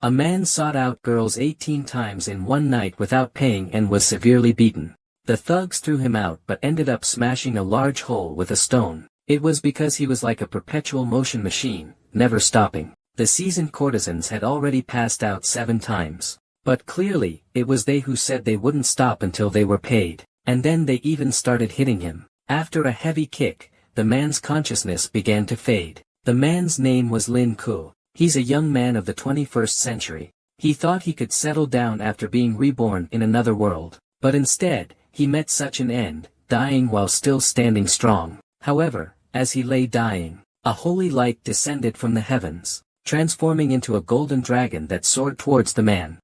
A man sought out girls 18 times in one night without paying and was severely beaten. The thugs threw him out but ended up smashing a large hole with a stone. It was because he was like a perpetual motion machine, never stopping. The seasoned courtesans had already passed out 7 times. But clearly, it was they who said they wouldn't stop until they were paid. And then they even started hitting him. After a heavy kick, the man's consciousness began to fade. The man's name was Lin Ku. He's a young man of the 21st century. He thought he could settle down after being reborn in another world. But instead, he met such an end, dying while still standing strong. However, as he lay dying, a holy light descended from the heavens, transforming into a golden dragon that soared towards the man.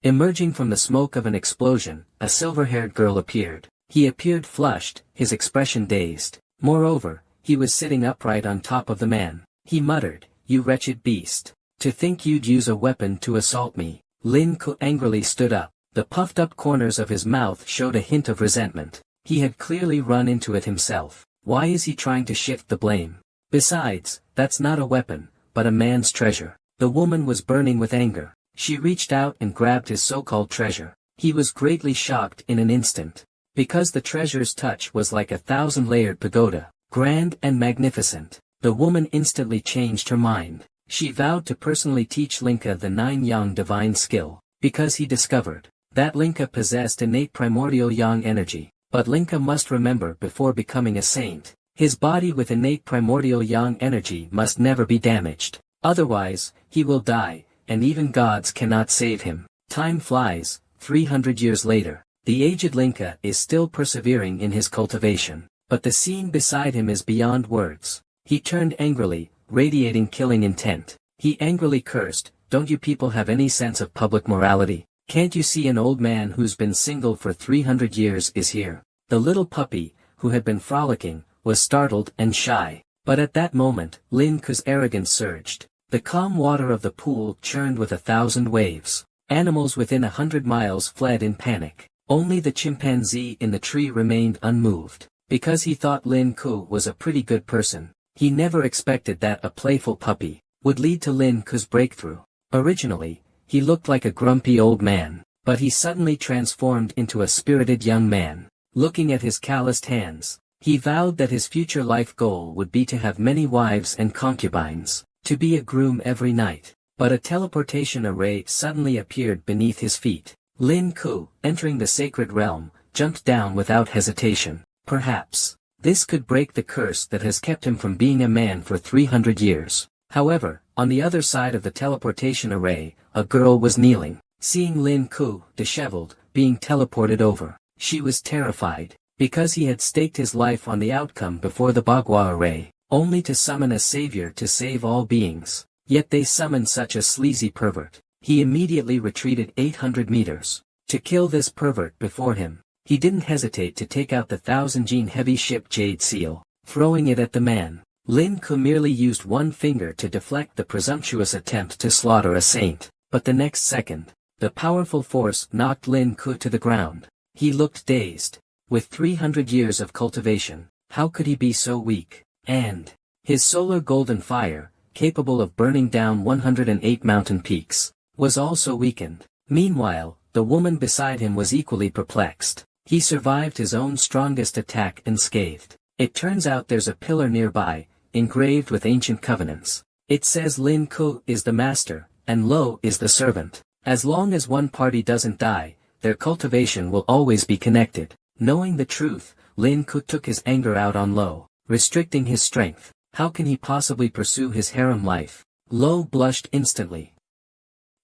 Emerging from the smoke of an explosion, a silver-haired girl appeared. He appeared flushed, his expression dazed. Moreover, he was sitting upright on top of the man. He muttered, "You wretched beast. To think you'd use a weapon to assault me." Lin Ku angrily stood up. The puffed-up corners of his mouth showed a hint of resentment. He had clearly run into it himself. Why is he trying to shift the blame? Besides, that's not a weapon, but a man's treasure. The woman was burning with anger. She reached out and grabbed his so-called treasure. He was greatly shocked in an instant. Because the treasure's touch was like a 1,000-layered pagoda, grand and magnificent. The woman instantly changed her mind. She vowed to personally teach Linka the 9-yang divine skill, because he discovered that Linka possessed innate primordial yang energy. But Linka must remember before becoming a saint, his body with innate primordial yang energy must never be damaged. Otherwise, he will die, and even gods cannot save him. Time flies. 300 years later, the aged Linka is still persevering in his cultivation, but the scene beside him is beyond words. He turned angrily, radiating killing intent. He angrily cursed, "Don't you people have any sense of public morality? Can't you see an old man who's been single for 300 years is here?" The little puppy, who had been frolicking, was startled and shy. But at that moment, Lin Ku's arrogance surged. The calm water of the pool churned with 1,000 waves. Animals within 100 miles fled in panic. Only the chimpanzee in the tree remained unmoved. Because he thought Lin Ku was a pretty good person, he never expected that a playful puppy would lead to Lin Ku's breakthrough. Originally, he looked like a grumpy old man, but he suddenly transformed into a spirited young man. Looking at his calloused hands, he vowed that his future life goal would be to have many wives and concubines, to be a groom every night. But a teleportation array suddenly appeared beneath his feet. Lin Ku, entering the sacred realm, jumped down without hesitation. Perhaps this could break the curse that has kept him from being a man for 300 years. However, on the other side of the teleportation array, a girl was kneeling. Seeing Lin Ku, disheveled, being teleported over, she was terrified, because he had staked his life on the outcome before the Bagua array, only to summon a savior to save all beings. Yet they summoned such a sleazy pervert. He immediately retreated 800 meters. To kill this pervert before him, he didn't hesitate to take out the 1,000-gene heavy ship Jade Seal, throwing it at the man. Lin Ku merely used one finger to deflect the presumptuous attempt to slaughter a saint, but the next second, the powerful force knocked Lin Ku to the ground. He looked dazed. With 300 years of cultivation, how could he be so weak? And his solar golden fire, capable of burning down 108 mountain peaks, was also weakened. Meanwhile, the woman beside him was equally perplexed. He survived his own strongest attack unscathed. It turns out there's a pillar nearby, engraved with ancient covenants. It says Lin Ku is the master, and Lo is the servant. As long as one party doesn't die, their cultivation will always be connected. Knowing the truth, Lin Ku took his anger out on Lo, restricting his strength. How can he possibly pursue his harem life? Lo blushed instantly.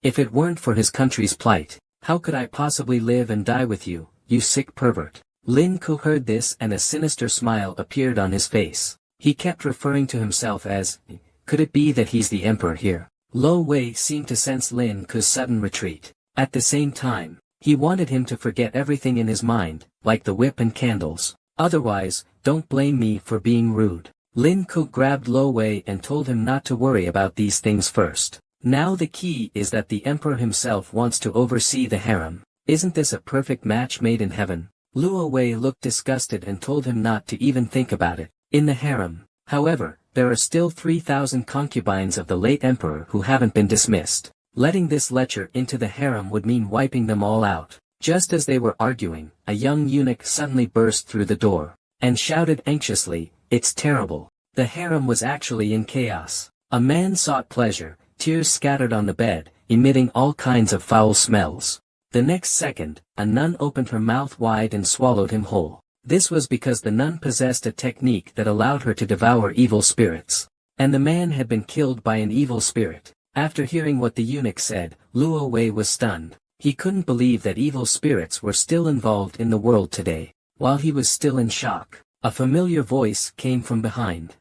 If it weren't for his country's plight, how could I possibly live and die with you, you sick pervert? Lin Ku heard this and a sinister smile appeared on his face. He kept referring to himself as, could it be that he's the emperor here? Lo Wei seemed to sense Lin Ku's sudden retreat. At the same time, he wanted him to forget everything in his mind, like the whip and candles. Otherwise, don't blame me for being rude. Lin Ku grabbed Lo Wei and told him not to worry about these things first. Now the key is that the emperor himself wants to oversee the harem. Isn't this a perfect match made in heaven? Luo Wei looked disgusted and told him not to even think about it. In the harem, however, there are still 3,000 concubines of the late emperor who haven't been dismissed. Letting this lecher into the harem would mean wiping them all out. Just as they were arguing, a young eunuch suddenly burst through the door, and shouted anxiously, "It's terrible." The harem was actually in chaos. A man sought pleasure, tears scattered on the bed, emitting all kinds of foul smells. The next second, a nun opened her mouth wide and swallowed him whole. This was because the nun possessed a technique that allowed her to devour evil spirits. And the man had been killed by an evil spirit. After hearing what the eunuch said, Luo Wei was stunned. He couldn't believe that evil spirits were still involved in the world today. While he was still in shock, a familiar voice came from behind.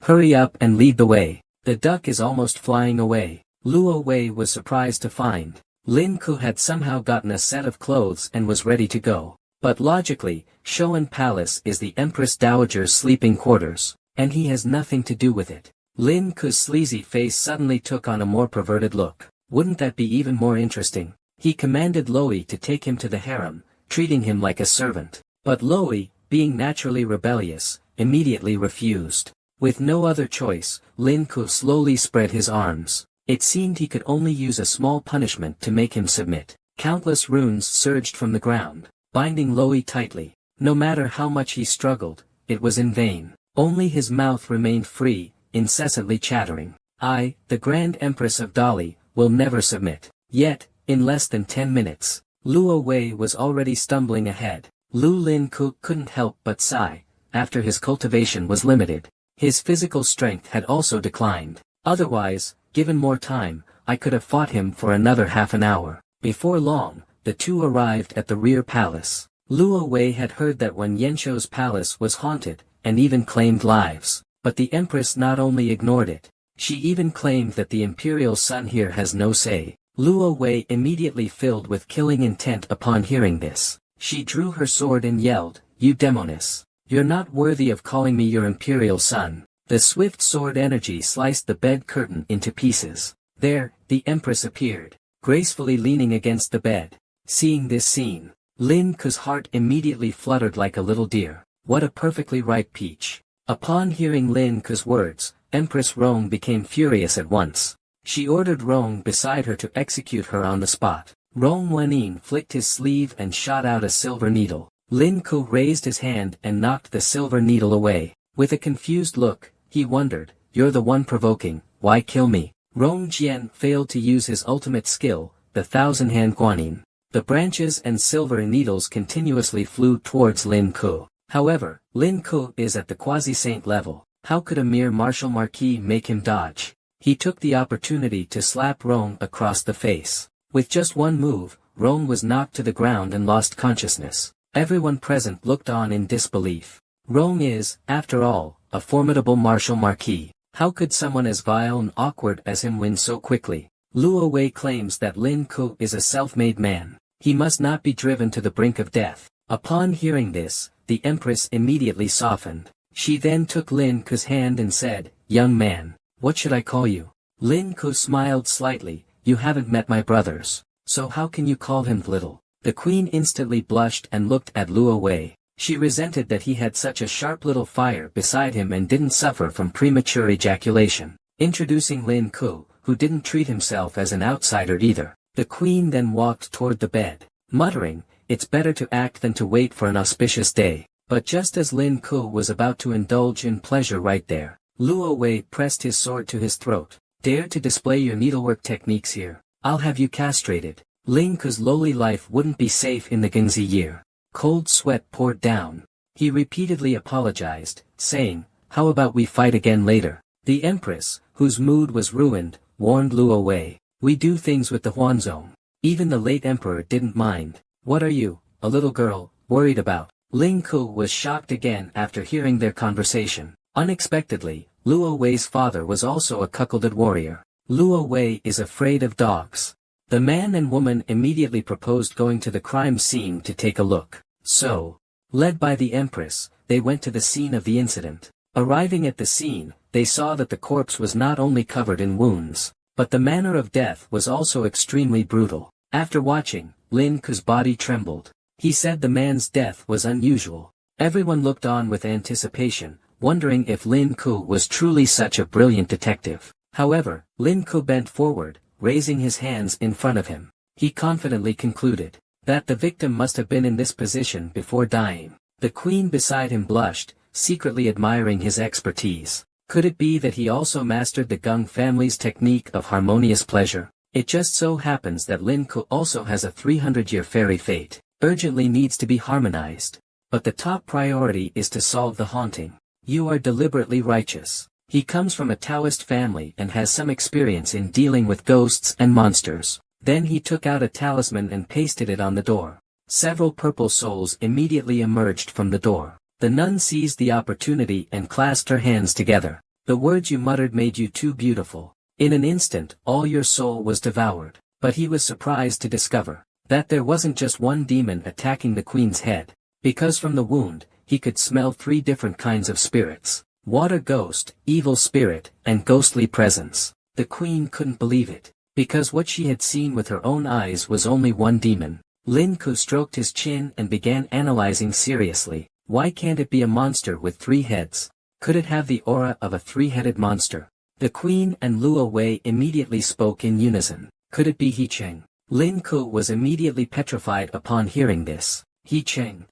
"Hurry up and lead the way. The duck is almost flying away." Luo Wei was surprised to find Lin Ku had somehow gotten a set of clothes and was ready to go. But logically, Shoan Palace is the Empress Dowager's sleeping quarters, and he has nothing to do with it. Lin Ku's sleazy face suddenly took on a more perverted look. Wouldn't that be even more interesting? He commanded Loi to take him to the harem, treating him like a servant. But Loi, being naturally rebellious, immediately refused. With no other choice, Lin Ku slowly spread his arms. It seemed he could only use a small punishment to make him submit. Countless runes surged from the ground, binding Loi tightly. No matter how much he struggled, it was in vain. Only his mouth remained free, incessantly chattering. "I, the Grand Empress of Dali, will never submit." Yet, in less than 10 minutes, Luo Wei was already stumbling ahead. Lu Lin Ku couldn't help but sigh. After his cultivation was limited, his physical strength had also declined. Otherwise, given more time, I could have fought him for another half an hour. Before long, the two arrived at the rear palace. Luo Wei had heard that Wen Yanshou's palace was haunted, and even claimed lives. But the Empress not only ignored it, she even claimed that the imperial son here has no say. Luo Wei immediately filled with killing intent upon hearing this. She drew her sword and yelled, "You demoness! You're not worthy of calling me your imperial son." The swift sword energy sliced the bed curtain into pieces. There, the Empress appeared, gracefully leaning against the bed. Seeing this scene, Lin Ku's heart immediately fluttered like a little deer. What a perfectly ripe peach. Upon hearing Lin Ku's words, Empress Rong became furious at once. She ordered Rong beside her to execute her on the spot. Rong Wenin flicked his sleeve and shot out a silver needle. Lin Ku raised his hand and knocked the silver needle away. With a confused look, he wondered, "You're the one provoking, why kill me?" Rong Jian failed to use his ultimate skill, the thousand-hand guanin. The branches and silver needles continuously flew towards Lin Ku. However, Lin Ku is at the quasi-saint level. How could a mere martial marquis make him dodge? He took the opportunity to slap Rong across the face. With just one move, Rong was knocked to the ground and lost consciousness. Everyone present looked on in disbelief. Rong is, after all, a formidable martial marquis. How could someone as vile and awkward as him win so quickly? Luo Wei claims that Lin Ku is a self-made man. He must not be driven to the brink of death. Upon hearing this, the Empress immediately softened. She then took Lin Ku's hand and said, "Young man, what should I call you?" Lin Ku smiled slightly, "You haven't met my brothers, so how can you call him little?" The queen instantly blushed and looked at Luo Wei. She resented that he had such a sharp little fire beside him and didn't suffer from premature ejaculation. Introducing Lin Ku, who didn't treat himself as an outsider either, the queen then walked toward the bed, muttering, "It's better to act than to wait for an auspicious day." But just as Lin Ku was about to indulge in pleasure right there, Luo Wei pressed his sword to his throat. "Dare to display your needlework techniques here, I'll have you castrated." Lin Ku's lowly life wouldn't be safe in the Gengzi year. Cold sweat poured down. He repeatedly apologized, saying, "How about we fight again later?" The Empress, whose mood was ruined, warned Luo Wei, "We do things with the Huanzong." Even the late emperor didn't mind. "What are you, a little girl, worried about?" Lin Ku was shocked again after hearing their conversation. Unexpectedly, Luo Wei's father was also a cuckolded warrior. Luo Wei is afraid of dogs. The man and woman immediately proposed going to the crime scene to take a look. So, led by the Empress, they went to the scene of the incident. Arriving at the scene, they saw that the corpse was not only covered in wounds, but the manner of death was also extremely brutal. After watching, Lin Ku's body trembled. He said the man's death was unusual. Everyone looked on with anticipation, wondering if Lin Ku was truly such a brilliant detective. However, Lin Ku bent forward, raising his hands in front of him. He confidently concluded that the victim must have been in this position before dying. The queen beside him blushed, secretly admiring his expertise. Could it be that he also mastered the Gung family's technique of harmonious pleasure? It just so happens that Lin Ku also has a 300-year fairy fate, urgently needs to be harmonized. But the top priority is to solve the haunting. You are deliberately righteous. He comes from a Taoist family and has some experience in dealing with ghosts and monsters. Then he took out a talisman and pasted it on the door. Several purple souls immediately emerged from the door. The nun seized the opportunity and clasped her hands together. The words you muttered made you too beautiful. In an instant, all your soul was devoured. But he was surprised to discover that there wasn't just one demon attacking the queen's head, because from the wound, he could smell 3 different kinds of spirits: water ghost, evil spirit, and ghostly presence. The queen couldn't believe it, because what she had seen with her own eyes was only one demon. Lin Ku stroked his chin and began analyzing seriously. Why can't it be a monster with 3 heads? Could it have the aura of a 3-headed monster? The queen and Luo Wei immediately spoke in unison. Could it be He Cheng? Lin Ku was immediately petrified upon hearing this. He Cheng.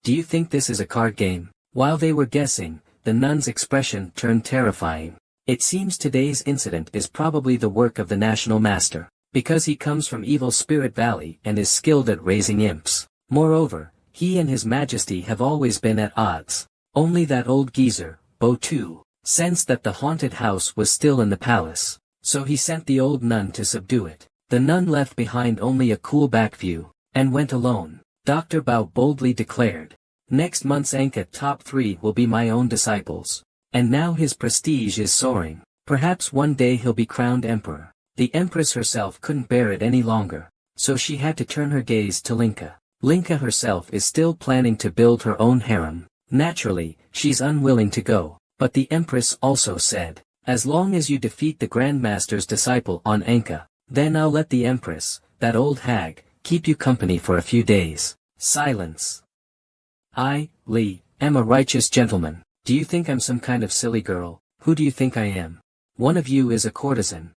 Do you think this is a card game? While they were guessing, the nun's expression turned terrifying. It seems today's incident is probably the work of the national master, because he comes from Evil Spirit Valley and is skilled at raising imps. Moreover, he and his majesty have always been at odds. Only that old geezer, Bo Tu, sensed that the haunted house was still in the palace, so he sent the old nun to subdue it. The nun left behind only a cool back view, and went alone. Dr. Bao boldly declared, "Next month's Anka top 3 will be my own disciples." And now his prestige is soaring. Perhaps one day he'll be crowned emperor. The Empress herself couldn't bear it any longer, so she had to turn her gaze to Linka. Linka herself is still planning to build her own harem. Naturally, she's unwilling to go, but the Empress also said, "As long as you defeat the Grandmaster's disciple on Anka, then I'll let the Empress, that old hag, keep you company for a few days." Silence. "I, Li, am a righteous gentleman. Do you think I'm some kind of silly girl? Who do you think I am? One of you is a courtesan.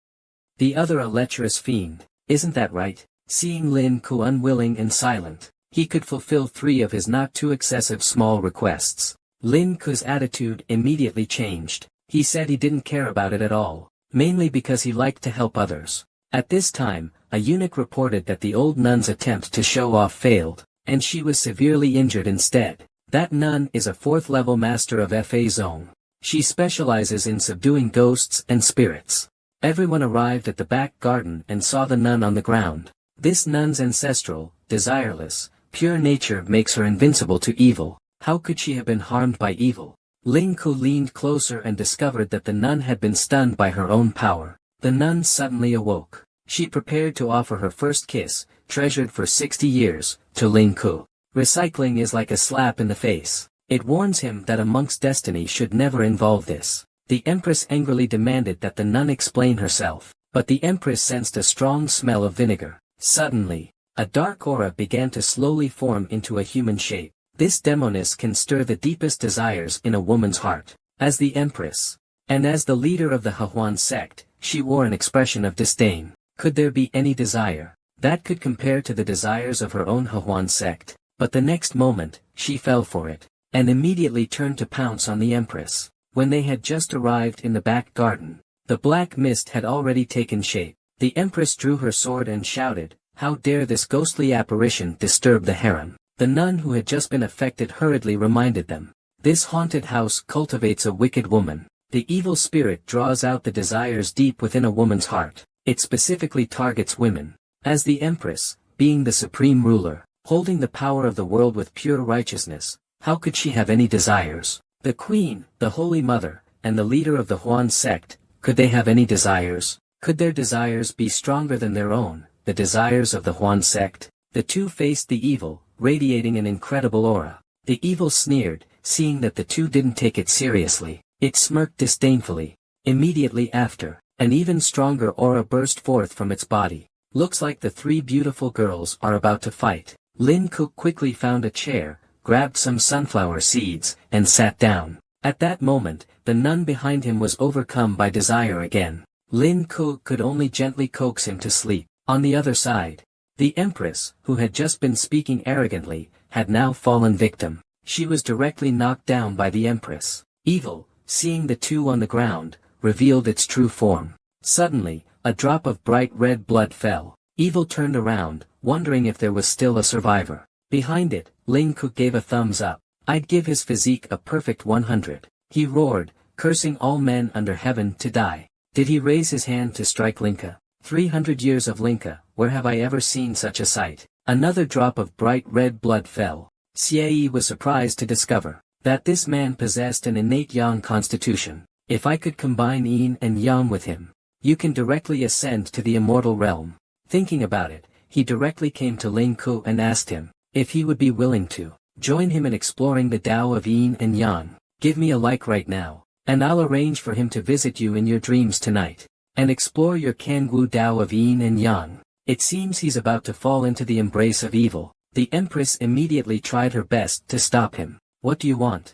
The other a lecherous fiend, isn't that right?" Seeing Lin Ku unwilling and silent, he could fulfill 3 of his not too excessive small requests. Lin Ku's attitude immediately changed. He said he didn't care about it at all, mainly because he liked to help others. At this time, a eunuch reported that the old nun's attempt to show off failed, and she was severely injured instead. That nun is a 4th-level master of Fa Zone. She specializes in subduing ghosts and spirits. Everyone arrived at the back garden and saw the nun on the ground. This nun's ancestral, desireless, pure nature makes her invincible to evil. How could she have been harmed by evil? Ling Ku leaned closer and discovered that the nun had been stunned by her own power. The nun suddenly awoke. She prepared to offer her first kiss, treasured for 60 years, to Ling Ku. Recycling is like a slap in the face. It warns him that a monk's destiny should never involve this. The Empress angrily demanded that the nun explain herself, but the Empress sensed a strong smell of vinegar. Suddenly, a dark aura began to slowly form into a human shape. This demoness can stir the deepest desires in a woman's heart. As the Empress, and as the leader of the Hahuan sect, she wore an expression of disdain. Could there be any desire that could compare to the desires of her own Hahuan sect? But the next moment, she fell for it, and immediately turned to pounce on the Empress. When they had just arrived in the back garden, the black mist had already taken shape. The Empress drew her sword and shouted, "How dare this ghostly apparition disturb the harem?" The nun who had just been affected hurriedly reminded them, "This haunted house cultivates a wicked woman. The evil spirit draws out the desires deep within a woman's heart. It specifically targets women. As the Empress, being the supreme ruler, holding the power of the world with pure righteousness, how could she have any desires? The Queen, the Holy Mother, and the leader of the Huan sect, could they have any desires? Could their desires be stronger than their own, the desires of the Huan sect?" The two faced the evil, radiating an incredible aura. The evil sneered, seeing that the two didn't take it seriously. It smirked disdainfully. Immediately after, an even stronger aura burst forth from its body. "Looks like the 3 beautiful girls are about to fight." Lin Ku quickly found a chair, grabbed some sunflower seeds, and sat down. At that moment, the nun behind him was overcome by desire again. Lin Ku could only gently coax him to sleep. On the other side, the Empress, who had just been speaking arrogantly, had now fallen victim. She was directly knocked down by the Empress. Evil, seeing the two on the ground, revealed its true form. Suddenly, a drop of bright red blood fell. Evil turned around, wondering if there was still a survivor. Behind it, Lin Ku gave a thumbs up. I'd give his physique a perfect 100. He roared, cursing all men under heaven to die. Did he raise his hand to strike Linka? 300 years of Linka, where have I ever seen such a sight? Another drop of bright red blood fell. Xie was surprised to discover that this man possessed an innate yang constitution. If I could combine yin and yang with him, you can directly ascend to the immortal realm. Thinking about it, he directly came to Lin Ku and asked him if he would be willing to join him in exploring the Tao of yin and yang. Give me a like right now, and I'll arrange for him to visit you in your dreams tonight, and explore your Kangwu Tao of yin and yang. It seems he's about to fall into the embrace of evil. The Empress immediately tried her best to stop him. What do you want?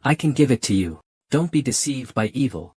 I can give it to you. Don't be deceived by evil.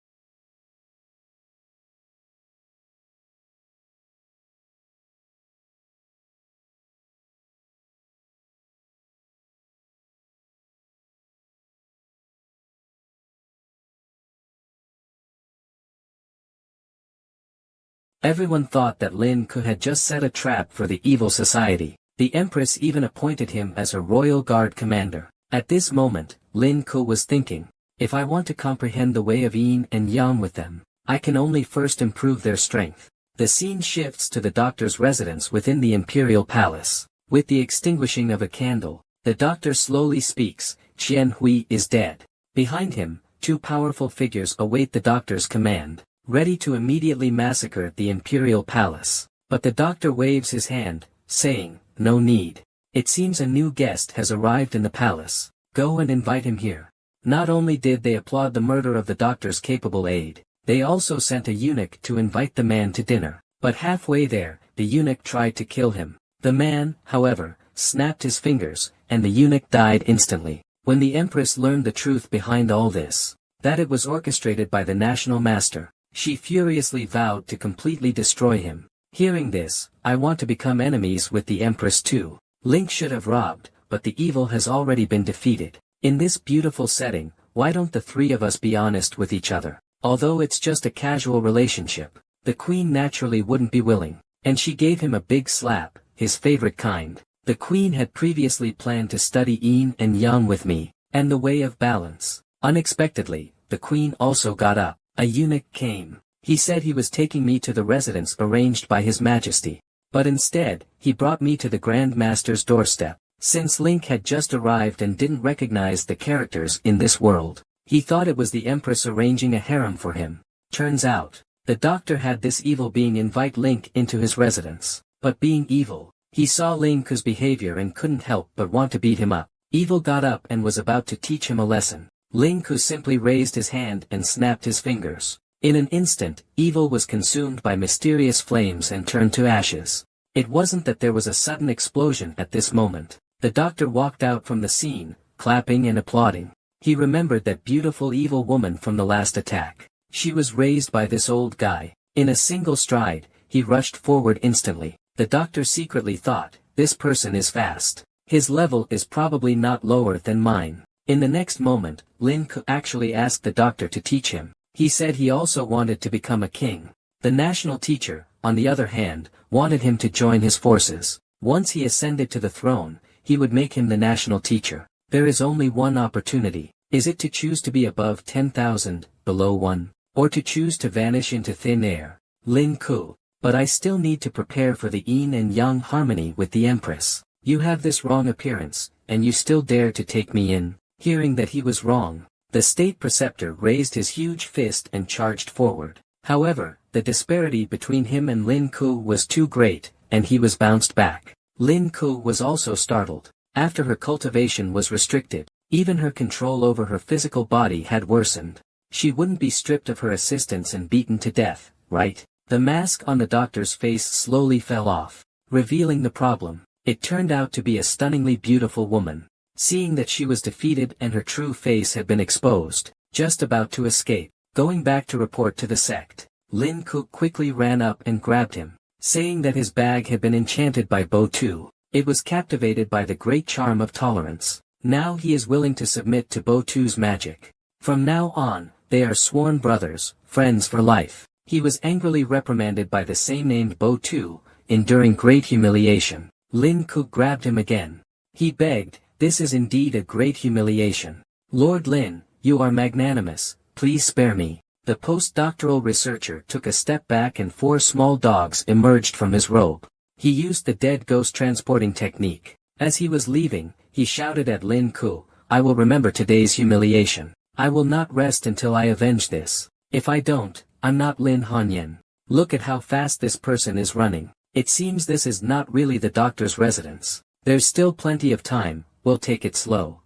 Everyone thought that Lin Ku had just set a trap for the evil society. The Empress even appointed him as her royal guard commander. At this moment, Lin Ku was thinking, if I want to comprehend the way of yin and yang with them, I can only first improve their strength. The scene shifts to the doctor's residence within the imperial palace. With the extinguishing of a candle, the doctor slowly speaks, Qian Hui is dead. Behind him, two powerful figures await the doctor's command, ready to immediately massacre the imperial palace. But the doctor waves his hand, saying, no need. It seems a new guest has arrived in the palace. Go and invite him here. Not only did they applaud the murder of the doctor's capable aide, they also sent a eunuch to invite the man to dinner. But halfway there, the eunuch tried to kill him. The man, however, snapped his fingers, and the eunuch died instantly. When the Empress learned the truth behind all this, that it was orchestrated by the national master, she furiously vowed to completely destroy him. Hearing this, I want to become enemies with the Empress too. Link should have robbed, but the evil has already been defeated. In this beautiful setting, why don't the three of us be honest with each other? Although it's just a casual relationship, the queen naturally wouldn't be willing, and she gave him a big slap, his favorite kind. The queen had previously planned to study yin and yang with me, and the way of balance. Unexpectedly, the queen also got up. A eunuch came. He said he was taking me to the residence arranged by His Majesty. But instead, he brought me to the Grand Master's doorstep. Since Link had just arrived and didn't recognize the characters in this world, he thought it was the Empress arranging a harem for him. Turns out, the doctor had this evil being invite Link into his residence. But being evil, he saw Link's behavior and couldn't help but want to beat him up. Evil got up and was about to teach him a lesson. Link simply raised his hand and snapped his fingers. In an instant, evil was consumed by mysterious flames and turned to ashes. It wasn't that there was a sudden explosion at this moment. The doctor walked out from the scene, clapping and applauding. He remembered that beautiful evil woman from the last attack. She was raised by this old guy. In a single stride, he rushed forward instantly. The doctor secretly thought, this person is fast. His level is probably not lower than mine. In the next moment, Lin Ku actually asked the doctor to teach him. He said he also wanted to become a king. The national teacher, on the other hand, wanted him to join his forces. Once he ascended to the throne, he would make him the national teacher. There is only one opportunity. Is it to choose to be above 10,000, below 1, or to choose to vanish into thin air? Lin Ku. But I still need to prepare for the yin and yang harmony with the Empress. You have this wrong appearance, and you still dare to take me in. Hearing that he was wrong, the state preceptor raised his huge fist and charged forward. However, the disparity between him and Lin Ku was too great, and he was bounced back. Lin Ku was also startled. After her cultivation was restricted, even her control over her physical body had worsened. She wouldn't be stripped of her assistants and beaten to death, right? The mask on the doctor's face slowly fell off, revealing the problem. It turned out to be a stunningly beautiful woman. Seeing that she was defeated and her true face had been exposed, just about to escape, going back to report to the sect. Lin Cook quickly ran up and grabbed him, saying that his bag had been enchanted by Bo Tu. It was captivated by the great charm of tolerance. Now he is willing to submit to Bo Tu's magic. From now on, they are sworn brothers, friends for life. He was angrily reprimanded by the same named Bo Tu, enduring great humiliation. Lin Cook grabbed him again. He begged, "This is indeed a great humiliation. Lord Lin, you are magnanimous, please spare me." The postdoctoral researcher took a step back and 4 small dogs emerged from his robe. He used the dead ghost transporting technique. As he was leaving, he shouted at Lin Ku, "I will remember today's humiliation. I will not rest until I avenge this. If I don't, I'm not Lin Hanyan. Look at how fast this person is running. It seems this is not really the doctor's residence. There's still plenty of time, we'll take it slow."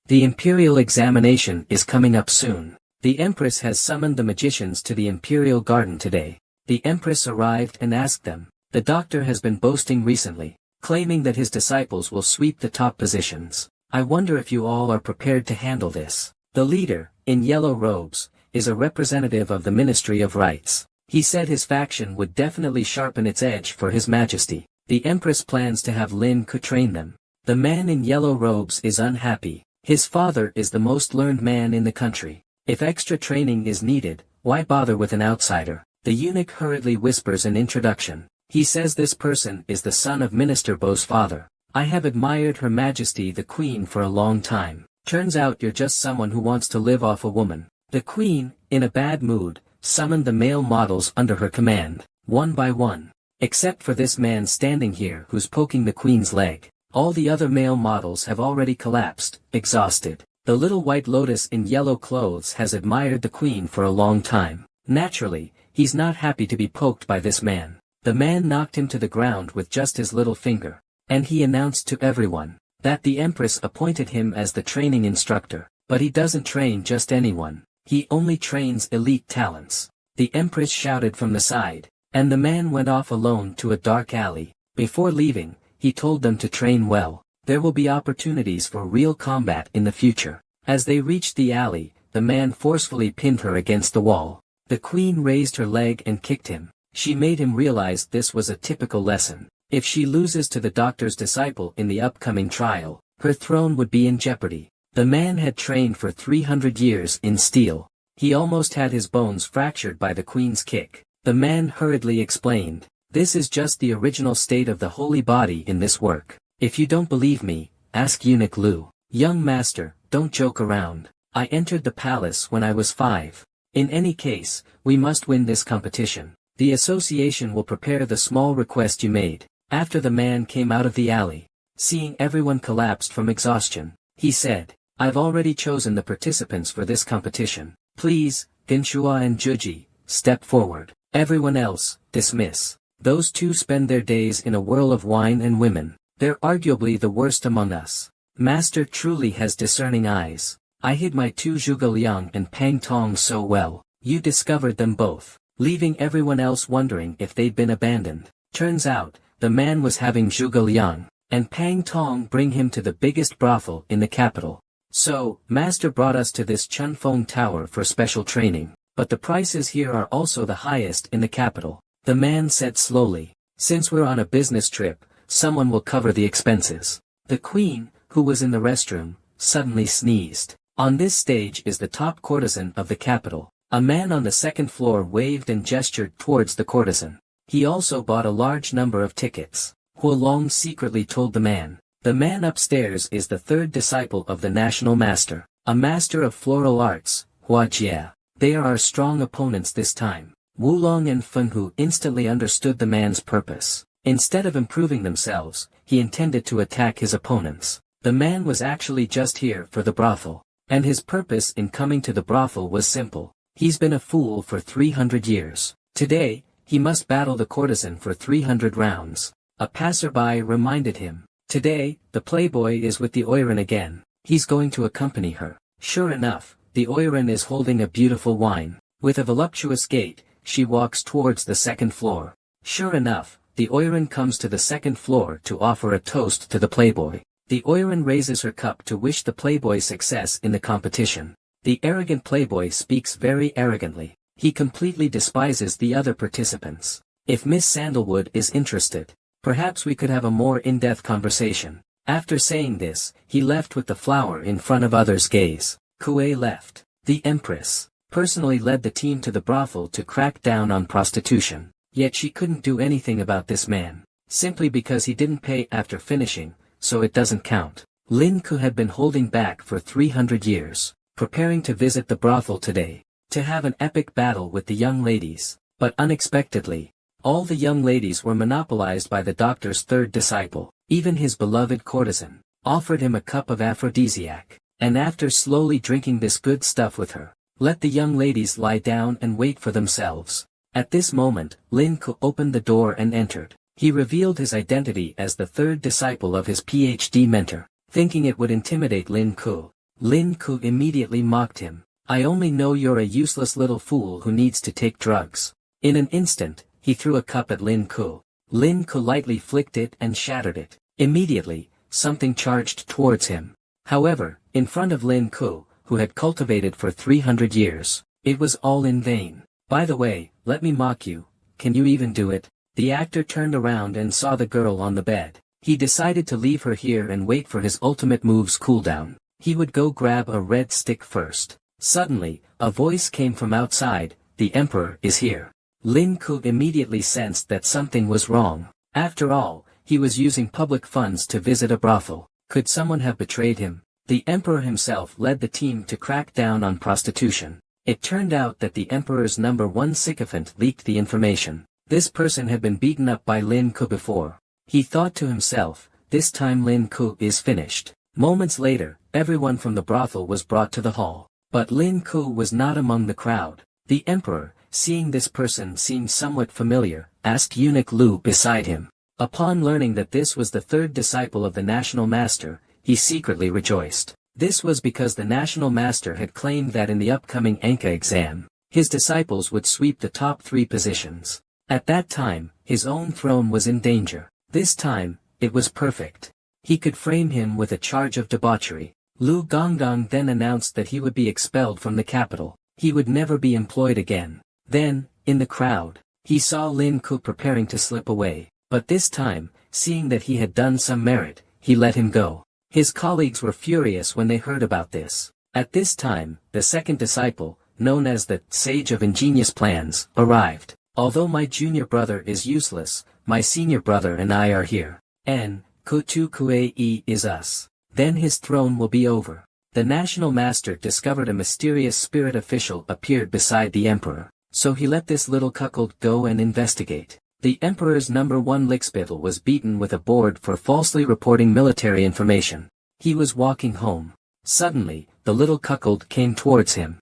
The imperial examination is coming up soon. The Empress has summoned the magicians to the imperial garden today. The Empress arrived and asked them. The doctor has been boasting recently, claiming that his disciples will sweep the top positions. I wonder if you all are prepared to handle this. The leader, in yellow robes, is a representative of the Ministry of Rights. He said his faction would definitely sharpen its edge for His Majesty. The Empress plans to have Lin Ku train them. The man in yellow robes is unhappy. His father is the most learned man in the country. If extra training is needed, why bother with an outsider? The eunuch hurriedly whispers an introduction. He says this person is the son of Minister Bo's father. I have admired Her Majesty the Queen for a long time. Turns out you're just someone who wants to live off a woman. The Queen, in a bad mood, summoned the male models under her command, one by one. Except for this man standing here who's poking the Queen's leg. All the other male models have already collapsed, exhausted. The little white lotus in yellow clothes has admired the Queen for a long time. Naturally, he's not happy to be poked by this man. The man knocked him to the ground with just his little finger. And he announced to everyone that the Empress appointed him as the training instructor. But he doesn't train just anyone. He only trains elite talents. The Empress shouted from the side, and the man went off alone to a dark alley. Before leaving, he told them to train well. There will be opportunities for real combat in the future. As they reached the alley, the man forcefully pinned her against the wall. The Queen raised her leg and kicked him. She made him realize this was a typical lesson. If she loses to the doctor's disciple in the upcoming trial, her throne would be in jeopardy. The man had trained for 300 years in steel. He almost had his bones fractured by the Queen's kick. The man hurriedly explained, "This is just the original state of the holy body in this work. If you don't believe me, ask Eunuch Lu. Young master, don't joke around. I entered the palace when I was 5. In any case, we must win this competition. The association will prepare the small request you made." After the man came out of the alley, seeing everyone collapsed from exhaustion, he said, "I've already chosen the participants for this competition. Please, Genshua and Juji, step forward. Everyone else, dismiss." Those two spend their days in a whirl of wine and women. They're arguably the worst among us. Master truly has discerning eyes. I hid my 2 Zhuge Liang and Pang Tong so well. You discovered them both, leaving everyone else wondering if they'd been abandoned. Turns out, the man was having Zhuge Liang and Pang Tong bring him to the biggest brothel in the capital. So, Master brought us to this Chunfeng Tower for special training, but the prices here are also the highest in the capital. The man said slowly, "Since we're on a business trip, someone will cover the expenses." The Queen, who was in the restroom, suddenly sneezed. On this stage is the top courtesan of the capital. A man on the second floor waved and gestured towards the courtesan. He also bought a large number of tickets. Huolong secretly told the man. The man upstairs is the 3rd disciple of the national master, a master of floral arts, Hua Jia. They are our strong opponents this time. Wulong and Fenghu instantly understood the man's purpose. Instead of improving themselves, he intended to attack his opponents. The man was actually just here for the brothel. And his purpose in coming to the brothel was simple. He's been a fool for 300 years. Today, he must battle the courtesan for 300 rounds. A passerby reminded him. Today, the playboy is with the Oiran again. He's going to accompany her. Sure enough, the Oiran is holding a beautiful wine. With a voluptuous gait, she walks towards the 2nd floor. Sure enough, the Oiran comes to the 2nd floor to offer a toast to the playboy. The Oiran raises her cup to wish the playboy success in the competition. The arrogant playboy speaks very arrogantly. He completely despises the other participants. If Miss Sandalwood is interested, perhaps we could have a more in-depth conversation. After saying this, he left with the flower in front of others' gaze. Kuei left. The Empress personally led the team to the brothel to crack down on prostitution. Yet she couldn't do anything about this man, simply because he didn't pay after finishing, so it doesn't count. Lin Ku had been holding back for 300 years, preparing to visit the brothel today, to have an epic battle with the young ladies, but unexpectedly, all the young ladies were monopolized by the doctor's third disciple. Even his beloved courtesan offered him a cup of aphrodisiac, and after slowly drinking this good stuff with her, let the young ladies lie down and wait for themselves. At this moment, Lin Ku opened the door and entered. He revealed his identity as the third disciple of his PhD mentor, thinking it would intimidate Lin Ku. Lin Ku immediately mocked him. I only know you're a useless little fool who needs to take drugs. In an instant, he threw a cup at Lin Ku. Lin Ku lightly flicked it and shattered it. Immediately, something charged towards him. However, in front of Lin Ku, who had cultivated for 300 years, it was all in vain. By the way, let me mock you. Can you even do it? The actor turned around and saw the girl on the bed. He decided to leave her here and wait for his ultimate move's cooldown. He would go grab a red stick first. Suddenly, a voice came from outside. The Emperor is here. Lin Ku immediately sensed that something was wrong. After all, he was using public funds to visit a brothel. Could someone have betrayed him? The Emperor himself led the team to crack down on prostitution. It turned out that the Emperor's #1 sycophant leaked the information. This person had been beaten up by Lin Ku before. He thought to himself, this time Lin Ku is finished. Moments later, everyone from the brothel was brought to the hall. But Lin Ku was not among the crowd. The Emperor, seeing this person seemed somewhat familiar, asked Eunuch Lu beside him. Upon learning that this was the third disciple of the National Master, he secretly rejoiced. This was because the National Master had claimed that in the upcoming Anka exam, his disciples would sweep the top 3 positions. At that time, his own throne was in danger. This time, it was perfect. He could frame him with a charge of debauchery. Lu Gongdong then announced that he would be expelled from the capital. He would never be employed again. Then, in the crowd, he saw Lin Ku preparing to slip away, but this time, seeing that he had done some merit, he let him go. His colleagues were furious when they heard about this. At this time, the second disciple, known as the Sage of Ingenious Plans, arrived. Although my junior brother is useless, my senior brother and I are here. N. Kutu Kuei is us. Then his throne will be over. The National Master discovered a mysterious spirit official appeared beside the Emperor, so he let this little cuckold go and investigate. The Emperor's #1 lickspittle was beaten with a board for falsely reporting military information. He was walking home. Suddenly, the little cuckold came towards him.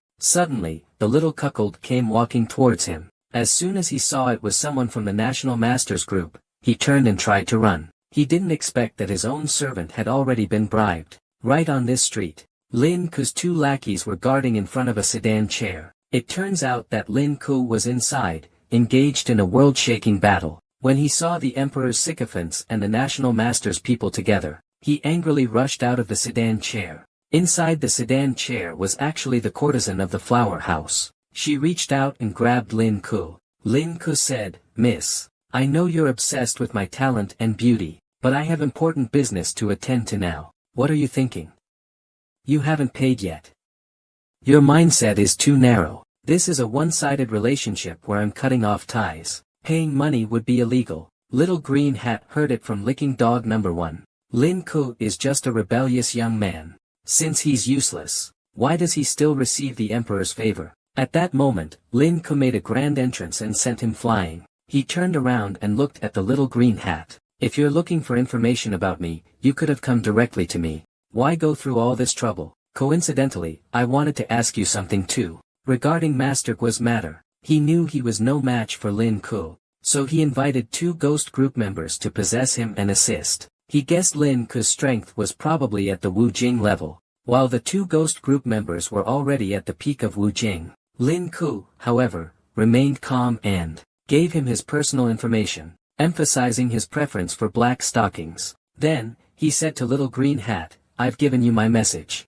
Walking towards him. As soon as he saw it was someone from the National Master's group, he turned and tried to run. He didn't expect that his own servant had already been bribed. Right on this street, Lin Ku's 2 lackeys were guarding in front of a sedan chair. It turns out that Lin Ku was inside, engaged in a world-shaking battle. When he saw the Emperor's sycophants and the National Master's people together, he angrily rushed out of the sedan chair. Inside the sedan chair was actually the courtesan of the flower house. She reached out and grabbed Lin Ku. Lin Ku said, "Miss, I know you're obsessed with my talent and beauty, but I have important business to attend to now. What are you thinking? You haven't paid yet. Your mindset is too narrow. This is a one-sided relationship where I'm cutting off ties. Paying money would be illegal." Little Green Hat heard it from licking dog #1. Lin Ku is just a rebellious young man. Since he's useless, why does he still receive the Emperor's favor? At that moment, Lin Ku made a grand entrance and sent him flying. He turned around and looked at the little green hat. "If you're looking for information about me, you could have come directly to me. Why go through all this trouble? Coincidentally, I wanted to ask you something too. Regarding Master Gua's matter." He knew he was no match for Lin Ku, so he invited 2 ghost group members to possess him and assist. He guessed Lin Ku's strength was probably at the Wu Jing level, while the 2 ghost group members were already at the peak of Wu Jing. Lin Ku, however, remained calm and gave him his personal information, emphasizing his preference for black stockings. Then, he said to Little Green Hat, "I've given you my message.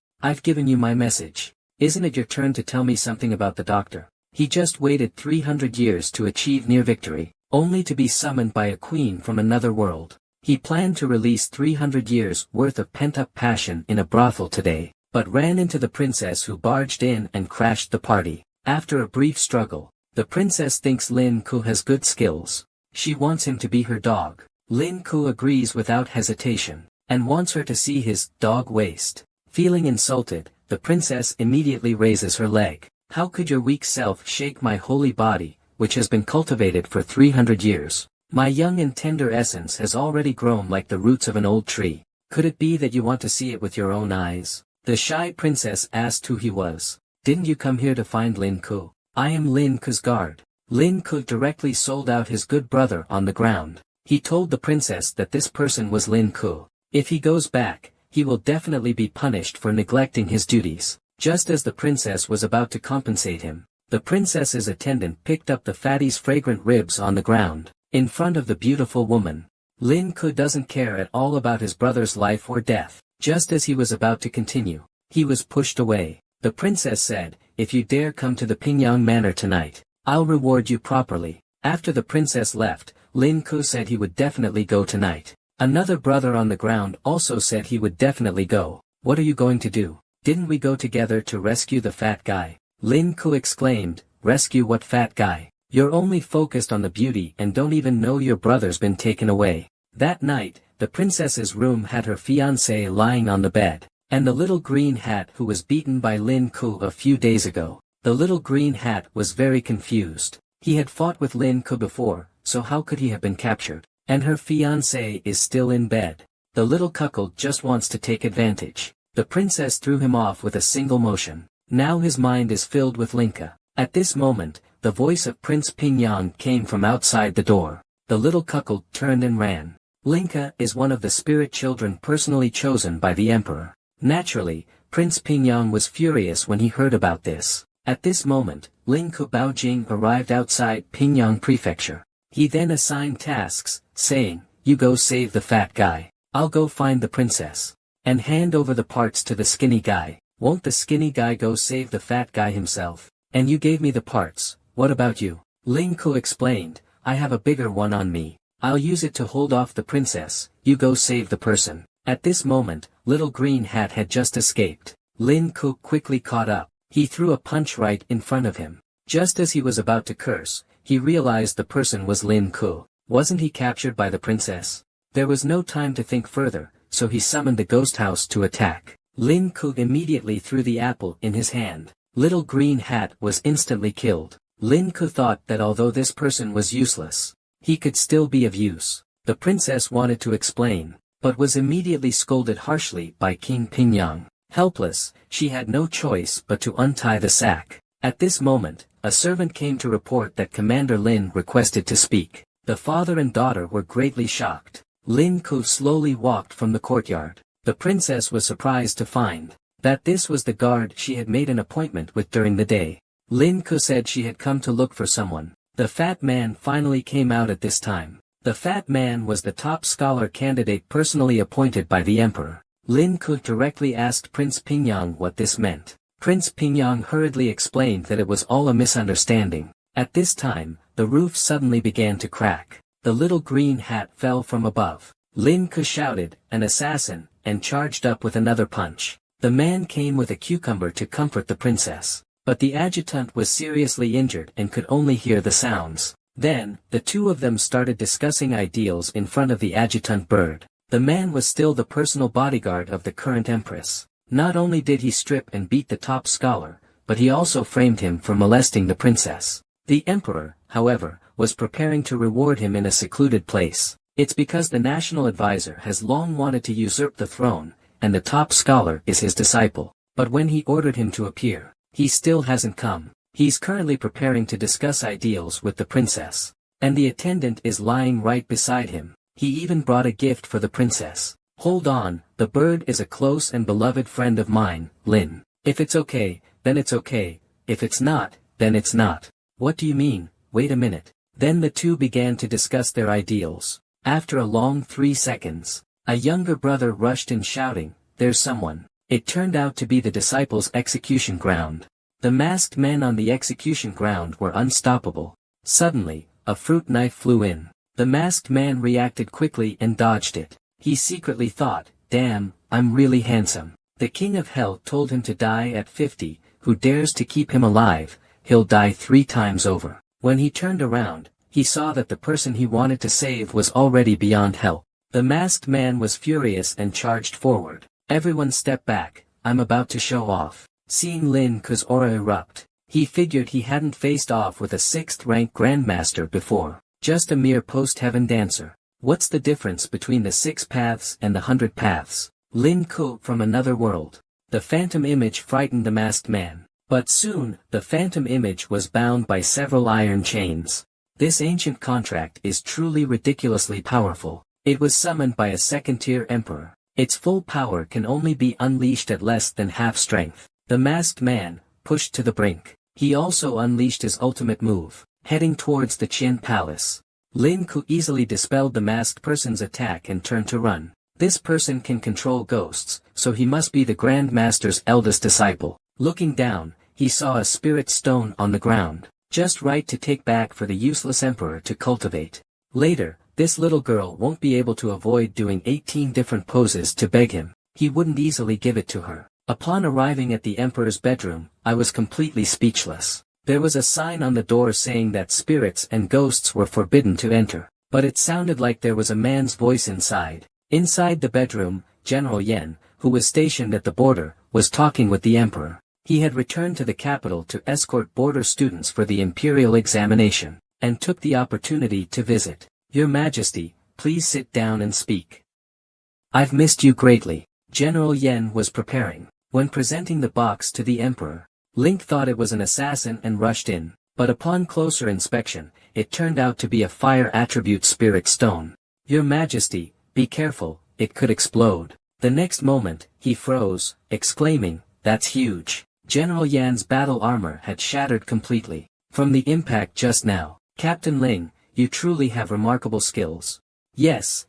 Isn't it your turn to tell me something about the doctor?" He just waited 300 years to achieve near victory, only to be summoned by a queen from another world. He planned to release 300 years worth of pent-up passion in a brothel today, but ran into the princess who barged in and crashed the party. After a brief struggle, the princess thinks Lin Ku has good skills. She wants him to be her dog. Lin Ku agrees without hesitation, and wants her to see his dog waist. Feeling insulted, the princess immediately raises her leg. How could your weak self shake my holy body, which has been cultivated for 300 years? My young and tender essence has already grown like the roots of an old tree. Could it be that you want to see it with your own eyes? The shy princess asked who he was. Didn't you come here to find Lin Ku? I am Lin Ku's guard. Lin Ku directly sold out his good brother on the ground. He told the princess that this person was Lin Ku. If he goes back, he will definitely be punished for neglecting his duties. Just as the princess was about to compensate him, the princess's attendant picked up the fatty's fragrant ribs on the ground, in front of the beautiful woman. Lin Ku doesn't care at all about his brother's life or death. Just as he was about to continue, he was pushed away. The princess said, "If you dare come to the Pingyang Manor tonight, I'll reward you properly." After the princess left, Lin Ku said he would definitely go tonight. Another brother on the ground also said he would definitely go. What are you going to do? Didn't we go together to rescue the fat guy? Lin Ku exclaimed, rescue what fat guy? You're only focused on the beauty and don't even know your brother's been taken away. That night, the princess's room had her fiancé lying on the bed, and the little green hat who was beaten by Lin Ku a few days ago. The little green hat was very confused. He had fought with Lin Ku before, so how could he have been captured? And her fiancé is still in bed. The little cuckold just wants to take advantage. The princess threw him off with a single motion. Now his mind is filled with Linka. At this moment, the voice of Prince Pingyang came from outside the door. The little cuckold turned and ran. Linka is one of the spirit children personally chosen by the emperor. Naturally, Prince Pingyang was furious when he heard about this. At this moment, Ling Ku Baojing arrived outside Pingyang Prefecture. He then assigned tasks, saying, "You go save the fat guy. I'll go find the princess. And hand over the parts to the skinny guy. Won't the skinny guy go save the fat guy himself? And you gave me the parts, what about you?" Ling Ku explained, "I have a bigger one on me. I'll use it to hold off the princess, you go save the person." At this moment, Little Green Hat had just escaped. Lin Ku quickly caught up. He threw a punch right in front of him. Just as he was about to curse, he realized the person was Lin Ku. Wasn't he captured by the princess? There was no time to think further, so he summoned the ghost house to attack. Lin Ku immediately threw the apple in his hand. Little Green Hat was instantly killed. Lin Ku thought that although this person was useless, he could still be of use. The princess wanted to explain, but was immediately scolded harshly by King Pingyang. Helpless, she had no choice but to untie the sack. At this moment, a servant came to report that Commander Lin requested to speak. The father and daughter were greatly shocked. Lin Ku slowly walked from the courtyard. The princess was surprised to find that this was the guard she had made an appointment with during the day. Lin Ku said she had come to look for someone. The fat man finally came out at this time. The fat man was the top scholar candidate personally appointed by the emperor. Lin Ku directly asked Prince Pingyang what this meant. Prince Pingyang hurriedly explained that it was all a misunderstanding. At this time, the roof suddenly began to crack. The little green hat fell from above. Lin Ku shouted, "An assassin," and charged up with another punch. The man came with a cucumber to comfort the princess. But the adjutant was seriously injured and could only hear the sounds. Then, the two of them started discussing ideals in front of the adjutant bird. The man was still the personal bodyguard of the current empress. Not only did he strip and beat the top scholar, but he also framed him for molesting the princess. The emperor, however, was preparing to reward him in a secluded place. It's because the national advisor has long wanted to usurp the throne, and the top scholar is his disciple. But when he ordered him to appear, he still hasn't come. He's currently preparing to discuss ideals with the princess. And the attendant is lying right beside him. He even brought a gift for the princess. "Hold on, the bird is a close and beloved friend of mine, Lin. If it's okay, then it's okay. If it's not, then it's not." "What do you mean? Wait a minute." Then the two began to discuss their ideals. After a long 3 seconds, a younger brother rushed in shouting, "There's someone." It turned out to be the disciple's execution ground. The masked men on the execution ground were unstoppable. Suddenly, a fruit knife flew in. The masked man reacted quickly and dodged it. He secretly thought, damn, I'm really handsome. The king of hell told him to die at 50, who dares to keep him alive, he'll die 3 times over. When he turned around, he saw that the person he wanted to save was already beyond help. The masked man was furious and charged forward. Everyone step back, I'm about to show off. Seeing Lin Ku's aura erupt, he figured he hadn't faced off with a 6th-rank grandmaster before, just a mere post-heaven dancer. What's the difference between the 6 paths and the 100 paths? Lin Ku from another world. The phantom image frightened the masked man. But soon, the phantom image was bound by several iron chains. This ancient contract is truly ridiculously powerful. It was summoned by a 2nd-tier emperor. Its full power can only be unleashed at less than half strength. The masked man, pushed to the brink. He also unleashed his ultimate move, heading towards the Qian Palace. Lin Ku easily dispelled the masked person's attack and turned to run. This person can control ghosts, so he must be the Grand Master's eldest disciple. Looking down, he saw a spirit stone on the ground, just right to take back for the useless emperor to cultivate. Later, this little girl won't be able to avoid doing 18 different poses to beg him. He wouldn't easily give it to her. Upon arriving at the emperor's bedroom, I was completely speechless. There was a sign on the door saying that spirits and ghosts were forbidden to enter, but it sounded like there was a man's voice inside. Inside the bedroom, General Yen, who was stationed at the border, was talking with the emperor. He had returned to the capital to escort border students for the imperial examination, and took the opportunity to visit. Your Majesty, please sit down and speak. I've missed you greatly. General Yen was preparing. When presenting the box to the emperor, Link thought it was an assassin and rushed in, but upon closer inspection, it turned out to be a fire attribute spirit stone. Your Majesty, be careful, it could explode. The next moment, he froze, exclaiming, that's huge. General Yan's battle armor had shattered completely. From the impact just now, Captain Ling, you truly have remarkable skills. Yes,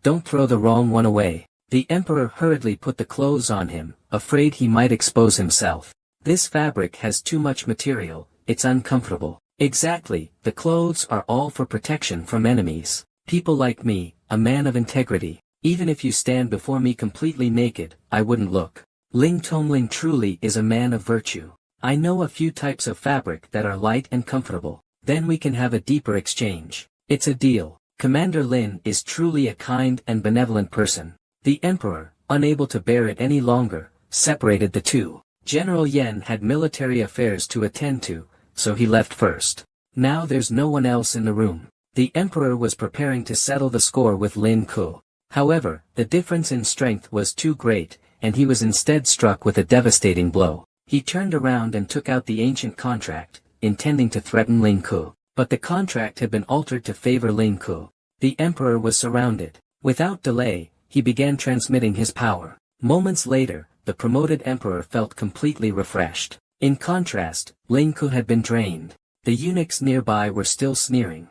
don't throw the wrong one away. The emperor hurriedly put the clothes on him, afraid he might expose himself. This fabric has too much material, it's uncomfortable. Exactly, the clothes are all for protection from enemies. People like me, a man of integrity. Even if you stand before me completely naked, I wouldn't look. Ling Tongling truly is a man of virtue. I know a few types of fabric that are light and comfortable. Then we can have a deeper exchange. It's a deal. Commander Lin is truly a kind and benevolent person. The emperor, unable to bear it any longer, separated the two. General Yen had military affairs to attend to, so he left first. Now there's no one else in the room. The emperor was preparing to settle the score with Lin Ku. However, the difference in strength was too great, and he was instead struck with a devastating blow. He turned around and took out the ancient contract, intending to threaten Lin Ku. But the contract had been altered to favor Lin Ku. The emperor was surrounded. Without delay, he began transmitting his power. Moments later, the promoted emperor felt completely refreshed. In contrast, Lin Ku had been drained. The eunuchs nearby were still sneering.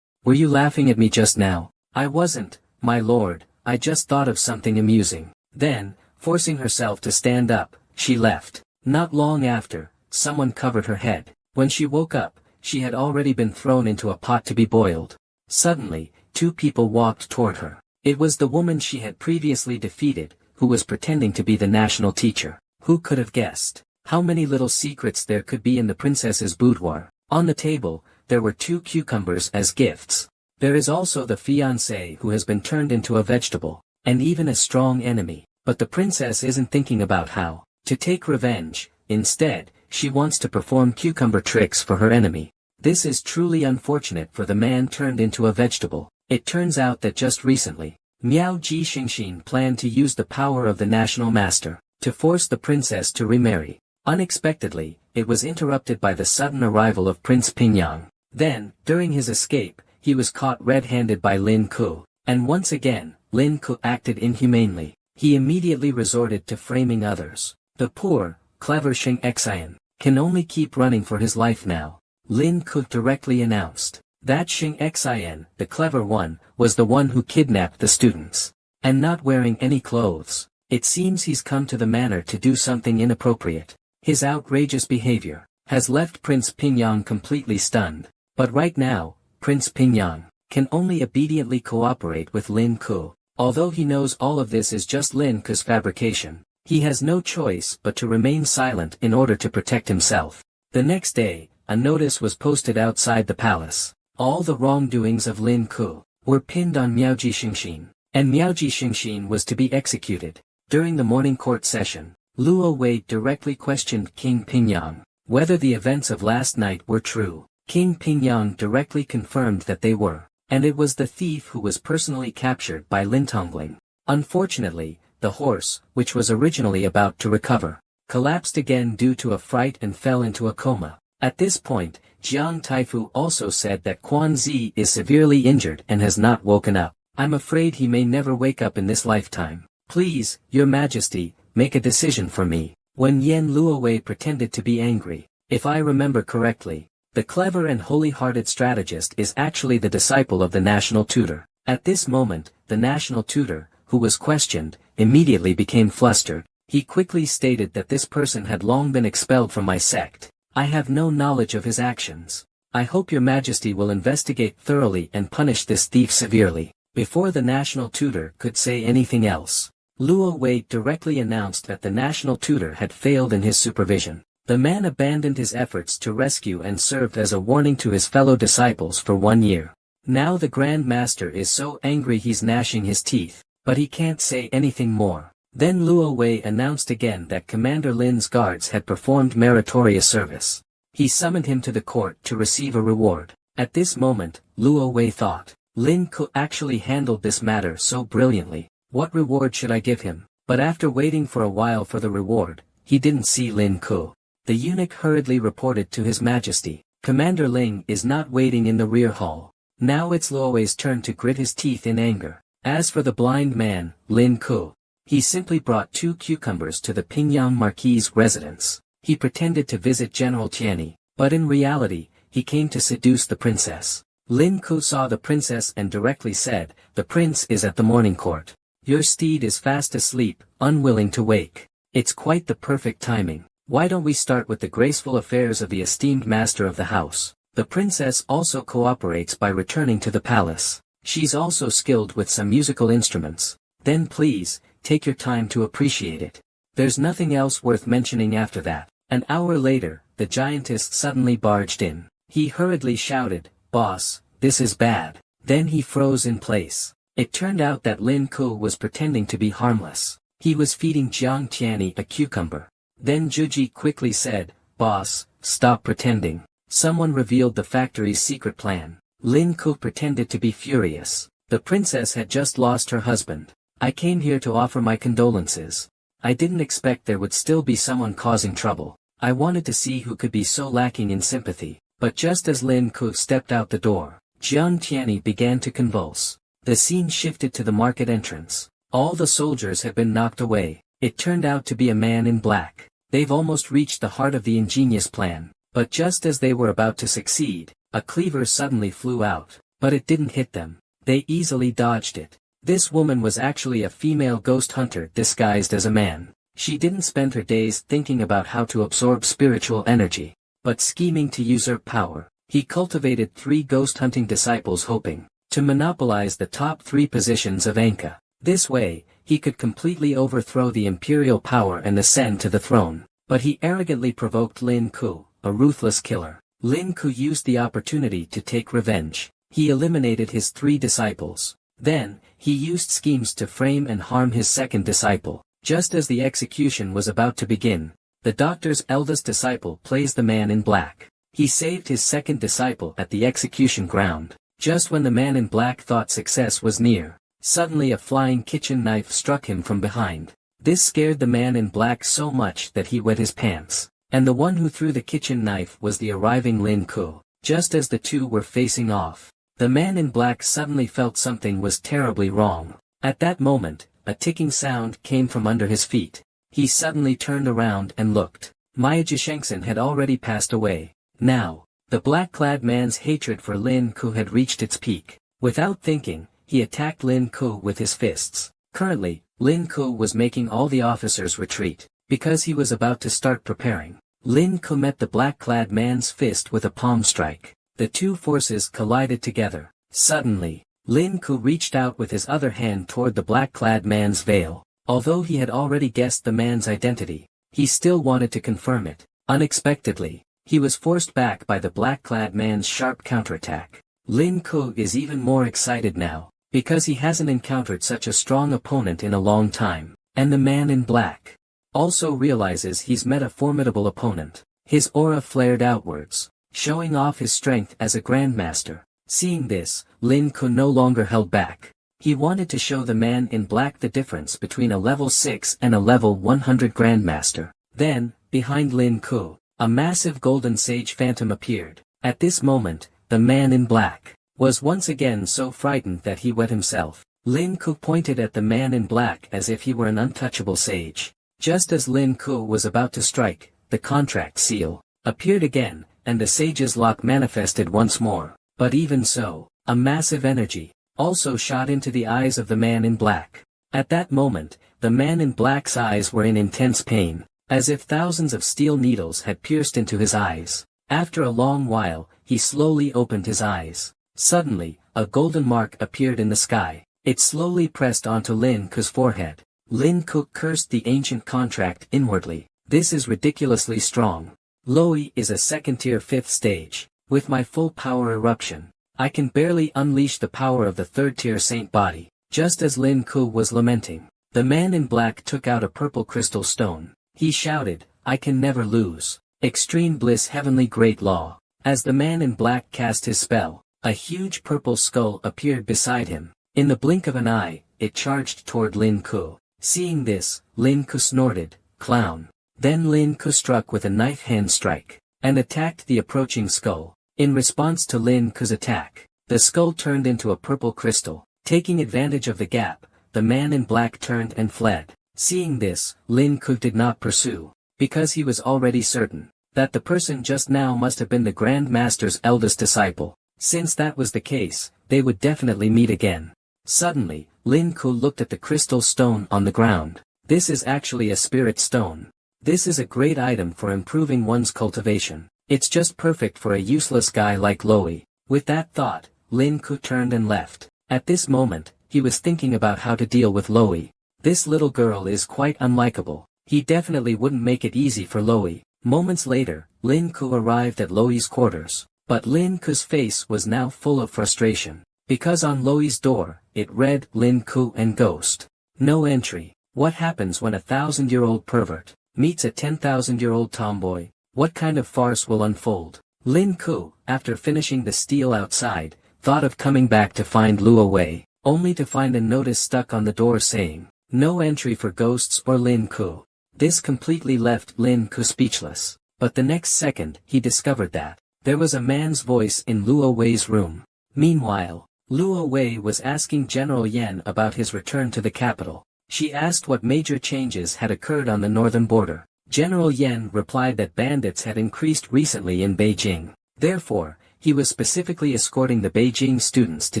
Were you laughing at me just now? I wasn't, my lord, I just thought of something amusing. Then, forcing herself to stand up, she left. Not long after, someone covered her head. When she woke up, she had already been thrown into a pot to be boiled. Suddenly, 2 people walked toward her. It was the woman she had previously defeated, who was pretending to be the national teacher. Who could have guessed? How many little secrets there could be in the princess's boudoir. On the table, there were 2 cucumbers as gifts. There is also the fiancé who has been turned into a vegetable, and even a strong enemy. But the princess isn't thinking about how to take revenge. Instead, she wants to perform cucumber tricks for her enemy. This is truly unfortunate for the man turned into a vegetable. It turns out that just recently, Miao Ji Xingxin planned to use the power of the national master to force the princess to remarry. Unexpectedly, it was interrupted by the sudden arrival of Prince Pingyang. Then, during his escape, he was caught red-handed by Lin Ku. And once again, Lin Ku acted inhumanely. He immediately resorted to framing others. The poor, clever Xing Xian can only keep running for his life now. Lin Ku directly announced that Xing Xian, the clever one, was the one who kidnapped the students. And not wearing any clothes. It seems he's come to the manor to do something inappropriate. His outrageous behavior has left Prince Pingyang completely stunned. But right now, Prince Pingyang can only obediently cooperate with Lin Ku. Although he knows all of this is just Lin Ku's fabrication, he has no choice but to remain silent in order to protect himself. The next day, a notice was posted outside the palace. All the wrongdoings of Lin Ku were pinned on Miaoji Xingxin, and Miaoji Xingxin was to be executed. During the morning court session, Luo Wei directly questioned King Pingyang whether the events of last night were true. King Pingyang directly confirmed that they were, and it was the thief who was personally captured by Lin Tongling. Unfortunately, the horse, which was originally about to recover, collapsed again due to a fright and fell into a coma. At this point, Jiang Taifu also said that Quan Zi is severely injured and has not woken up. I'm afraid he may never wake up in this lifetime. Please, Your Majesty, make a decision for me. When Yan Luowei pretended to be angry, if I remember correctly, the clever and holy-hearted strategist is actually the disciple of the national tutor. At this moment, the national tutor, who was questioned, immediately became flustered. He quickly stated that this person had long been expelled from my sect. I have no knowledge of his actions. I hope Your Majesty will investigate thoroughly and punish this thief severely. Before the national tutor could say anything else, Luo Wei directly announced that the national tutor had failed in his supervision. The man abandoned his efforts to rescue and served as a warning to his fellow disciples for 1 year. Now the Grand Master is so angry he's gnashing his teeth, but he can't say anything more. Then Luo Wei announced again that Commander Lin's guards had performed meritorious service. He summoned him to the court to receive a reward. At this moment, Luo Wei thought, Lin Ku actually handled this matter so brilliantly. What reward should I give him? But after waiting for a while for the reward, he didn't see Lin Ku. The eunuch hurriedly reported to His Majesty, Commander Ling is not waiting in the rear hall. Now it's Luo Wei's turn to grit his teeth in anger. As for the blind man, Lin Ku, he simply brought 2 cucumbers to the Pingyang Marquis' residence. He pretended to visit General Tianyi, but in reality, he came to seduce the princess. Lin Ku saw the princess and directly said, the prince is at the morning court. Your steed is fast asleep, unwilling to wake. It's quite the perfect timing. Why don't we start with the graceful affairs of the esteemed master of the house? The princess also cooperates by returning to the palace. She's also skilled with some musical instruments. Then please, take your time to appreciate it. There's nothing else worth mentioning after that. An hour later, the giantess suddenly barged in. He hurriedly shouted, Boss, this is bad. Then he froze in place. It turned out that Lin Ku was pretending to be harmless. He was feeding Jiang Tianyi a cucumber. Then Juji quickly said, Boss, stop pretending. Someone revealed the factory's secret plan. Lin Ku pretended to be furious. The princess had just lost her husband. I came here to offer my condolences. I didn't expect there would still be someone causing trouble. I wanted to see who could be so lacking in sympathy. But just as Lin Ku stepped out the door, Jiang Tianyi began to convulse. The scene shifted to the market entrance. All the soldiers had been knocked away. It turned out to be a man in black. They've almost reached the heart of the ingenious plan. But just as they were about to succeed, a cleaver suddenly flew out. But it didn't hit them. They easily dodged it. This woman was actually a female ghost hunter disguised as a man. She didn't spend her days thinking about how to absorb spiritual energy, but scheming to usurp power. He cultivated 3 ghost hunting disciples hoping to monopolize the top 3 positions of Anka. This way, he could completely overthrow the imperial power and ascend to the throne. But he arrogantly provoked Lin Ku, a ruthless killer. Lin Ku used the opportunity to take revenge. He eliminated his 3 disciples. Then, he used schemes to frame and harm his 2nd disciple. Just as the execution was about to begin, the doctor's eldest disciple plays the man in black. He saved his 2nd disciple at the execution ground. Just when the man in black thought success was near, suddenly a flying kitchen knife struck him from behind. This scared the man in black so much that he wet his pants. And the one who threw the kitchen knife was the arriving Lin Ku. Just as the 2 were facing off, the man in black suddenly felt something was terribly wrong. At that moment, a ticking sound came from under his feet. He suddenly turned around and looked. Maya Jishengsen had already passed away. Now, the black-clad man's hatred for Lin Ku had reached its peak. Without thinking, he attacked Lin Ku with his fists. Currently, Lin Ku was making all the officers retreat. because he was about to start preparing. Lin Ku met the black-clad man's fist with a palm strike. The two forces collided together. Suddenly, Lin Ku reached out with his other hand toward the black-clad man's veil. Although he had already guessed the man's identity, he still wanted to confirm it. Unexpectedly, he was forced back by the black-clad man's sharp counterattack. Lin Ku is even more excited now, because he hasn't encountered such a strong opponent in a long time, and the man in black also realizes he's met a formidable opponent. His aura flared outwards, showing off his strength as a grandmaster. Seeing this, Lin Ku no longer held back. He wanted to show the man in black the difference between a level 6 and a level 100 grandmaster. Then, behind Lin Ku, a massive golden sage phantom appeared. At this moment, the man in black was once again so frightened that he wet himself. Lin Ku pointed at the man in black as if he were an untouchable sage. Just as Lin Ku was about to strike, the contract seal appeared again, and the sage's lock manifested once more. But even so, a massive energy also shot into the eyes of the man in black. At that moment, the man in black's eyes were in intense pain, as if thousands of steel needles had pierced into his eyes. After a long while, he slowly opened his eyes. Suddenly, a golden mark appeared in the sky. It slowly pressed onto Lin Ku's forehead. Lin Ku cursed the ancient contract inwardly. This is ridiculously strong. Loi is a second-tier 5th stage. With my full power eruption, I can barely unleash the power of the 3rd-tier saint body. Just as Lin Ku was lamenting, the man in black took out a purple crystal stone. He shouted, "I can never lose. Extreme bliss, heavenly great law." As the man in black cast his spell, a huge purple skull appeared beside him. In the blink of an eye, it charged toward Lin Ku. Seeing this, Lin Ku snorted, "Clown." Then Lin Ku struck with a knife hand strike, and attacked the approaching skull. In response to Lin Ku's attack, the skull turned into a purple crystal. Taking advantage of the gap, the man in black turned and fled. Seeing this, Lin Ku did not pursue, because he was already certain that the person just now must have been the Grand Master's eldest disciple. Since that was the case, they would definitely meet again. Suddenly, Lin Ku looked at the crystal stone on the ground. This is actually a spirit stone. This is a great item for improving one's cultivation. It's just perfect for a useless guy like Loi. With that thought, Lin Ku turned and left. At this moment, he was thinking about how to deal with Loi. This little girl is quite unlikable. He definitely wouldn't make it easy for Loi. Moments later, Lin Ku arrived at Loi's quarters. But Lin Ku's face was now full of frustration, because on Loi's door, it read Lin Ku and Ghost. No entry. What happens when a 1,000-year-old pervert meets a 10,000-year-old tomboy? What kind of farce will unfold? Lin Ku, after finishing the steel outside, thought of coming back to find Luo Wei, only to find a notice stuck on the door saying, "No entry for Ghosts or Lin Ku." This completely left Lin Ku speechless. But the next second, he discovered that there was a man's voice in Luo Wei's room. Meanwhile, Luo Wei was asking General Yan about his return to the capital. She asked what major changes had occurred on the northern border. General Yan replied that bandits had increased recently in Beijing. Therefore, he was specifically escorting the Beijing students to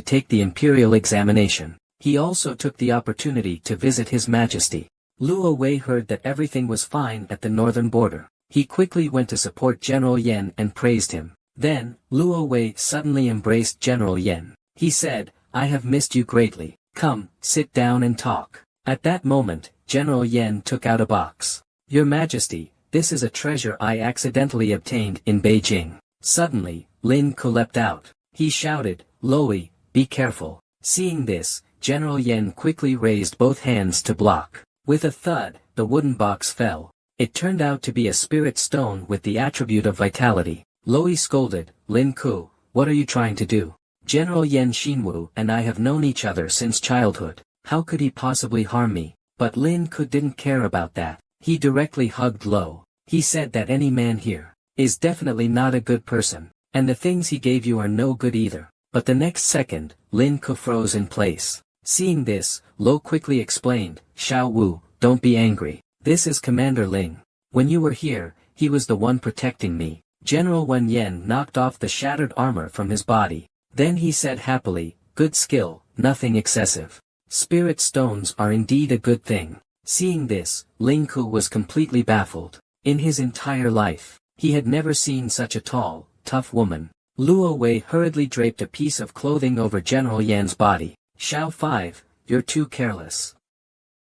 take the imperial examination. He also took the opportunity to visit His Majesty. Luo Wei heard that everything was fine at the northern border. He quickly went to support General Yan and praised him. Then, Luo Wei suddenly embraced General Yan. He said, "I have missed you greatly. Come, sit down and talk." At that moment, General Yan took out a box. "Your Majesty, this is a treasure I accidentally obtained in Beijing." Suddenly, Lin Ku leapt out. He shouted, "Loi, be careful." Seeing this, General Yan quickly raised both hands to block. With a thud, the wooden box fell. It turned out to be a spirit stone with the attribute of vitality. Loi scolded, "Lin Ku, what are you trying to do? General Yan Xinwu and I have known each other since childhood. How could he possibly harm me?" But Lin Ku didn't care about that. He directly hugged Lo. He said that any man here is definitely not a good person, and the things he gave you are no good either. But the next second, Lin Ku froze in place. Seeing this, Lo quickly explained, "Xiao Wu, don't be angry. This is Commander Ling. When you were here, he was the one protecting me." General Wen Yan knocked off the shattered armor from his body. Then he said happily, "Good skill, nothing excessive. Spirit stones are indeed a good thing." Seeing this, Ling Ku was completely baffled. In his entire life, he had never seen such a tall, tough woman. Luo Wei hurriedly draped a piece of clothing over General Yan's body. Xiao 5, you're too careless.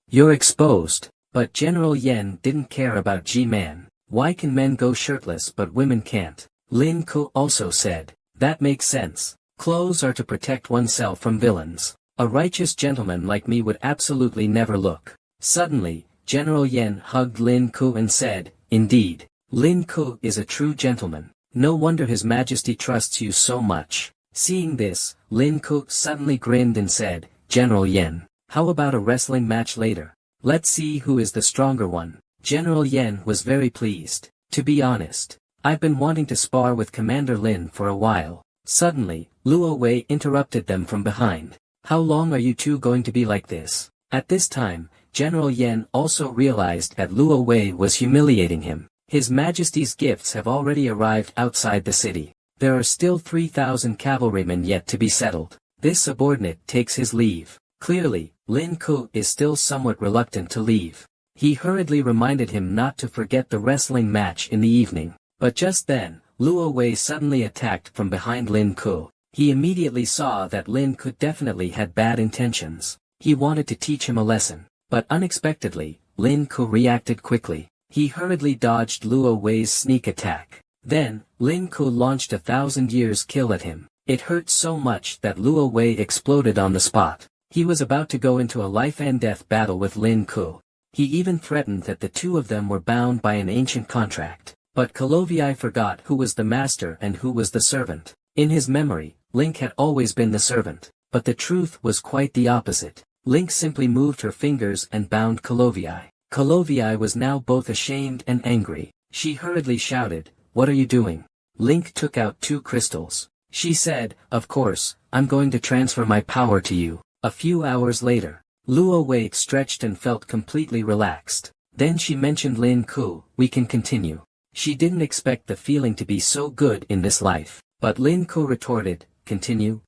You're exposed. But General Yan didn't care about G-Man. Why can men go shirtless but women can't? Lin Ku also said, that makes sense. Clothes are to protect oneself from villains. A righteous gentleman like me would absolutely never look. Suddenly, General Yan hugged Lin Ku and said, indeed, Lin Ku is a true gentleman. No wonder His Majesty trusts you so much. Seeing this, Lin Ku suddenly grinned and said, General Yan, how about a wrestling match later? Let's see who is the stronger one. General Yan was very pleased. To be honest, I've been wanting to spar with Commander Lin for a while. Suddenly, Luo Wei interrupted them from behind. How long are you two going to be like this? At this time, General Yan also realized that Luo Wei was humiliating him. His Majesty's gifts have already arrived outside the city. There are still 3,000 cavalrymen yet to be settled. This subordinate takes his leave. Clearly, Lin Ku is still somewhat reluctant to leave. He hurriedly reminded him not to forget the wrestling match in the evening. But just then, Luo Wei suddenly attacked from behind Lin Ku. He immediately saw that Lin Ku definitely had bad intentions. He wanted to teach him a lesson. But unexpectedly, Lin Ku reacted quickly. He hurriedly dodged Luo Wei's sneak attack. Then, Lin Ku launched 1,000 years kill at him. It hurt so much that Luo Wei exploded on the spot. He was about to go into a life-and-death battle with Lin Ku. He even threatened that the two of them were bound by an ancient contract. But Calovii forgot who was the master and who was the servant. In his memory, Link had always been the servant. But the truth was quite the opposite. Link simply moved her fingers and bound Calovii. Calovii was now both ashamed and angry. She hurriedly shouted, what are you doing? Link took out 2 crystals. She said, of course, I'm going to transfer my power to you. A few hours later, Luo Wei stretched and felt completely relaxed. Then she mentioned Lin Ku, we can continue. She didn't expect the feeling to be so good in this life. But Lin Ku retorted, continue.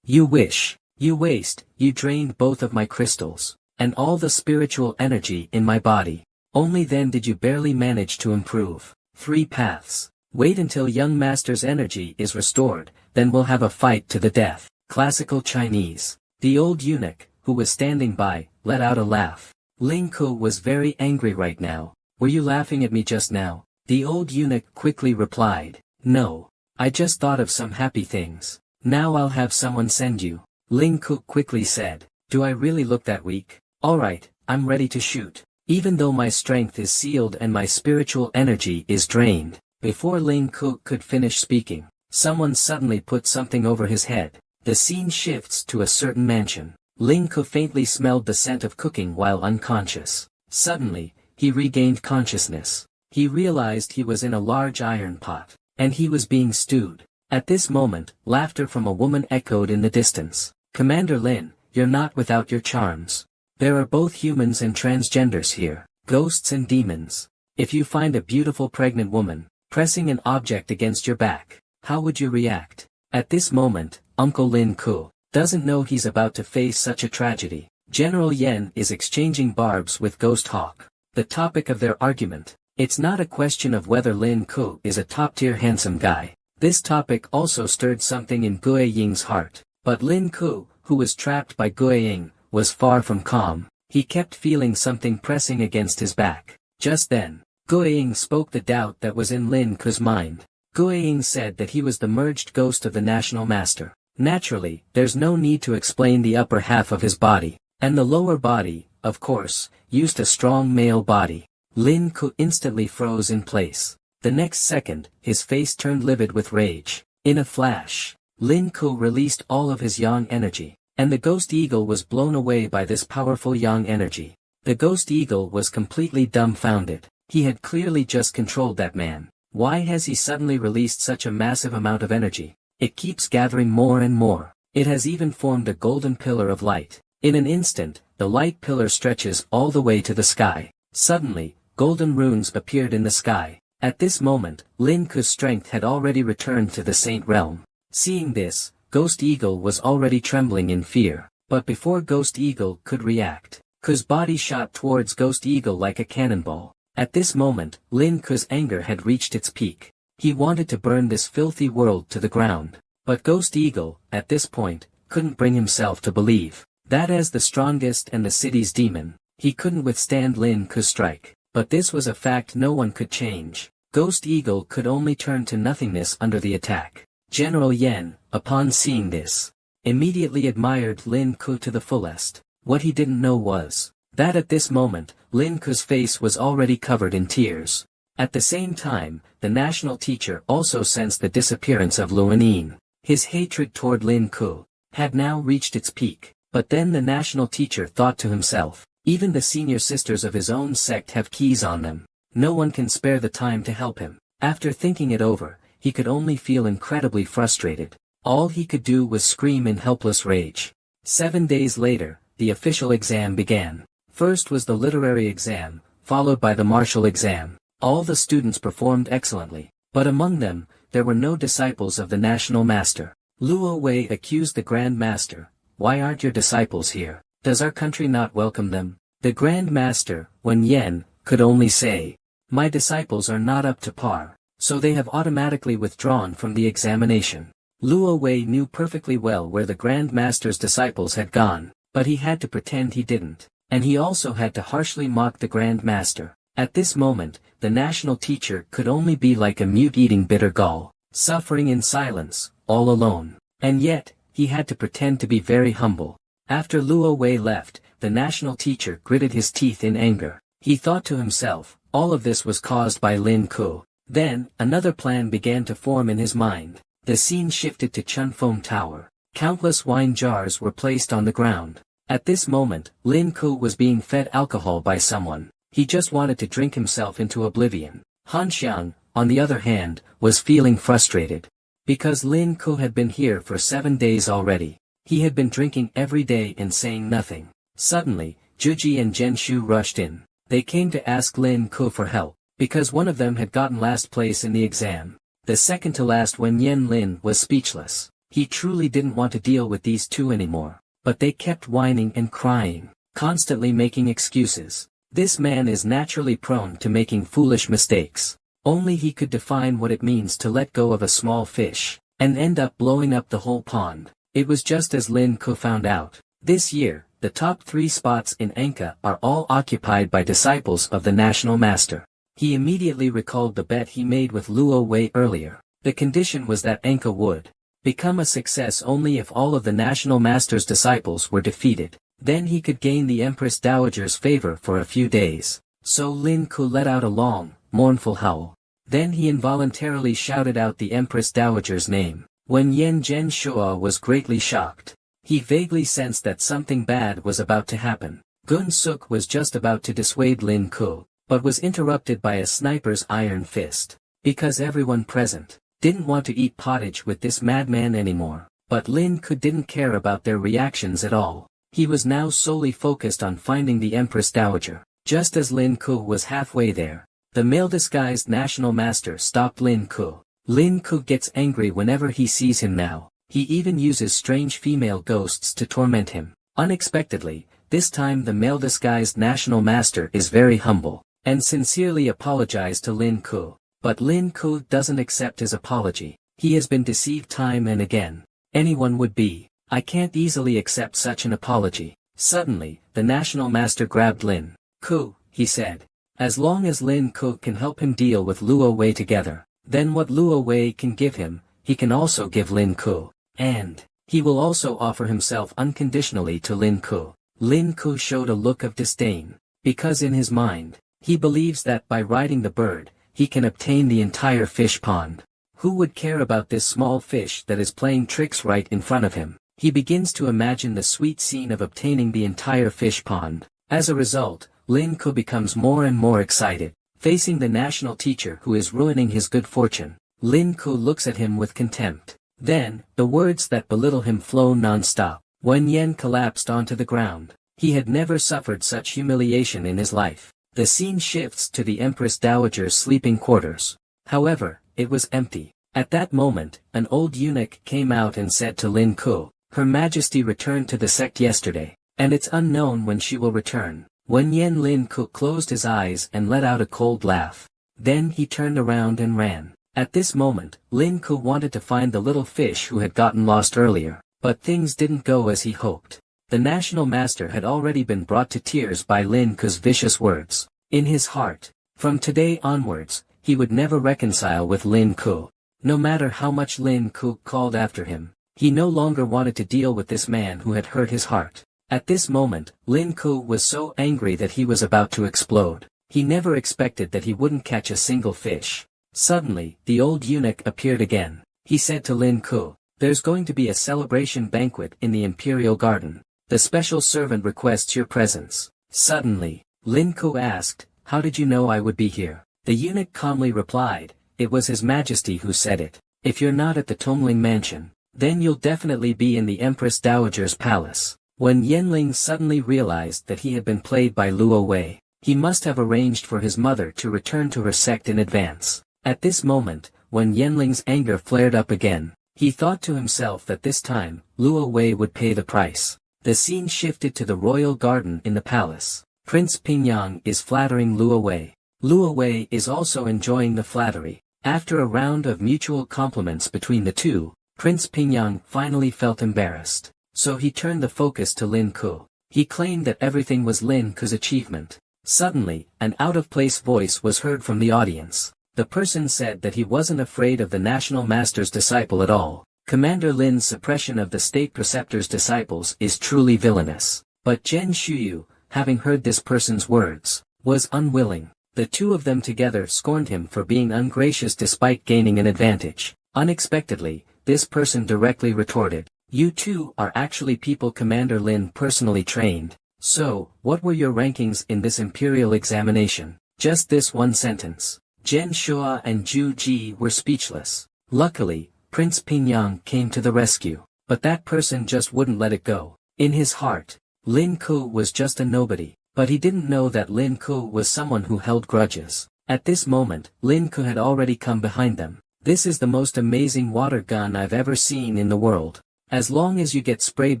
You wish. You waste, you drained both of my crystals, and all the spiritual energy in my body. Only then did you barely manage to improve. 3 paths. Wait until young master's energy is restored, then we'll have a fight to the death. Classical Chinese. The old eunuch, who was standing by, let out a laugh. Ling Ku was very angry right now. Were you laughing at me just now? The old eunuch quickly replied, no. I just thought of some happy things. Now I'll have someone send you. Ling Ku quickly said, do I really look that weak? Alright, I'm ready to shoot. Even though my strength is sealed and my spiritual energy is drained. Before Ling Ku could finish speaking, someone suddenly put something over his head. The scene shifts to a certain mansion. Ling Ku faintly smelled the scent of cooking while unconscious. Suddenly, he regained consciousness. He realized he was in a large iron pot, and he was being stewed. At this moment, laughter from a woman echoed in the distance. Commander Lin, you're not without your charms. There are both humans and transgenders here, ghosts and demons. If you find a beautiful pregnant woman, pressing an object against your back, how would you react? At this moment, Uncle Lin Ku doesn't know he's about to face such a tragedy. General Yan is exchanging barbs with Ghost Hawk. The topic of their argument. It's not a question of whether Lin Ku is a top-tier handsome guy. This topic also stirred something in Gue Ying's heart. But Lin Ku, who was trapped by Gue Ying, was far from calm. He kept feeling something pressing against his back. Just then, Gue Ying spoke the doubt that was in Lin Ku's mind. Gue Ying said that he was the merged ghost of the National Master. Naturally, there's no need to explain the upper half of his body. And the lower body, of course, used a strong male body. Lin Ku instantly froze in place. The next second, his face turned livid with rage. In a flash, Lin Ku released all of his yang energy, and the ghost eagle was blown away by this powerful yang energy. The ghost eagle was completely dumbfounded. He had clearly just controlled that man. Why has he suddenly released such a massive amount of energy? It keeps gathering more and more. It has even formed a golden pillar of light. In an instant, the light pillar stretches all the way to the sky. Suddenly, golden runes appeared in the sky. At this moment, Lin Ku's strength had already returned to the Saint Realm. Seeing this, Ghost Eagle was already trembling in fear. But before Ghost Eagle could react, Ku's body shot towards Ghost Eagle like a cannonball. At this moment, Lin Ku's anger had reached its peak. He wanted to burn this filthy world to the ground. But Ghost Eagle, at this point, couldn't bring himself to believe that as the strongest and the city's demon, he couldn't withstand Lin Ku's strike. But this was a fact no one could change. Ghost Eagle could only turn to nothingness under the attack. General Yen, upon seeing this, immediately admired Lin Ku to the fullest. What he didn't know was that at this moment, Lin Ku's face was already covered in tears. At the same time, the national teacher also sensed the disappearance of Luanin. His hatred toward Lin Ku had now reached its peak. But then the national teacher thought to himself, even the senior sisters of his own sect have keys on them. No one can spare the time to help him. After thinking it over, he could only feel incredibly frustrated. All he could do was scream in helpless rage. 7 days later, the official exam began. First was the literary exam, followed by the martial exam. All the students performed excellently, but among them, there were no disciples of the national master. Luo Wei accused the Grand Master. Why aren't your disciples here? Does our country not welcome them? The Grand Master, Wen Yen, could only say, my disciples are not up to par, so they have automatically withdrawn from the examination. Luo Wei knew perfectly well where the Grand Master's disciples had gone, but he had to pretend he didn't, and he also had to harshly mock the Grand Master. At this moment, the national teacher could only be like a mute eating bitter gall, suffering in silence, all alone. And yet, he had to pretend to be very humble. After Luo Wei left, the national teacher gritted his teeth in anger. He thought to himself, all of this was caused by Lin Ku. Then, another plan began to form in his mind. The scene shifted to Chunfeng Tower. Countless wine jars were placed on the ground. At this moment, Lin Ku was being fed alcohol by someone. He just wanted to drink himself into oblivion. Han Xiang, on the other hand, was feeling frustrated. Because Lin Ku had been here for 7 days already. He had been drinking every day and saying nothing. Suddenly, Juji and Zhenshu rushed in. They came to ask Lin Ku for help, because one of them had gotten last place in the exam. The second to last Wen Yen Lin was speechless. He truly didn't want to deal with these two anymore. But they kept whining and crying, constantly making excuses. This man is naturally prone to making foolish mistakes. Only he could define what it means to let go of a small fish, and end up blowing up the whole pond. It was just as Lin Ku found out. This year, the top 3 spots in Anka are all occupied by disciples of the national master. He immediately recalled the bet he made with Luo Wei earlier. The condition was that Anka would become a success only if all of the national master's disciples were defeated. Then he could gain the Empress Dowager's favor for a few days. So Lin Ku let out a long, mournful howl. Then he involuntarily shouted out the Empress Dowager's name. When Yen Zhenshua was greatly shocked. He vaguely sensed that something bad was about to happen. Gun Suk was just about to dissuade Lin Ku, but was interrupted by a sniper's iron fist. Because everyone present didn't want to eat pottage with this madman anymore. But Lin Ku didn't care about their reactions at all. He was now solely focused on finding the Empress Dowager. Just as Lin Ku was halfway there, the male-disguised national master stopped Lin Ku. Lin Ku gets angry whenever he sees him now. He even uses strange female ghosts to torment him. Unexpectedly, this time the male-disguised national master is very humble, and sincerely apologized to Lin Ku. But Lin Ku doesn't accept his apology. He has been deceived time and again. Anyone would be. I can't easily accept such an apology. Suddenly, the national master grabbed Lin Ku, he said. As long as Lin Ku can help him deal with Luo Wei together, then what Luo Wei can give him, he can also give Lin Ku. And he will also offer himself unconditionally to Lin Ku. Lin Ku showed a look of disdain, because in his mind, he believes that by riding the bird, he can obtain the entire fish pond. Who would care about this small fish that is playing tricks right in front of him? He begins to imagine the sweet scene of obtaining the entire fish pond. As a result, Lin Ku becomes more and more excited. Facing the national teacher who is ruining his good fortune, Lin Ku looks at him with contempt. Then, the words that belittle him flow non-stop. Wen Yen collapsed onto the ground. He had never suffered such humiliation in his life. The scene shifts to the Empress Dowager's sleeping quarters. However, it was empty. At that moment, an old eunuch came out and said to Lin Ku, Her Majesty returned to the sect yesterday. and it's unknown when she will return. When Yen Lin Ku closed his eyes and let out a cold laugh. Then he turned around and ran. At this moment, Lin Ku wanted to find the little fish who had gotten lost earlier, but things didn't go as he hoped. The national master had already been brought to tears by Lin Ku's vicious words. In his heart, from today onwards, he would never reconcile with Lin Ku. No matter how much Lin Ku called after him, he no longer wanted to deal with this man who had hurt his heart. At this moment, Lin Ku was so angry that he was about to explode. He never expected that he wouldn't catch a single fish. Suddenly, the old eunuch appeared again. He said to Lin Ku, "There's going to be a celebration banquet in the imperial garden. The special servant requests your presence." Suddenly, Lin Ku asked, "How did you know I would be here?" The eunuch calmly replied, "It was His Majesty who said it. If you're not at the Tongling mansion, then you'll definitely be in the Empress Dowager's palace." When Yanling suddenly realized that he had been played by Luo Wei, he must have arranged for his mother to return to her sect in advance. At this moment, when Yanling's anger flared up again, he thought to himself that this time, Luo Wei would pay the price. The scene shifted to the royal garden in the palace. Prince Pingyang is flattering Luo Wei. Luo Wei is also enjoying the flattery. After a round of mutual compliments between the two, Prince Pingyang finally felt embarrassed. So he turned the focus to Lin Ku. He claimed that everything was Lin Ku's achievement. Suddenly, an out-of-place voice was heard from the audience. The person said that he wasn't afraid of the national master's disciple at all. Commander Lin's suppression of the state preceptor's disciples is truly villainous. But Zhen Shuyu, having heard this person's words, was unwilling. The two of them together scorned him for being ungracious despite gaining an advantage. Unexpectedly, this person directly retorted, "You two are actually people Commander Lin personally trained. So, what were your rankings in this imperial examination?" Just this one sentence. Zhen Shua and Zhu Ji were speechless. Luckily, Prince Pingyang came to the rescue. But that person just wouldn't let it go. In his heart, Lin Ku was just a nobody. But he didn't know that Lin Ku was someone who held grudges. At this moment, Lin Ku had already come behind them. "This is the most amazing water gun I've ever seen in the world. As long as you get sprayed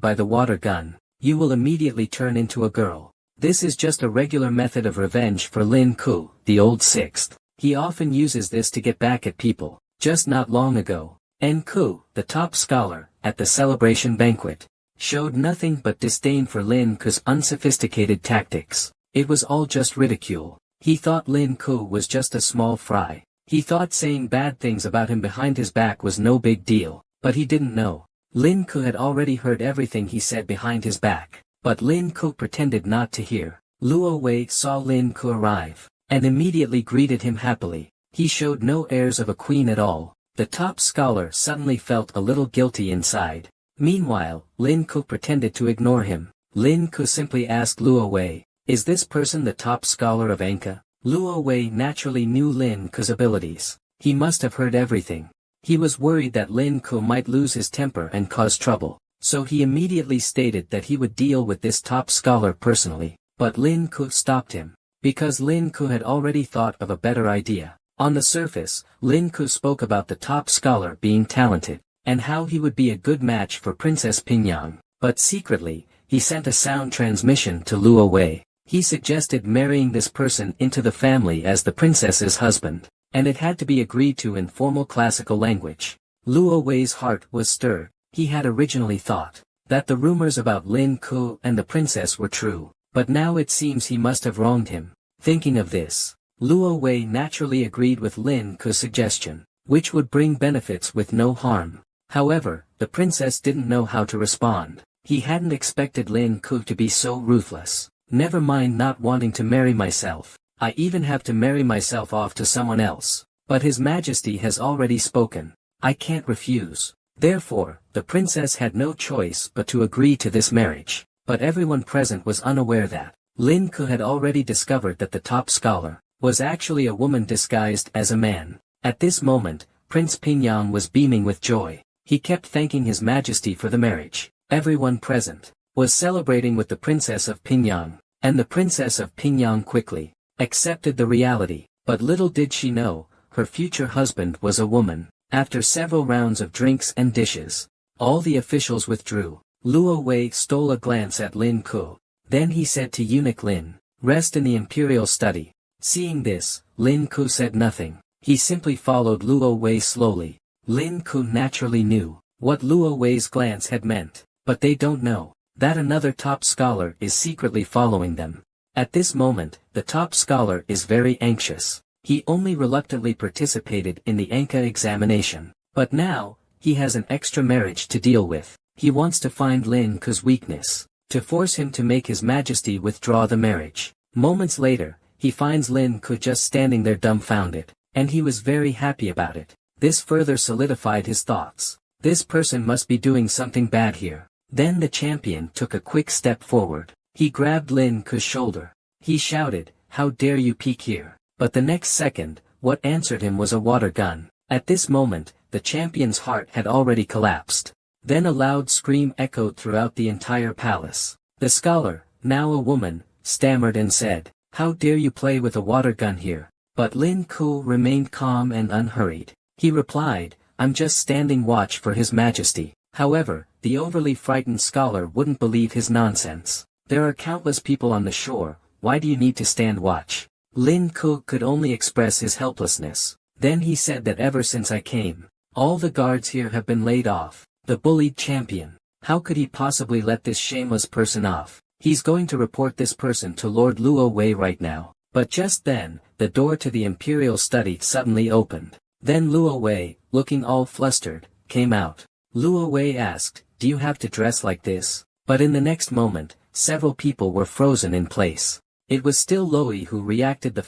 by the water gun, you will immediately turn into a girl. This is just a regular method of revenge for Lin Ku, the old sixth. He often uses this to get back at people. Just not long ago, En Ku, the top scholar, at the celebration banquet, showed nothing but disdain for Lin Ku's unsophisticated tactics. It was all just ridicule. He thought Lin Ku was just a small fry. He thought saying bad things about him behind his back was no big deal, but he didn't know. Lin Ku had already heard everything he said behind his back, but Lin Ku pretended not to hear. Luo Wei saw Lin Ku arrive, and immediately greeted him happily. He showed no airs of a queen at all. The top scholar suddenly felt a little guilty inside. Meanwhile, Lin Ku pretended to ignore him. Lin Ku simply asked Luo Wei, "Is this person the top scholar of Anka?" Luo Wei naturally knew Lin Ku's abilities. He must have heard everything. He was worried that Lin Ku might lose his temper and cause trouble, so he immediately stated that he would deal with this top scholar personally. But Lin Ku stopped him, because Lin Ku had already thought of a better idea. On the surface, Lin Ku spoke about the top scholar being talented, and how he would be a good match for Princess Pingyang. But secretly, he sent a sound transmission to Luo Wei. He suggested marrying this person into the family as the princess's husband, and it had to be agreed to in formal classical language. Luo Wei's heart was stirred. He had originally thought that the rumors about Lin Ku and the princess were true, but now it seems he must have wronged him. Thinking of this, Luo Wei naturally agreed with Lin Ku's suggestion, which would bring benefits with no harm. However, the princess didn't know how to respond. He hadn't expected Lin Ku to be so ruthless. "Never mind not wanting to marry myself. I even have to marry myself off to someone else. But His Majesty has already spoken. I can't refuse." Therefore, the princess had no choice but to agree to this marriage. But everyone present was unaware that Lin Ku had already discovered that the top scholar was actually a woman disguised as a man. At this moment, Prince Pingyang was beaming with joy. He kept thanking His Majesty for the marriage. Everyone present was celebrating with the Princess of Pingyang, and the Princess of Pingyang quickly accepted the reality. But little did she know, her future husband was a woman. After several rounds of drinks and dishes, all the officials withdrew. Luo Wei stole a glance at Lin Ku. Then he said to eunuch Lin, "Rest in the imperial study." Seeing this, Lin Ku said nothing. He simply followed Luo Wei slowly. Lin Ku naturally knew what Luo Wei's glance had meant, but they don't know that another top scholar is secretly following them. At this moment, the top scholar is very anxious. He only reluctantly participated in the Anka examination, but now, he has an extra marriage to deal with. He wants to find Lin Ku's weakness, to force him to make His Majesty withdraw the marriage. Moments later, he finds Lin Ku just standing there dumbfounded, and he was very happy about it. This further solidified his thoughts. This person must be doing something bad here. Then the champion took a quick step forward. He grabbed Lin Ku's shoulder. He shouted, "How dare you peek here?" But the next second, what answered him was a water gun. At this moment, the champion's heart had already collapsed. Then a loud scream echoed throughout the entire palace. The scholar, now a woman, stammered and said, "How dare you play with a water gun here?" But Lin Ku remained calm and unhurried. He replied, "I'm just standing watch for His Majesty." However, the overly frightened scholar wouldn't believe his nonsense. "There are countless people on the shore, why do you need to stand watch?" Lin Ku could only express his helplessness. Then he said that ever since I came, all the guards here have been laid off. The bullied champion. How could he possibly let this shameless person off? He's going to report this person to Lord Luo Wei right now. But just then, the door to the imperial study suddenly opened. Then Luo Wei, looking all flustered, came out. Luo Wei asked, "Do you have to dress like this?" But in the next moment, several people were frozen in place. It was still Loi who reacted the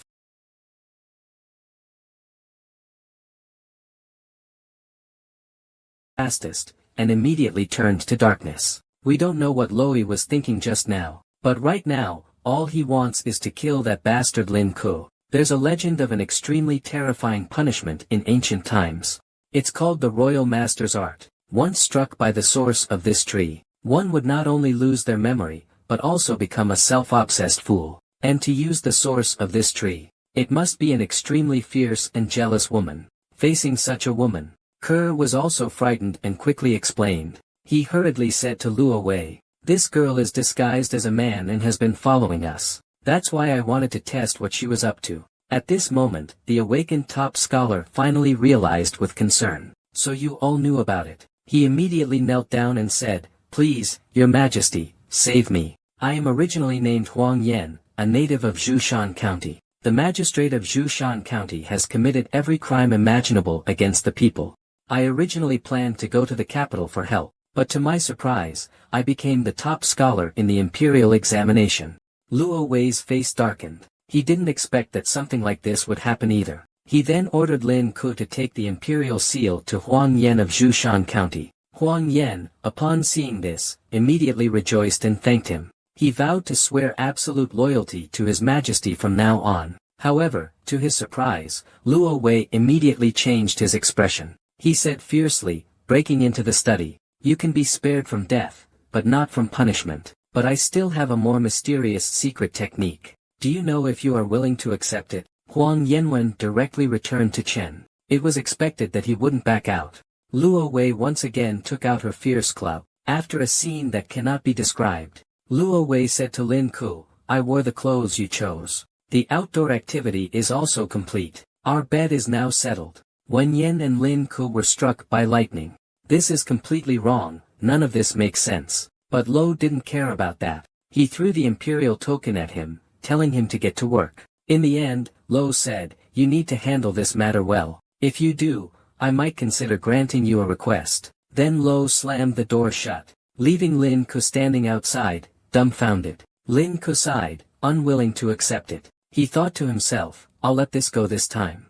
fastest, and immediately turned to darkness. We don't know what Loi was thinking just now, but right now, all he wants is to kill that bastard Lin Ku. There's a legend of an extremely terrifying punishment in ancient times. It's called the Royal Master's Art. Once struck by the source of this tree, one would not only lose their memory, but also become a self-obsessed fool. And to use the source of this tree, it must be an extremely fierce and jealous woman. Facing such a woman, Kerr was also frightened and quickly explained. He hurriedly said to Luo Wei, "This girl is disguised as a man and has been following us. That's why I wanted to test what she was up to." At this moment, the awakened top scholar finally realized with concern. "So you all knew about it." He immediately knelt down and said, "Please, Your Majesty, save me. I am originally named Huang Yan, a native of Zhushan County. The magistrate of Zhushan County has committed every crime imaginable against the people. I originally planned to go to the capital for help, but to my surprise, I became the top scholar in the imperial examination." Luo Wei's face darkened. He didn't expect that something like this would happen either. He then ordered Lin Ku to take the imperial seal to Huang Yan of Zhushan County. Huang Yan, upon seeing this, immediately rejoiced and thanked him. He vowed to swear absolute loyalty to His Majesty from now on. However, to his surprise, Luo Wei immediately changed his expression. He said fiercely, breaking into the study, "You can be spared from death, but not from punishment. But I still have a more mysterious secret technique. Do you know if you are willing to accept it?" Huang Yanwen directly returned to Chen. It was expected that he wouldn't back out. Luo Wei once again took out her fierce club. After a scene that cannot be described, Luo Wei said to Lin Ku, "I wore the clothes you chose. The outdoor activity is also complete. Our bed is now settled." Wen Yen and Lin Ku were struck by lightning. This is completely wrong, none of this makes sense. But Lo didn't care about that. He threw the imperial token at him, telling him to get to work. In the end, Lo said, "You need to handle this matter well. If you do, I might consider granting you a request." Then Lo slammed the door shut, leaving Lin Ku standing outside, dumbfounded. Lin Ku sighed, unwilling to accept it. He thought to himself, "I'll let this go this time.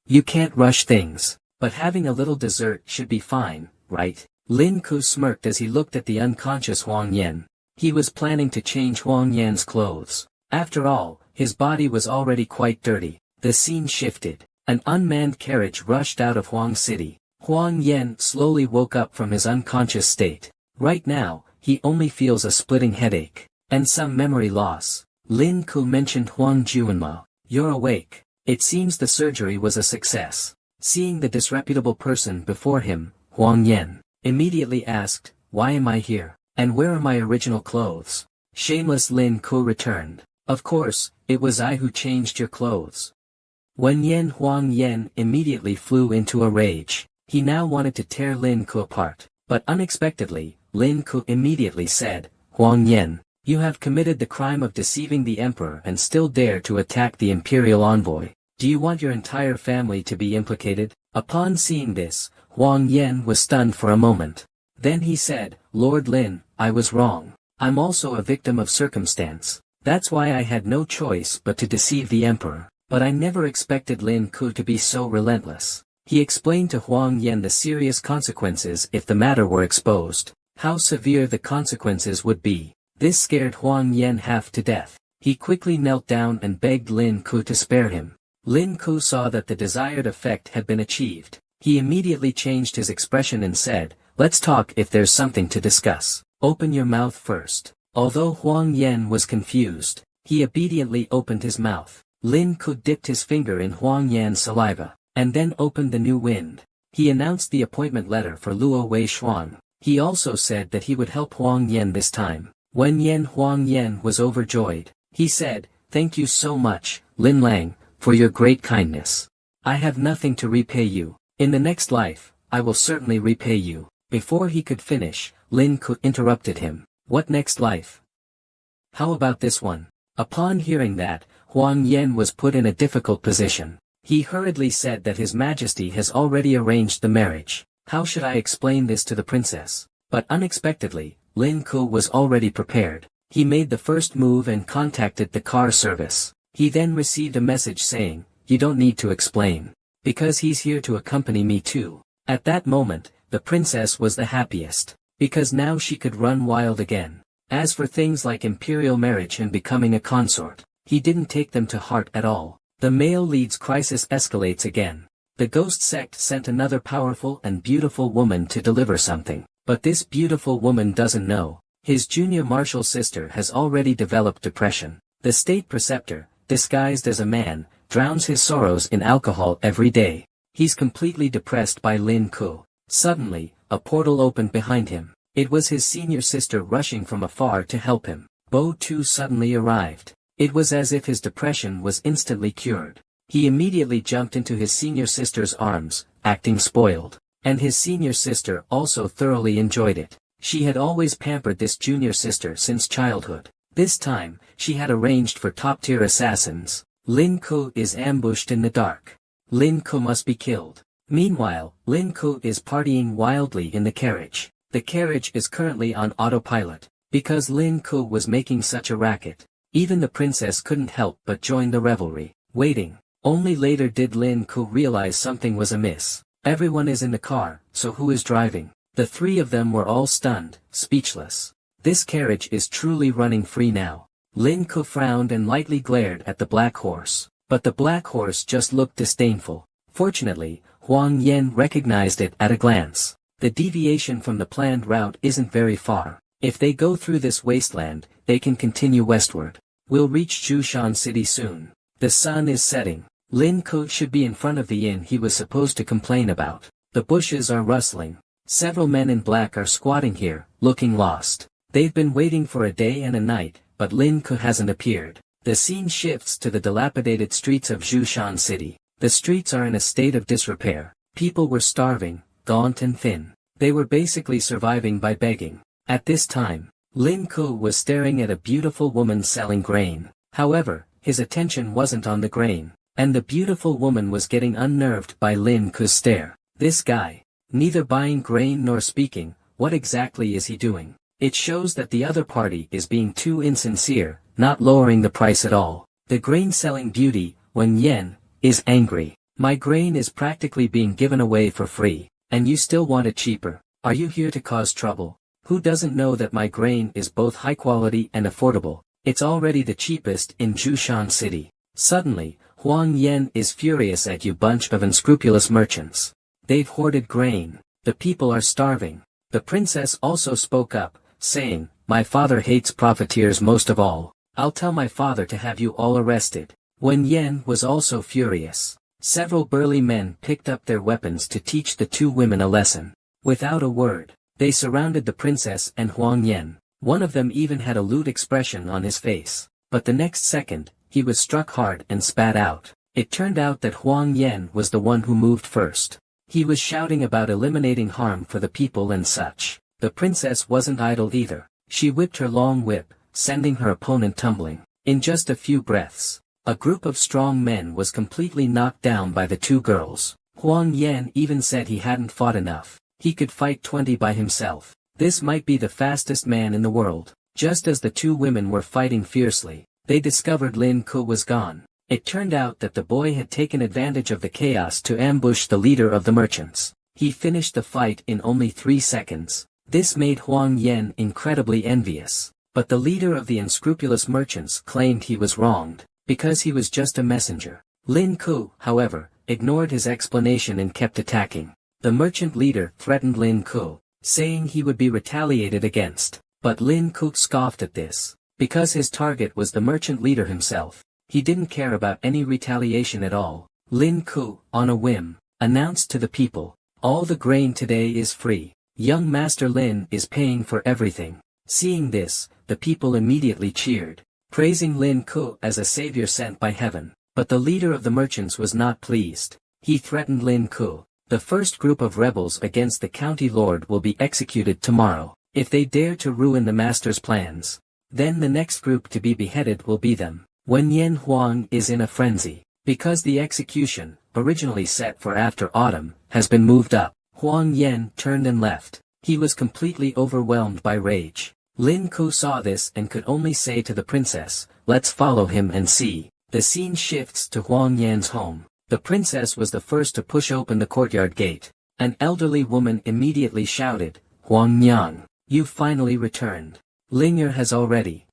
You can't rush things, but having a little dessert should be fine, right?" Lin Ku smirked as he looked at the unconscious Huang Yan. He was planning to change Huang Yan's clothes. After all, his body was already quite dirty. The scene shifted. An unmanned carriage rushed out of Huang City. Huang Yan slowly woke up from his unconscious state. Right now, he only feels a splitting headache, and some memory loss. Lin Ku mentioned Huang Juanma. "You're awake." It seems the surgery was a success. Seeing the disreputable person before him, Huang Yan immediately asked, why am I here? And where are my original clothes? Shameless Lin Ku returned. Of course, it was I who changed your clothes. When Huang Yan immediately flew into a rage. He now wanted to tear Lin Ku apart. But unexpectedly, Lin Ku immediately said, Huang Yan, you have committed the crime of deceiving the emperor and still dare to attack the imperial envoy. Do you want your entire family to be implicated? Upon seeing this, Huang Yan was stunned for a moment. Then he said, Lord Lin, I was wrong. I'm also a victim of circumstance. That's why I had no choice but to deceive the emperor. But I never expected Lin Ku to be so relentless. He explained to Huang Yan the serious consequences if the matter were exposed. How severe the consequences would be. This scared Huang Yan half to death. He quickly knelt down and begged Lin Ku to spare him. Lin Ku saw that the desired effect had been achieved. He immediately changed his expression and said, let's talk if there's something to discuss. Open your mouth first. Although Huang Yan was confused, he obediently opened his mouth. Lin Ku dipped his finger in Huang Yan's saliva, and then opened the new wind. He announced the appointment letter for Luo Wei Xuan. He also said that he would help Huang Yan this time. When Huang Yan was overjoyed, he said, thank you so much, Lin Lang, for your great kindness. I have nothing to repay you. In the next life, I will certainly repay you. Before he could finish, Lin Ku interrupted him. What next life? How about this one? Upon hearing that, Huang Yan was put in a difficult position. He hurriedly said that His Majesty has already arranged the marriage. How should I explain this to the princess? But unexpectedly, Lin Ku was already prepared. He made the first move and contacted the car service. He then received a message saying, you don't need to explain. Because he's here to accompany me too. At that moment, the princess was the happiest. Because now she could run wild again. As for things like imperial marriage and becoming a consort, he didn't take them to heart at all. The male lead's crisis escalates again. The ghost sect sent another powerful and beautiful woman to deliver something. But this beautiful woman doesn't know. His junior martial sister has already developed depression. The state preceptor, disguised as a man, drowns his sorrows in alcohol every day. He's completely depressed by Lin Ku. Suddenly, a portal opened behind him. It was his senior sister rushing from afar to help him. Bo Tu suddenly arrived. It was as if his depression was instantly cured. He immediately jumped into his senior sister's arms, acting spoiled. And his senior sister also thoroughly enjoyed it. She had always pampered this junior sister since childhood. This time, she had arranged for top-tier assassins. Lin Ku is ambushed in the dark. Lin Ku must be killed. Meanwhile, Lin Ku is partying wildly in the carriage. The carriage is currently on autopilot. Because Lin Ku was making such a racket, even the princess couldn't help but join the revelry, waiting. Only later did Lin Ku realize something was amiss. Everyone is in the car, so who is driving? The three of them were all stunned, speechless. This carriage is truly running free now. Lin Ku frowned and lightly glared at the black horse. But the black horse just looked disdainful. Fortunately, Huang Yan recognized it at a glance. The deviation from the planned route isn't very far. If they go through this wasteland, they can continue westward. We'll reach Jushan City soon. The sun is setting. Lin Ku should be in front of the inn he was supposed to complain about. The bushes are rustling. Several men in black are squatting here, looking lost. They've been waiting for a day and a night, but Lin Ku hasn't appeared. The scene shifts to the dilapidated streets of Jushan City. The streets are in a state of disrepair. People were starving, gaunt and thin. They were basically surviving by begging. At this time, Lin Ku was staring at a beautiful woman selling grain. However, his attention wasn't on the grain, and the beautiful woman was getting unnerved by Lin Ku's stare. This guy, neither buying grain nor speaking, what exactly is he doing? It shows that the other party is being too insincere, not lowering the price at all. The grain-selling beauty, Wen Yan, is angry. My grain is practically being given away for free, and you still want it cheaper. Are you here to cause trouble? Who doesn't know that my grain is both high quality and affordable? It's already the cheapest in Jushan City. Suddenly, Huang Yan is furious at you bunch of unscrupulous merchants. They've hoarded grain. The people are starving. The princess also spoke up, saying, my father hates profiteers most of all. I'll tell my father to have you all arrested. Wen Yan was also furious. Several burly men picked up their weapons to teach the two women a lesson. Without a word, They surrounded the princess and Huang Yan. One of them even had a lewd expression on his face. But the next second, he was struck hard and spat out. It turned out that Huang Yan was the one who moved first. He was shouting about eliminating harm for the people and such. The princess wasn't idle either. She whipped her long whip, sending her opponent tumbling. In just a few breaths, a group of strong men was completely knocked down by the two girls. Huang Yan even said he hadn't fought enough. He could fight 20 by himself. This might be the fastest man in the world. Just as the two women were fighting fiercely, they discovered Lin Ku was gone. It turned out that the boy had taken advantage of the chaos to ambush the leader of the merchants. He finished the fight in only 3 seconds. This made Huang Yan incredibly envious. But the leader of the unscrupulous merchants claimed he was wronged, because he was just a messenger. Lin Ku, however, ignored his explanation and kept attacking. The merchant leader threatened Lin Ku, saying he would be retaliated against. But Lin Ku scoffed at this. Because his target was the merchant leader himself, he didn't care about any retaliation at all. Lin Ku, on a whim, announced to the people, "All the grain today is free. Young Master Lin is paying for everything." Seeing this, the people immediately cheered, praising Lin Ku as a savior sent by heaven. But the leader of the merchants was not pleased. He threatened Lin Ku. "The first group of rebels against the county lord will be executed tomorrow. If they dare to ruin the master's plans, then the next group to be beheaded will be them." Wen Yan Huang is in a frenzy, because the execution, originally set for after autumn, has been moved up. Huang Yan turned and left. He was completely overwhelmed by rage. Lin Ku saw this and could only say to the princess, "Let's follow him and see." The scene shifts to Huang Yan's home. The princess was the first to push open the courtyard gate. An elderly woman immediately shouted, "Huang Yang, you finally returned. Ling'er has already.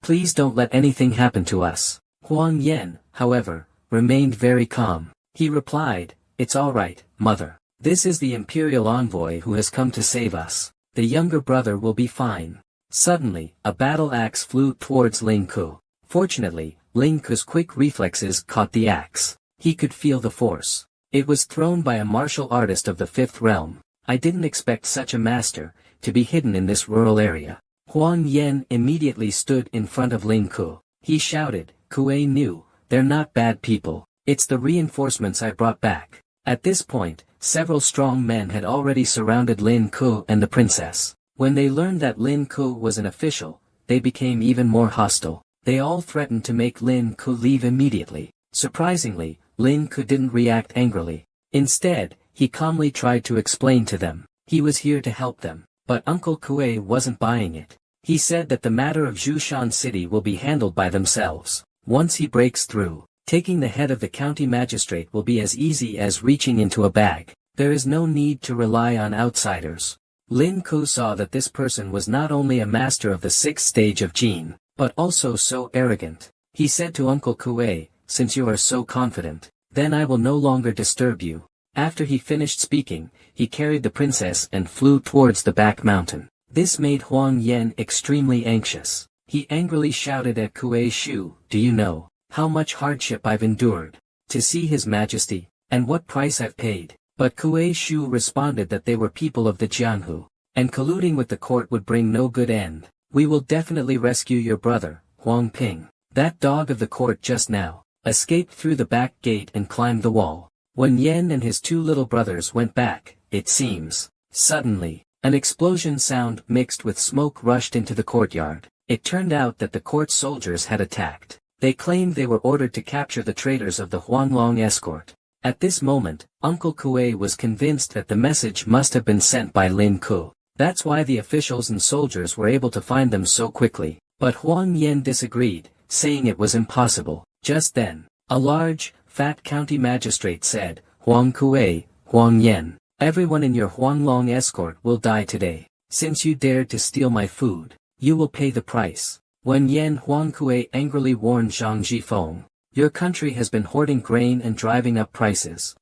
Please don't let anything happen to us." Huang Yan, however, remained very calm. He replied, "It's all right, mother. This is the imperial envoy who has come to save us. The younger brother will be fine." Suddenly, a battle axe flew towards Lin Ku. Fortunately, Lin Ku's quick reflexes caught the axe. He could feel the force. It was thrown by a martial artist of the 5th realm. I didn't expect such a master to be hidden in this rural area. Huang Yan immediately stood in front of Lin Ku. He shouted, "Kuei knew, they're not bad people. It's the reinforcements I brought back." At this point, several strong men had already surrounded Lin Ku and the princess. When they learned that Lin Ku was an official, they became even more hostile. They all threatened to make Lin Ku leave immediately. Surprisingly, Lin Ku didn't react angrily. Instead, he calmly tried to explain to them. He was here to help them. But Uncle Kuei wasn't buying it. He said that the matter of Zhushan City will be handled by themselves. Once he breaks through, taking the head of the county magistrate will be as easy as reaching into a bag. There is no need to rely on outsiders. Lin Ku saw that this person was not only a master of the 6th stage of Jin, but also so arrogant. He said to Uncle Kuei, "Since you are so confident, then I will no longer disturb you." After he finished speaking, he carried the princess and flew towards the back mountain. This made Huang Yan extremely anxious. He angrily shouted at Kuei Shu, "Do you know how much hardship I've endured to see His Majesty, and what price I've paid?" But Kuei Shu responded that they were people of the Jianhu, and colluding with the court would bring no good end. "We will definitely rescue your brother, Huang Ping. That dog of the court just now escaped through the back gate and climbed the wall." When Yan and his 2 little brothers went back, it seems, suddenly, an explosion sound mixed with smoke rushed into the courtyard. It turned out that the court soldiers had attacked. They claimed they were ordered to capture the traitors of the Huanglong escort. At this moment, Uncle Kuei was convinced that the message must have been sent by Lin Ku. That's why the officials and soldiers were able to find them so quickly. But Huang Yan disagreed, saying it was impossible. Just then, a large, fat county magistrate said, "Huang Kuei, Huang Yan, everyone in your Huanglong escort will die today. Since you dared to steal my food, you will pay the price." When Yan Huang Kuei angrily warned Zhang Jifeng, "Your country has been hoarding grain and driving up prices.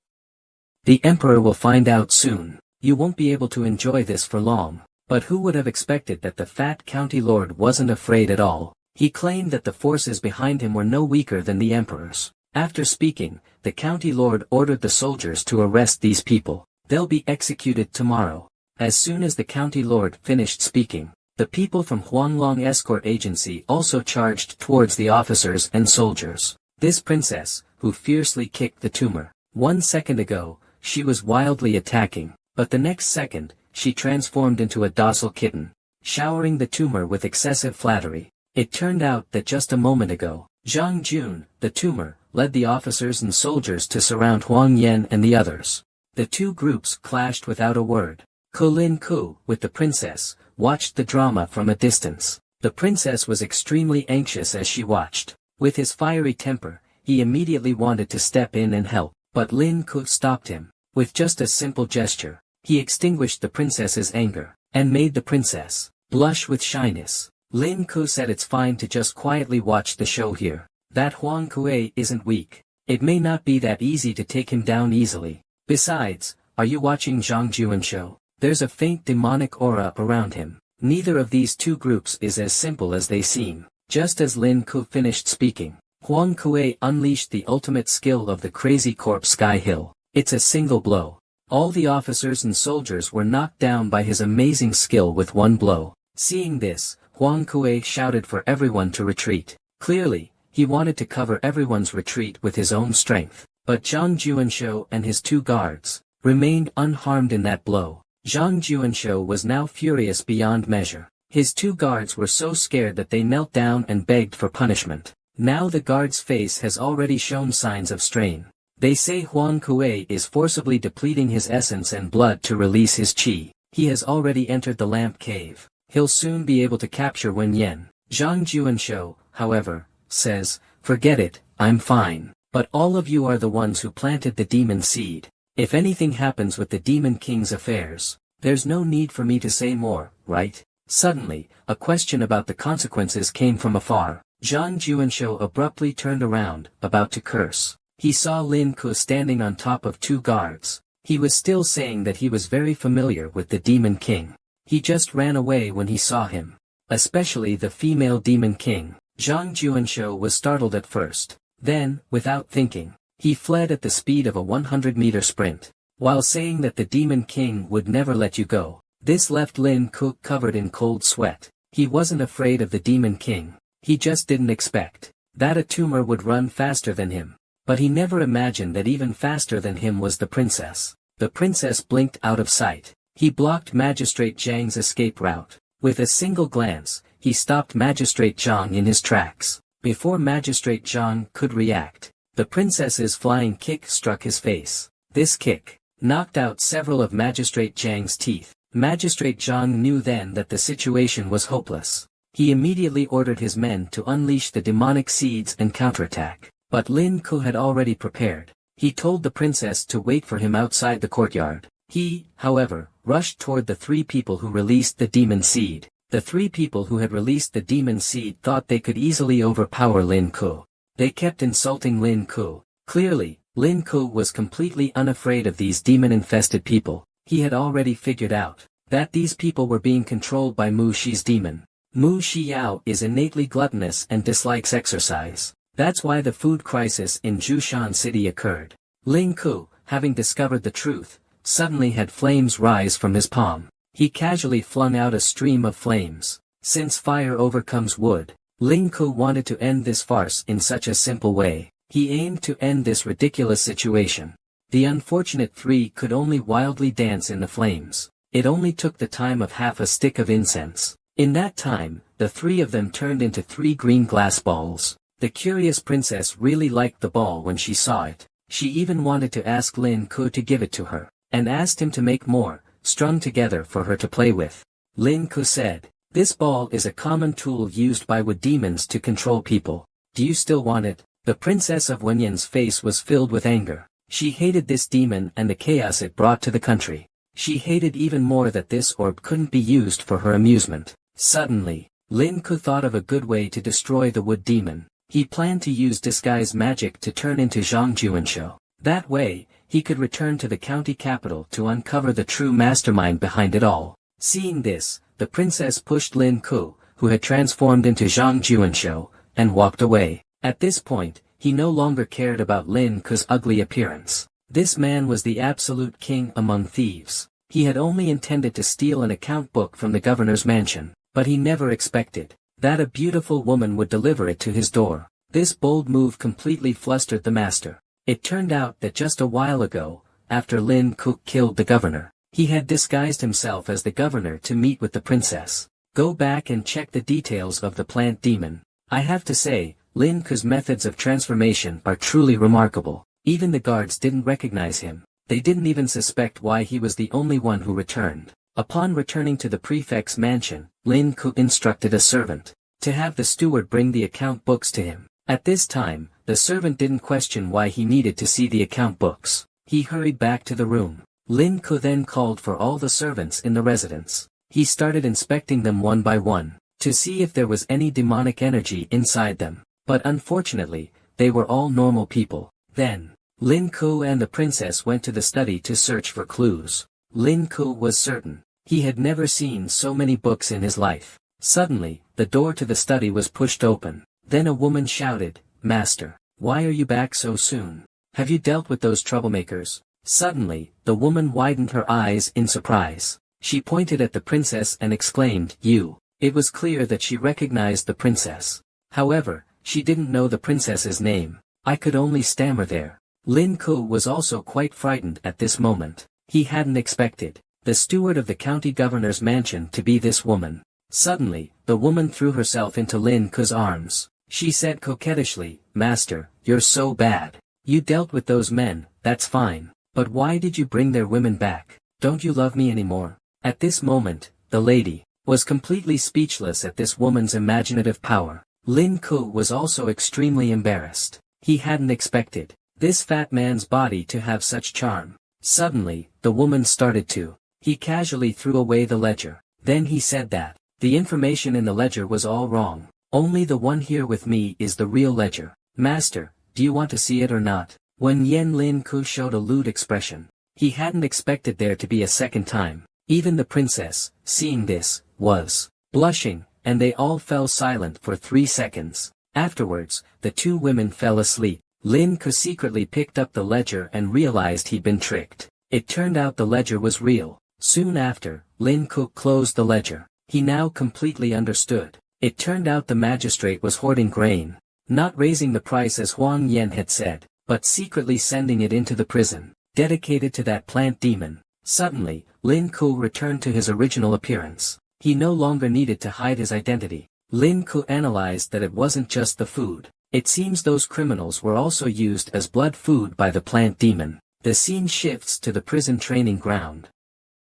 The emperor will find out soon. You won't be able to enjoy this for long." But who would have expected that the fat county lord wasn't afraid at all? He claimed that the forces behind him were no weaker than the emperor's. After speaking, the county lord ordered the soldiers to arrest these people. They'll be executed tomorrow. As soon as the county lord finished speaking, the people from Huanglong escort agency also charged towards the officers and soldiers. This princess, who fiercely kicked the tumor. 1 second ago, she was wildly attacking, but the next second, she transformed into a docile kitten, showering the tumor with excessive flattery. It turned out that just a moment ago, Zhang Jun, the tumor, led the officers and soldiers to surround Huang Yan and the others. The two groups clashed without a word. Lin Ku, with the princess, watched the drama from a distance. The princess was extremely anxious as she watched. With his fiery temper, he immediately wanted to step in and help, but Lin Ku stopped him. With just a simple gesture, he extinguished the princess's anger, and made the princess blush with shyness. Lin Ku said it's fine to just quietly watch the show here. That Huang Kuei isn't weak. It may not be that easy to take him down easily. Besides, are you watching Zhang Juan show? There's a faint demonic aura around him. Neither of these two groups is as simple as they seem. Just as Lin Ku finished speaking, Huang Kuei unleashed the ultimate skill of the Crazy Corpse Sky Hill. It's a single blow. All the officers and soldiers were knocked down by his amazing skill with one blow. Seeing this, Huang Kuei shouted for everyone to retreat. Clearly, he wanted to cover everyone's retreat with his own strength. But Zhang Juanshou and his two guards remained unharmed in that blow. Zhang Juanshou was now furious beyond measure. His two guards were so scared that they knelt down and begged for punishment. Now the guard's face has already shown signs of strain. They say Huang Kuei is forcibly depleting his essence and blood to release his qi. He has already entered the lamp cave. He'll soon be able to capture Wen Yan. Zhang Juanshou, however, says, "Forget it, I'm fine. But all of you are the ones who planted the demon seed. If anything happens with the Demon King's affairs, there's no need for me to say more, right?" Suddenly, a question about the consequences came from afar. Zhang Juanshou abruptly turned around, about to curse. He saw Lin Ku standing on top of two guards. He was still saying that he was very familiar with the Demon King. He just ran away when he saw him. Especially the female Demon King. Zhang Juanshou was startled at first. Then, without thinking, he fled at the speed of a 100-meter sprint. While saying that the Demon King would never let you go, this left Lin Ku covered in cold sweat. He wasn't afraid of the Demon King. He just didn't expect that a tumor would run faster than him. But he never imagined that even faster than him was the princess. The princess blinked out of sight. He blocked Magistrate Zhang's escape route. With a single glance, he stopped Magistrate Zhang in his tracks. Before Magistrate Zhang could react, the princess's flying kick struck his face. This kick knocked out several of Magistrate Zhang's teeth. Magistrate Zhang knew then that the situation was hopeless. He immediately ordered his men to unleash the demonic seeds and counterattack. But Lin Ku had already prepared. He told the princess to wait for him outside the courtyard. He, however, rushed toward the three people who released the demon seed. The three people who had released the demon seed thought they could easily overpower Lin Ku. They kept insulting Lin Ku. Clearly, Lin Ku was completely unafraid of these demon-infested people. He had already figured out that these people were being controlled by Mu Shi's demon. Mu Xiao is innately gluttonous and dislikes exercise. That's why the food crisis in Jushan City occurred. Lin Ku, having discovered the truth, suddenly had flames rise from his palm. He casually flung out a stream of flames. Since fire overcomes wood, Lin Ku wanted to end this farce in such a simple way. He aimed to end this ridiculous situation. The unfortunate three could only wildly dance in the flames. It only took the time of half a stick of incense. In that time, the three of them turned into 3 green glass balls. The curious princess really liked the ball when she saw it. She even wanted to ask Lin Ku to give it to her, and asked him to make more, strung together for her to play with. Lin Ku said, "This ball is a common tool used by wood demons to control people. Do you still want it?" The princess of Wenyan's face was filled with anger. She hated this demon and the chaos it brought to the country. She hated even more that this orb couldn't be used for her amusement. Suddenly, Lin Ku thought of a good way to destroy the wood demon. He planned to use disguise magic to turn into Zhang Juanshou. That way, he could return to the county capital to uncover the true mastermind behind it all. Seeing this, the princess pushed Lin Ku, who had transformed into Zhang Juanshou, and walked away. At this point, he no longer cared about Lin Ku's ugly appearance. This man was the absolute king among thieves. He had only intended to steal an account book from the governor's mansion, but he never expected that a beautiful woman would deliver it to his door. This bold move completely flustered the master. It turned out that just a while ago, after Lin Cook killed the governor, he had disguised himself as the governor to meet with the princess. Go back and check the details of the plant demon. I have to say, Lin Cook's methods of transformation are truly remarkable. Even the guards didn't recognize him. They didn't even suspect why he was the only one who returned. Upon returning to the prefect's mansion, Lin Cook instructed a servant to have the steward bring the account books to him. At this time, the servant didn't question why he needed to see the account books. He hurried back to the room. Lin Cook then called for all the servants in the residence. He started inspecting them one by one, to see if there was any demonic energy inside them. But unfortunately, they were all normal people. Then, Lin Cook and the princess went to the study to search for clues. Lin Cook was certain. He had never seen so many books in his life. Suddenly, the door to the study was pushed open. Then a woman shouted, "Master, why are you back so soon? Have you dealt with those troublemakers?" Suddenly, the woman widened her eyes in surprise. She pointed at the princess and exclaimed, "You." It was clear that she recognized the princess. However, she didn't know the princess's name. I could only stammer there. Lin Cook was also quite frightened at this moment. He hadn't expected the steward of the county governor's mansion to be this woman. Suddenly, the woman threw herself into Lin Cook's arms. She said coquettishly, "Master, you're so bad. You dealt with those men, that's fine. But why did you bring their women back? Don't you love me anymore?" At this moment, the lady was completely speechless at this woman's imaginative power. Lin Cook was also extremely embarrassed. He hadn't expected this fat man's body to have such charm. Suddenly, the woman started to. He casually threw away the ledger. Then he said that the information in the ledger was all wrong. Only the one here with me is the real ledger. Master, do you want to see it or not? When Lin Cook showed a lewd expression. He hadn't expected there to be a second time. Even the princess, seeing this, was blushing, and they all fell silent for 3 seconds. Afterwards, the two women fell asleep. Lin Cook secretly picked up the ledger and realized he'd been tricked. It turned out the ledger was real. Soon after, Lin Cook closed the ledger. He now completely understood. It turned out the magistrate was hoarding grain, not raising the price as Huang Yen had said, but secretly sending it into the prison, dedicated to that plant demon. Suddenly, Lin Cook returned to his original appearance. He no longer needed to hide his identity. Lin Cook analyzed that it wasn't just the food. It seems those criminals were also used as blood food by the plant demon. The scene shifts to the prison training ground.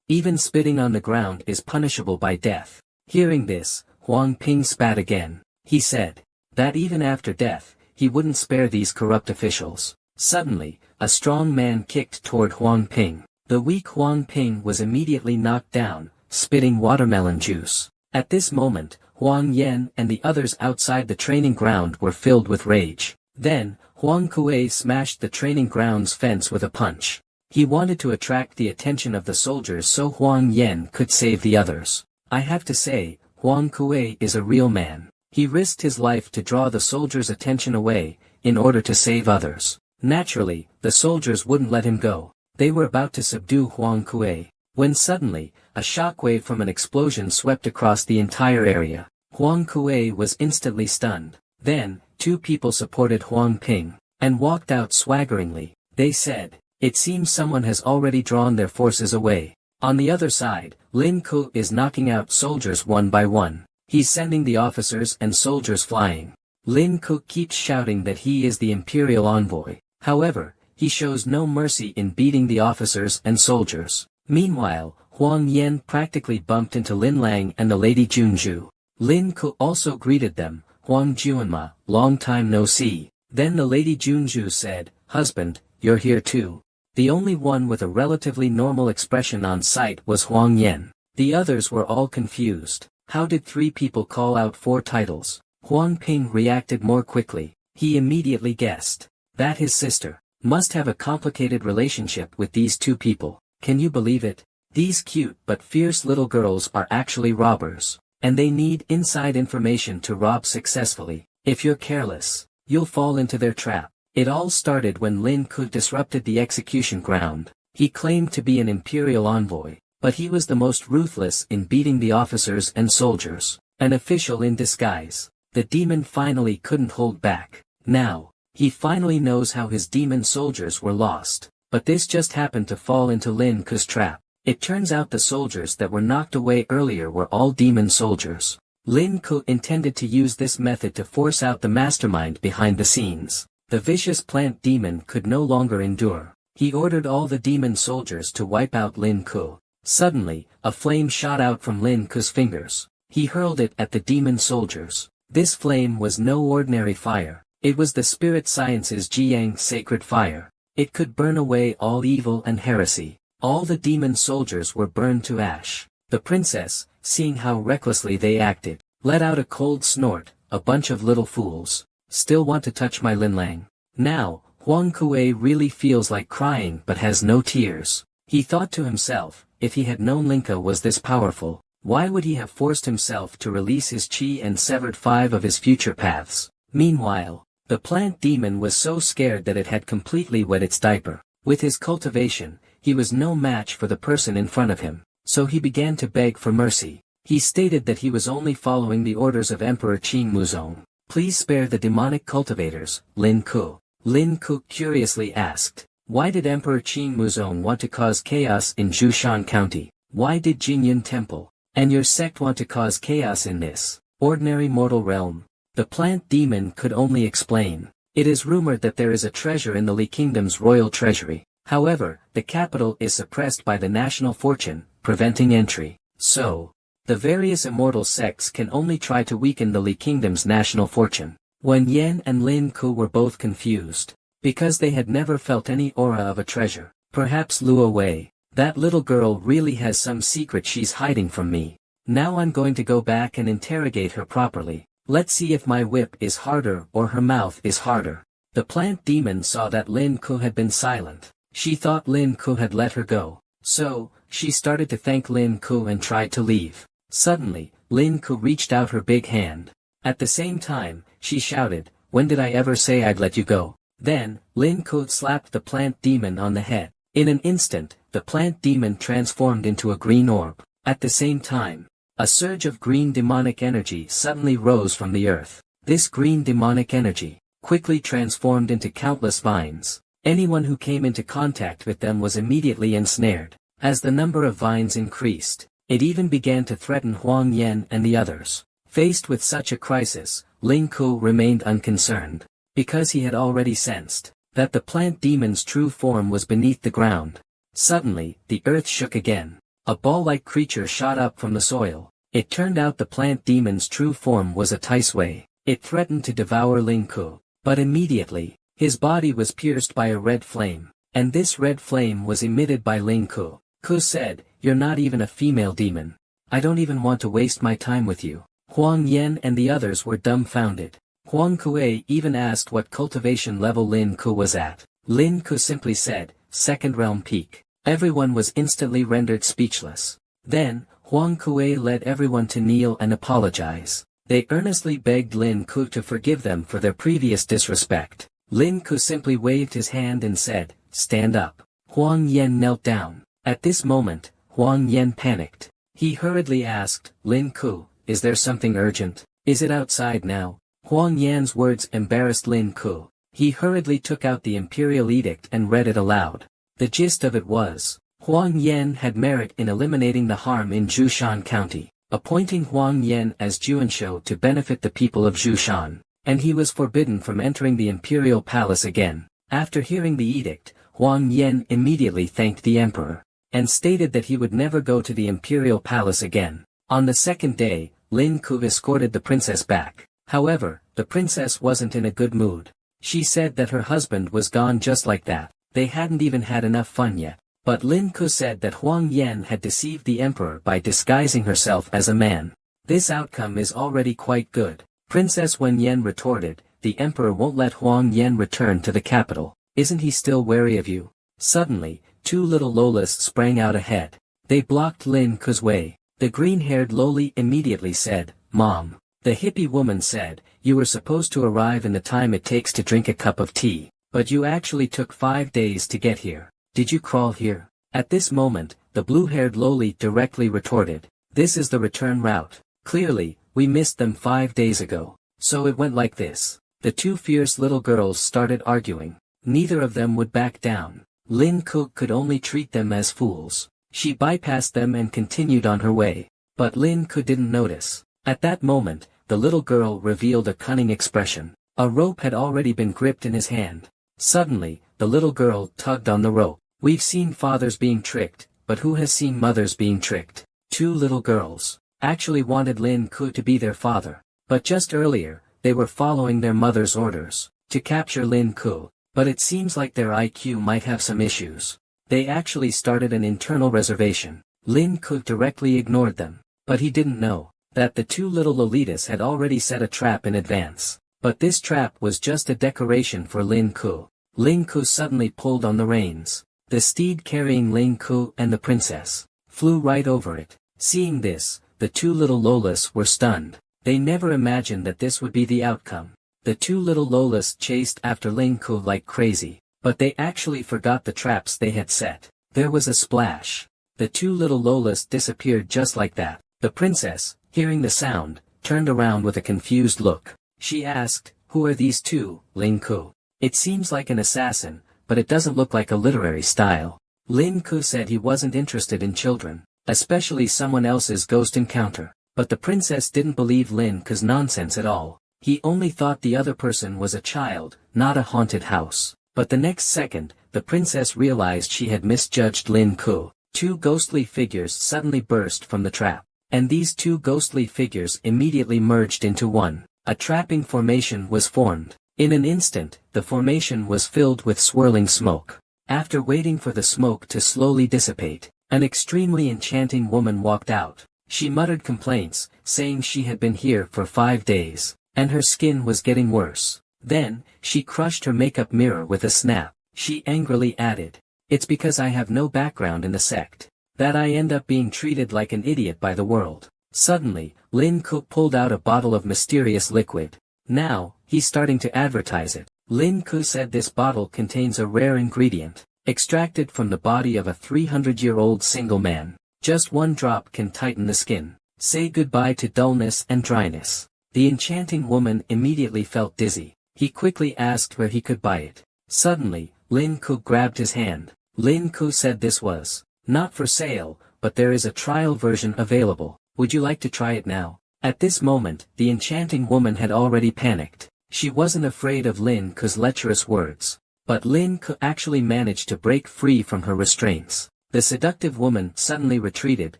Even spitting on the ground is punishable by death. Hearing this, Huang Ping spat again. He said that even after death, he wouldn't spare these corrupt officials. Suddenly, a strong man kicked toward Huang Ping. The weak Huang Ping was immediately knocked down, spitting watermelon juice. At this moment, Huang Yen and the others outside the training ground were filled with rage. Then, Huang Kuei smashed the training ground's fence with a punch. He wanted to attract the attention of the soldiers so Huang Yen could save the others. I have to say, Huang Kuei is a real man. He risked his life to draw the soldiers' attention away, in order to save others. Naturally, the soldiers wouldn't let him go. They were about to subdue Huang Kuei, when suddenly, a shockwave from an explosion swept across the entire area. Huang Kuei was instantly stunned. Then, two people supported Huang Ping, and walked out swaggeringly. They said, "It seems someone has already drawn their forces away." On the other side, Lin Cook is knocking out soldiers one by one. He's sending the officers and soldiers flying. Lin Cook keeps shouting that he is the imperial envoy. However, he shows no mercy in beating the officers and soldiers. Meanwhile, Huang Yen practically bumped into Lin Lang and the Lady Junju. Lin Cook also greeted them, "Huang Juanma, long time no see." Then the Lady Junju said, "Husband, you're here too." The only one with a relatively normal expression on sight was Huang Yen. The others were all confused. How did 3 people call out 4 titles? Huang Ping reacted more quickly. He immediately guessed that his sister must have a complicated relationship with these 2 people. Can you believe it? These cute but fierce little girls are actually robbers. And they need inside information to rob successfully. If you're careless, you'll fall into their trap. It all started when Lin Cook disrupted the execution ground. He claimed to be an imperial envoy. but he was the most ruthless in beating the officers and soldiers. An official in disguise. The demon finally couldn't hold back. Now, he finally knows how his demon soldiers were lost. But this just happened to fall into Lin Ku's trap. It turns out the soldiers that were knocked away earlier were all demon soldiers. Lin Ku intended to use this method to force out the mastermind behind the scenes. The vicious plant demon could no longer endure. He ordered all the demon soldiers to wipe out Lin Ku. Suddenly, a flame shot out from Lin Ku's fingers. He hurled it at the demon soldiers. This flame was no ordinary fire. It was the spirit science's Jiang sacred fire. It could burn away all evil and heresy. All the demon soldiers were burned to ash. The princess, seeing how recklessly they acted, let out a cold snort. A bunch of little fools. Still want to touch my Lin Lang. Now, Huang Kuei really feels like crying but has no tears. He thought to himself, if he had known Linka was this powerful, why would he have forced himself to release his chi and severed 5 of his future paths? Meanwhile, the plant demon was so scared that it had completely wet its diaper. With his cultivation, he was no match for the person in front of him, so he began to beg for mercy. He stated that he was only following the orders of Emperor Qin Muzong. Please spare the demonic cultivators, Lin Ku. Lin Ku curiously asked, why did Emperor Qin Muzong want to cause chaos in Jushan County? Why did Jinyun Temple and your sect want to cause chaos in this ordinary mortal realm? The plant demon could only explain. It is rumored that there is a treasure in the Li Kingdom's royal treasury. However, the capital is suppressed by the national fortune, preventing entry. So, the various immortal sects can only try to weaken the Li Kingdom's national fortune. Wen Yan and Lin Ku were both confused, because they had never felt any aura of a treasure. Perhaps Luo Wei, that little girl really has some secret she's hiding from me. Now I'm going to go back and interrogate her properly. Let's see if my whip is harder or her mouth is harder. The plant demon saw that Lin Ku had been silent. She thought Lin Ku had let her go. So, she started to thank Lin Ku and tried to leave. Suddenly, Lin Ku reached out her big hand. At the same time, she shouted, when did I ever say I'd let you go? Then, Lin Ku slapped the plant demon on the head. In an instant, the plant demon transformed into a green orb. At the same time, a surge of green demonic energy suddenly rose from the earth. This green demonic energy quickly transformed into countless vines. Anyone who came into contact with them was immediately ensnared. As the number of vines increased, it even began to threaten Huang Yan and the others. Faced with such a crisis, Lin Ku remained unconcerned, because he had already sensed that the plant demon's true form was beneath the ground. Suddenly, the earth shook again. A ball-like creature shot up from the soil. It turned out the plant demon's true form was a Taisui. It threatened to devour Lin Ku. But immediately, his body was pierced by a red flame. And this red flame was emitted by Lin Ku. Ku said, you're not even a female demon. I don't even want to waste my time with you. Huang Yan and the others were dumbfounded. Huang Kuei even asked what cultivation level Lin Ku was at. Lin Ku simply said, second realm peak. Everyone was instantly rendered speechless. Then, Huang Kuei led everyone to kneel and apologize. They earnestly begged Lin Ku to forgive them for their previous disrespect. Lin Ku simply waved his hand and said, stand up. Huang Yan knelt down. At this moment, Huang Yan panicked. He hurriedly asked, Lin Ku, is there something urgent? Is it outside now? Huang Yan's words embarrassed Lin Ku. He hurriedly took out the imperial edict and read it aloud. The gist of it was, Huang Yan had merit in eliminating the harm in Jushan County, appointing Huang Yan as Juanshou to benefit the people of Jushan, and he was forbidden from entering the imperial palace again. After hearing the edict, Huang Yan immediately thanked the emperor, and stated that he would never go to the imperial palace again. On the second day, Lin Ku escorted the princess back. However, the princess wasn't in a good mood. She said that her husband was gone just like that. They hadn't even had enough fun yet. But Lin Ku said that Huang Yan had deceived the emperor by disguising herself as a man. This outcome is already quite good. Princess Wen Yan retorted, the emperor won't let Huang Yan return to the capital. Isn't he still wary of you? Suddenly, 2 little Lolas sprang out ahead. They blocked Lin Ku's way. The green-haired Loli immediately said, Mom. The hippie woman said, you were supposed to arrive in the time it takes to drink a cup of tea, but you actually took 5 days to get here. Did you crawl here? At this moment, the blue-haired loli directly retorted. This is the return route. Clearly, we missed them 5 days ago. So it went like this. The two fierce little girls started arguing. Neither of them would back down. Lin Ku could only treat them as fools. She bypassed them and continued on her way. But Lin Ku didn't notice. At that moment, the little girl revealed a cunning expression. A rope had already been gripped in his hand. Suddenly, the little girl tugged on the rope. We've seen fathers being tricked, but who has seen mothers being tricked? Two little girls actually wanted Lin Ku to be their father. But just earlier, they were following their mother's orders to capture Lin Ku. But it seems like their IQ might have some issues. They actually started an internal reservation. Lin Ku directly ignored them. But he didn't know that the two little Lolitas had already set a trap in advance. But this trap was just a decoration for Lin Ku. Lin Ku suddenly pulled on the reins. The steed carrying Lin Ku and the princess flew right over it. Seeing this, the two little Lolas were stunned. They never imagined that this would be the outcome. The two little Lolas chased after Lin Ku like crazy, but they actually forgot the traps they had set. There was a splash. The two little Lolas disappeared just like that. The princess, hearing the sound, turned around with a confused look. She asked, "Who are these two, Lin Ku? It seems like an assassin, but it doesn't look like a literary style." Lin Ku said he wasn't interested in children, especially someone else's ghost encounter. But the princess didn't believe Lin Ku's nonsense at all. He only thought the other person was a child, not a haunted house. But the next second, the princess realized she had misjudged Lin Ku. Two ghostly figures suddenly burst from the trap. And these two ghostly figures immediately merged into one. A trapping formation was formed. In an instant, the formation was filled with swirling smoke. After waiting for the smoke to slowly dissipate, an extremely enchanting woman walked out. She muttered complaints, saying she had been here for 5 days, and her skin was getting worse. Then, she crushed her makeup mirror with a snap. She angrily added, "It's because I have no background in the sect that I end up being treated like an idiot by the world." Suddenly, Lin Ku pulled out a bottle of mysterious liquid. Now, he's starting to advertise it. Lin Ku said this bottle contains a rare ingredient, extracted from the body of a 300-year-old single man. Just one drop can tighten the skin. Say goodbye to dullness and dryness. The enchanting woman immediately felt dizzy. He quickly asked where he could buy it. Suddenly, Lin Ku grabbed his hand. Lin Ku said this was not for sale, but there is a trial version available. Would you like to try it now? At this moment, the enchanting woman had already panicked. She wasn't afraid of Lin Ku's lecherous words. But Lin Ku actually managed to break free from her restraints. The seductive woman suddenly retreated,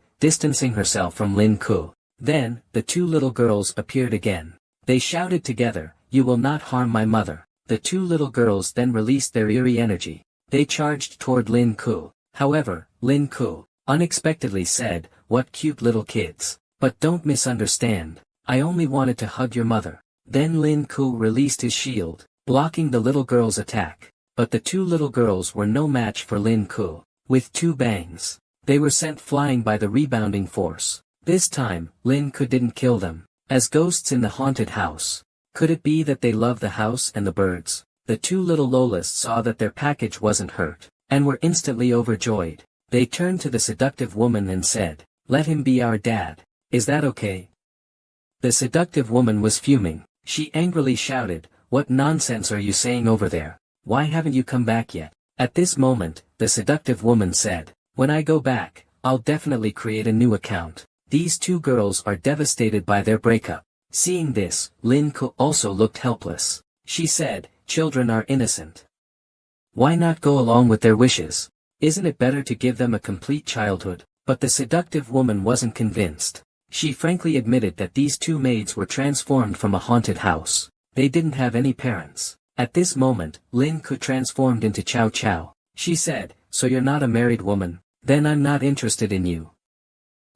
distancing herself from Lin Ku. Then, the two little girls appeared again. They shouted together, "You will not harm my mother." The two little girls then released their eerie energy. They charged toward Lin Ku. However, Lin Ku unexpectedly said, "What cute little kids. But don't misunderstand. I only wanted to hug your mother." Then Lin Ku released his shield, blocking the little girls' attack. But the two little girls were no match for Lin Ku. With two bangs, they were sent flying by the rebounding force. This time, Lin Ku didn't kill them. As ghosts in the haunted house. Could it be that they loved the house and the birds? The two little Lolas saw that their package wasn't hurt, and were instantly overjoyed. They turned to the seductive woman and said, "Let him be our dad. Is that okay?" The seductive woman was fuming. She angrily shouted, "What nonsense are you saying over there? Why haven't you come back yet?" At this moment, the seductive woman said, "When I go back, I'll definitely create a new account." These two girls are devastated by their breakup. Seeing this, Lin Ku also looked helpless. She said, "Children are innocent. Why not go along with their wishes? Isn't it better to give them a complete childhood?" But the seductive woman wasn't convinced. She frankly admitted that these two maids were transformed from a haunted house. They didn't have any parents. At this moment, Lin Ku transformed into Chow Chow. She said, "So you're not a married woman? Then I'm not interested in you.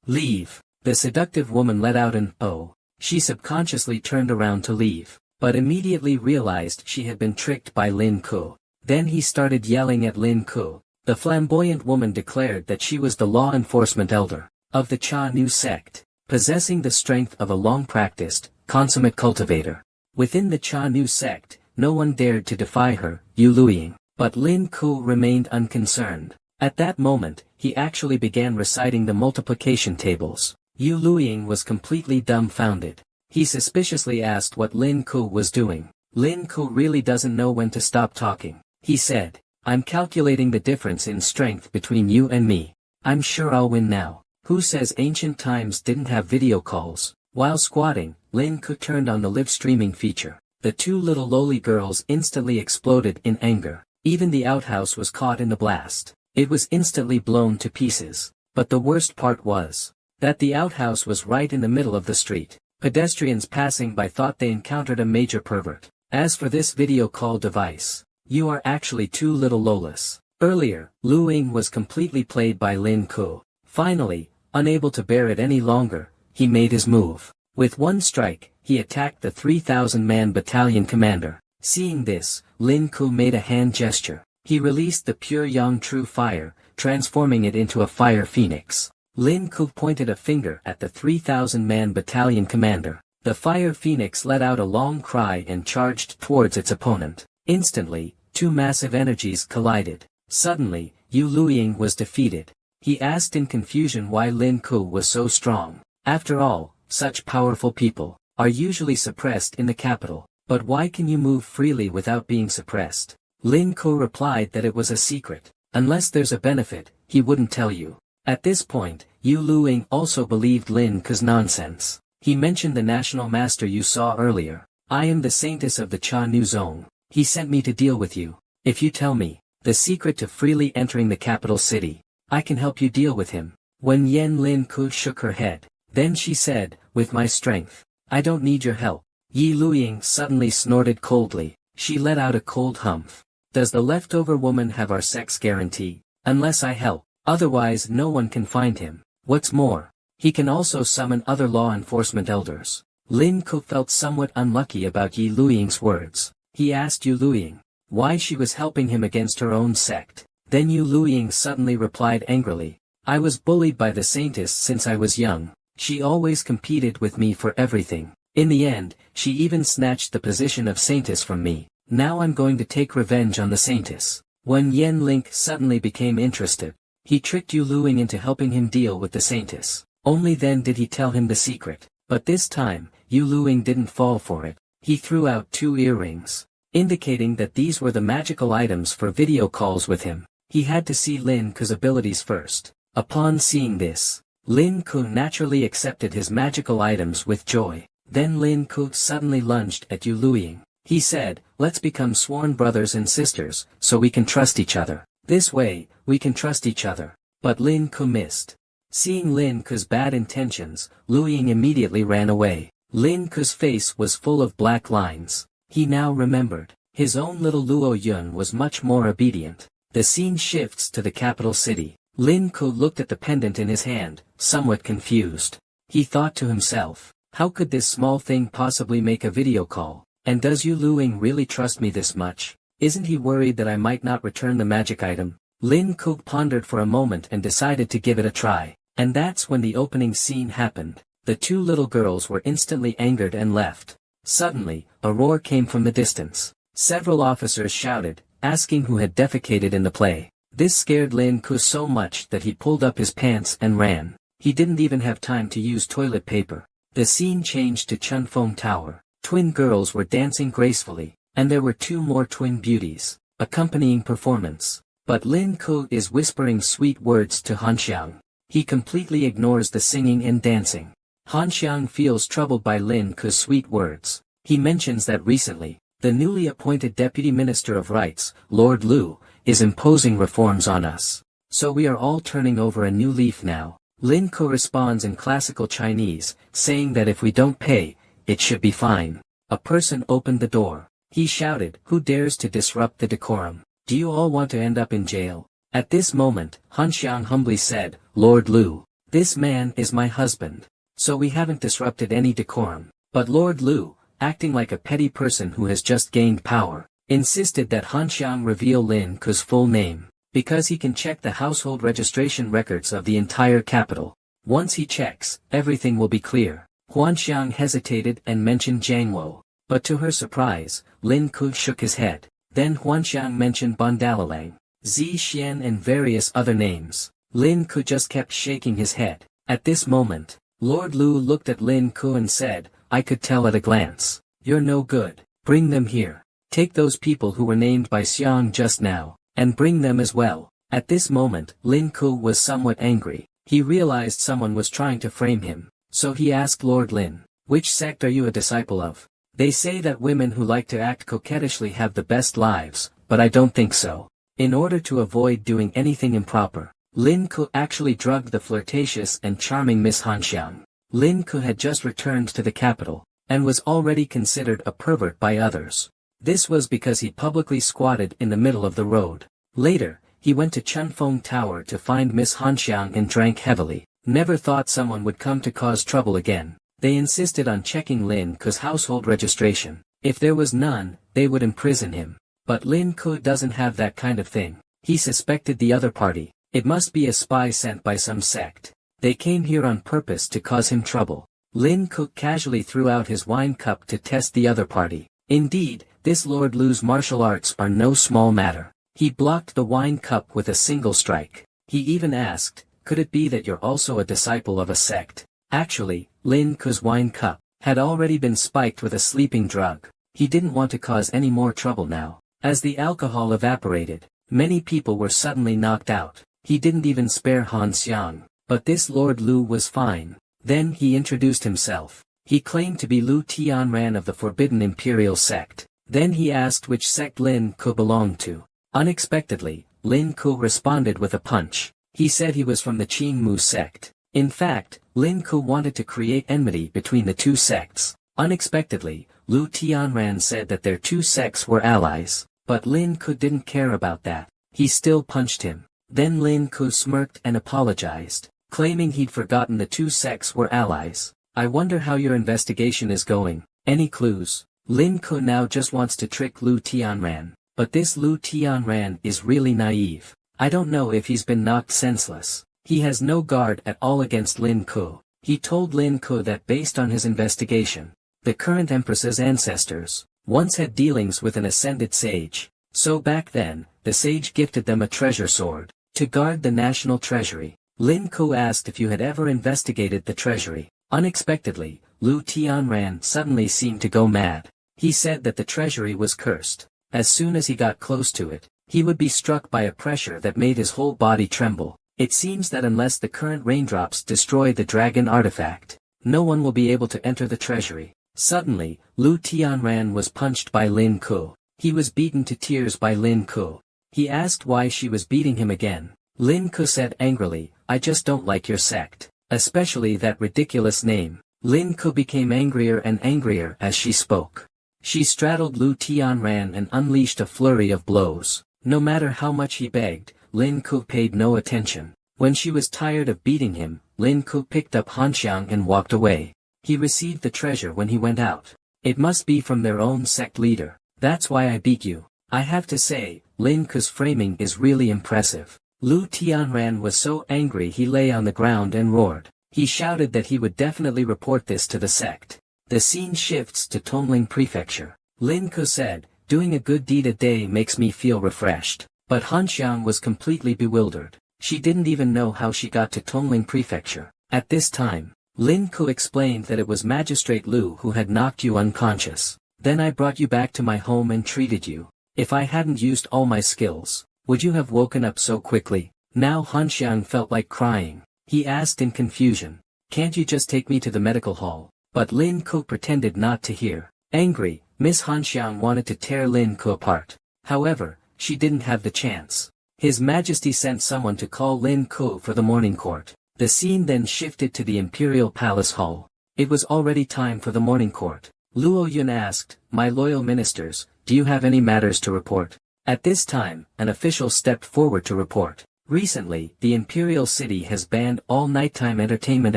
Leave." The seductive woman let out an "oh." She subconsciously turned around to leave, but immediately realized she had been tricked by Lin Ku. Then he started yelling at Lin Ku. The flamboyant woman declared that she was the law enforcement elder of the Cha Nu sect, possessing the strength of a long-practiced, consummate cultivator. Within the Cha Nu sect, no one dared to defy her, Alluring. But Lin Ku remained unconcerned. At that moment, he actually began reciting the multiplication tables. Yu Luiying was completely dumbfounded. He suspiciously asked what Lin Ku was doing. Lin Ku really doesn't know when to stop talking. He said, "I'm calculating the difference in strength between you and me. I'm sure I'll win now." Who says ancient times didn't have video calls? While squatting, Lin Ku turned on the live streaming feature. The two little lowly girls instantly exploded in anger. Even the outhouse was caught in the blast. It was instantly blown to pieces. But the worst part was that the outhouse was right in the middle of the street. Pedestrians passing by thought they encountered a major pervert. As for this video call device, you are actually too little Lolas. Earlier, Lu Ying was completely played by Lin Ku. Finally, unable to bear it any longer, he made his move. With one strike, he attacked the 3,000-man battalion commander. Seeing this, Lin Ku made a hand gesture. He released the pure yang true fire, transforming it into a fire phoenix. Lin Ku pointed a finger at the 3,000-man battalion commander. The fire phoenix let out a long cry and charged towards its opponent. Instantly, two massive energies collided. Suddenly, Yu Luiying was defeated. He asked in confusion why Lin Ku was so strong. After all, such powerful people are usually suppressed in the capital. But why can you move freely without being suppressed? Lin Ku replied that it was a secret. Unless there's a benefit, he wouldn't tell you. At this point, Yu Luiying also believed Lin Ku's nonsense. He mentioned the national master you saw earlier. "I am the saintess of the Cha Nu Zone. He sent me to deal with you. If you tell me the secret to freely entering the capital city, I can help you deal with him." When Lin Ku shook her head, then she said, "With my strength, I don't need your help." Yi Luiying suddenly snorted coldly. She let out a cold humph. "Does the leftover woman have our sex guarantee? Unless I help, otherwise no one can find him. What's more, he can also summon other law enforcement elders." Lin Ku felt somewhat unlucky about Yi Luiying's words. He asked Yu Luiying why she was helping him against her own sect. Then Yu Luiying suddenly replied angrily, "I was bullied by the saintess since I was young. She always competed with me for everything. In the end, she even snatched the position of saintess from me. Now I'm going to take revenge on the saintess." When Link suddenly became interested, he tricked Yu Luiying into helping him deal with the saintess. Only then did he tell him the secret. But this time, Yu Luiying didn't fall for it. He threw out 2 earrings, indicating that these were the magical items for video calls with him. He had to see Lin Ku's abilities first. Upon seeing this, Lin Ku naturally accepted his magical items with joy. Then Lin Ku suddenly lunged at Yu Luiying. He said, "Let's become sworn brothers and sisters, so we can trust each other. This way, we can trust each other." But Lin Ku missed. Seeing Lin Ku's bad intentions, Luiying immediately ran away. Lin Ku's face was full of black lines. He now remembered. His own little Luo Yun was much more obedient. The scene shifts to the capital city. Lin Ku looked at the pendant in his hand, somewhat confused. He thought to himself, how could this small thing possibly make a video call? And does Yu Luiying really trust me this much? Isn't he worried that I might not return the magic item? Lin Ku pondered for a moment and decided to give it a try. And that's when the opening scene happened. The 2 little girls were instantly angered and left. Suddenly, a roar came from the distance. Several officers shouted, asking who had defecated in the play. This scared Lin Ku so much that he pulled up his pants and ran. He didn't even have time to use toilet paper. The scene changed to Chunfeng Tower. Twin girls were dancing gracefully, and there were 2 more twin beauties, accompanying performance. But Lin Ku is whispering sweet words to Hanxiang. He completely ignores the singing and dancing. Hanxiang feels troubled by Lin Ku's sweet words. He mentions that recently, the newly appointed Deputy Minister of Rights, Lord Lu, is imposing reforms on us. So we are all turning over a new leaf now. Lin Ku responds in classical Chinese, saying that if we don't pay, it should be fine. A person opened the door. He shouted, "Who dares to disrupt the decorum? Do you all want to end up in jail?" At this moment, Hanxiang humbly said, "Lord Lu, this man is my husband. So we haven't disrupted any decorum." But Lord Lu, acting like a petty person who has just gained power, insisted that Hanxiang reveal Lin Ku's full name, because he can check the household registration records of the entire capital. Once he checks, everything will be clear. Hanxiang hesitated and mentioned Jiangwo, but to her surprise, Lin Ku shook his head. Then Hanxiang mentioned Bondalalang. Xian and various other names. Lin Ku just kept shaking his head. At this moment, Lord Lu looked at Lin Ku and said, I could tell at a glance. You're no good. Bring them here. Take those people who were named by Xiang just now, and bring them as well. At this moment, Lin Ku was somewhat angry. He realized someone was trying to frame him, so he asked Lord Lin, which sect are you a disciple of? They say that women who like to act coquettishly have the best lives, but I don't think so. In order to avoid doing anything improper, Lin Ku actually drugged the flirtatious and charming Miss Hanxiang. Lin Ku had just returned to the capital, and was already considered a pervert by others. This was because he publicly squatted in the middle of the road. Later, he went to Chunfeng Tower to find Miss Hanxiang and drank heavily. Never thought someone would come to cause trouble again. They insisted on checking Lin Ku's household registration. If there was none, they would imprison him. But Lin Ku doesn't have that kind of thing. He suspected the other party. It must be a spy sent by some sect. They came here on purpose to cause him trouble. Lin Ku casually threw out his wine cup to test the other party. Indeed, this Lord Lu's martial arts are no small matter. He blocked the wine cup with a single strike. He even asked, could it be that you're also a disciple of a sect? Actually, Lin Ku's wine cup had already been spiked with a sleeping drug. He didn't want to cause any more trouble now. As the alcohol evaporated, many people were suddenly knocked out. He didn't even spare Han Xiang, but this Lord Lu was fine. Then he introduced himself. He claimed to be Lu Tianran of the Forbidden Imperial Sect. Then he asked which sect Lin Ku belonged to. Unexpectedly, Lin Ku responded with a punch. He said he was from the Qingmu sect. In fact, Lin Ku wanted to create enmity between the two sects. Unexpectedly, Lu Tianran said that their two sects were allies, but Lin Ku didn't care about that. He still punched him. Then Lin Ku smirked and apologized, claiming he'd forgotten the two sects were allies. I wonder how your investigation is going. Any clues? Lin Ku now just wants to trick Lu Tianran, but this Lu Tianran is really naive. I don't know if he's been knocked senseless. He has no guard at all against Lin Ku. He told Lin Ku that based on his investigation, the current Empress's ancestors once had dealings with an ascended sage. So back then, the sage gifted them a treasure sword to guard the national treasury. Lin Ku asked if you had ever investigated the treasury. Unexpectedly, Lu Tianran suddenly seemed to go mad. He said that the treasury was cursed. As soon as he got close to it, he would be struck by a pressure that made his whole body tremble. It seems that unless the current raindrops destroy the dragon artifact, no one will be able to enter the treasury. Suddenly, Lu Tianran was punched by Lin Ku. He was beaten to tears by Lin Ku. He asked why she was beating him again. Lin Ku said angrily, I just don't like your sect, especially that ridiculous name. Lin Ku became angrier and angrier as she spoke. She straddled Lu Tianran and unleashed a flurry of blows. No matter how much he begged, Lin Ku paid no attention. When she was tired of beating him, Lin Ku picked up Hanxiang and walked away. He received the treasure when he went out. It must be from their own sect leader. That's why I beat you. I have to say, Lin Ku's framing is really impressive. Lu Tianran was so angry he lay on the ground and roared. He shouted that he would definitely report this to the sect. The scene shifts to Tongling Prefecture. Lin Ku said, doing a good deed a day makes me feel refreshed. But Hanxiang was completely bewildered. She didn't even know how she got to Tongling Prefecture. At this time, Lin Ku explained that it was Magistrate Lu who had knocked you unconscious. Then I brought you back to my home and treated you. If I hadn't used all my skills, would you have woken up so quickly? Now Hanxiang felt like crying. He asked in confusion, can't you just take me to the medical hall? But Lin Ku pretended not to hear. Angry, Miss Hanxiang wanted to tear Lin Ku apart. However, she didn't have the chance. His Majesty sent someone to call Lin Ku for the morning court. The scene then shifted to the Imperial Palace Hall. It was already time for the morning court. Luo Yun asked, my loyal ministers, do you have any matters to report? At this time, an official stepped forward to report. Recently, the Imperial City has banned all nighttime entertainment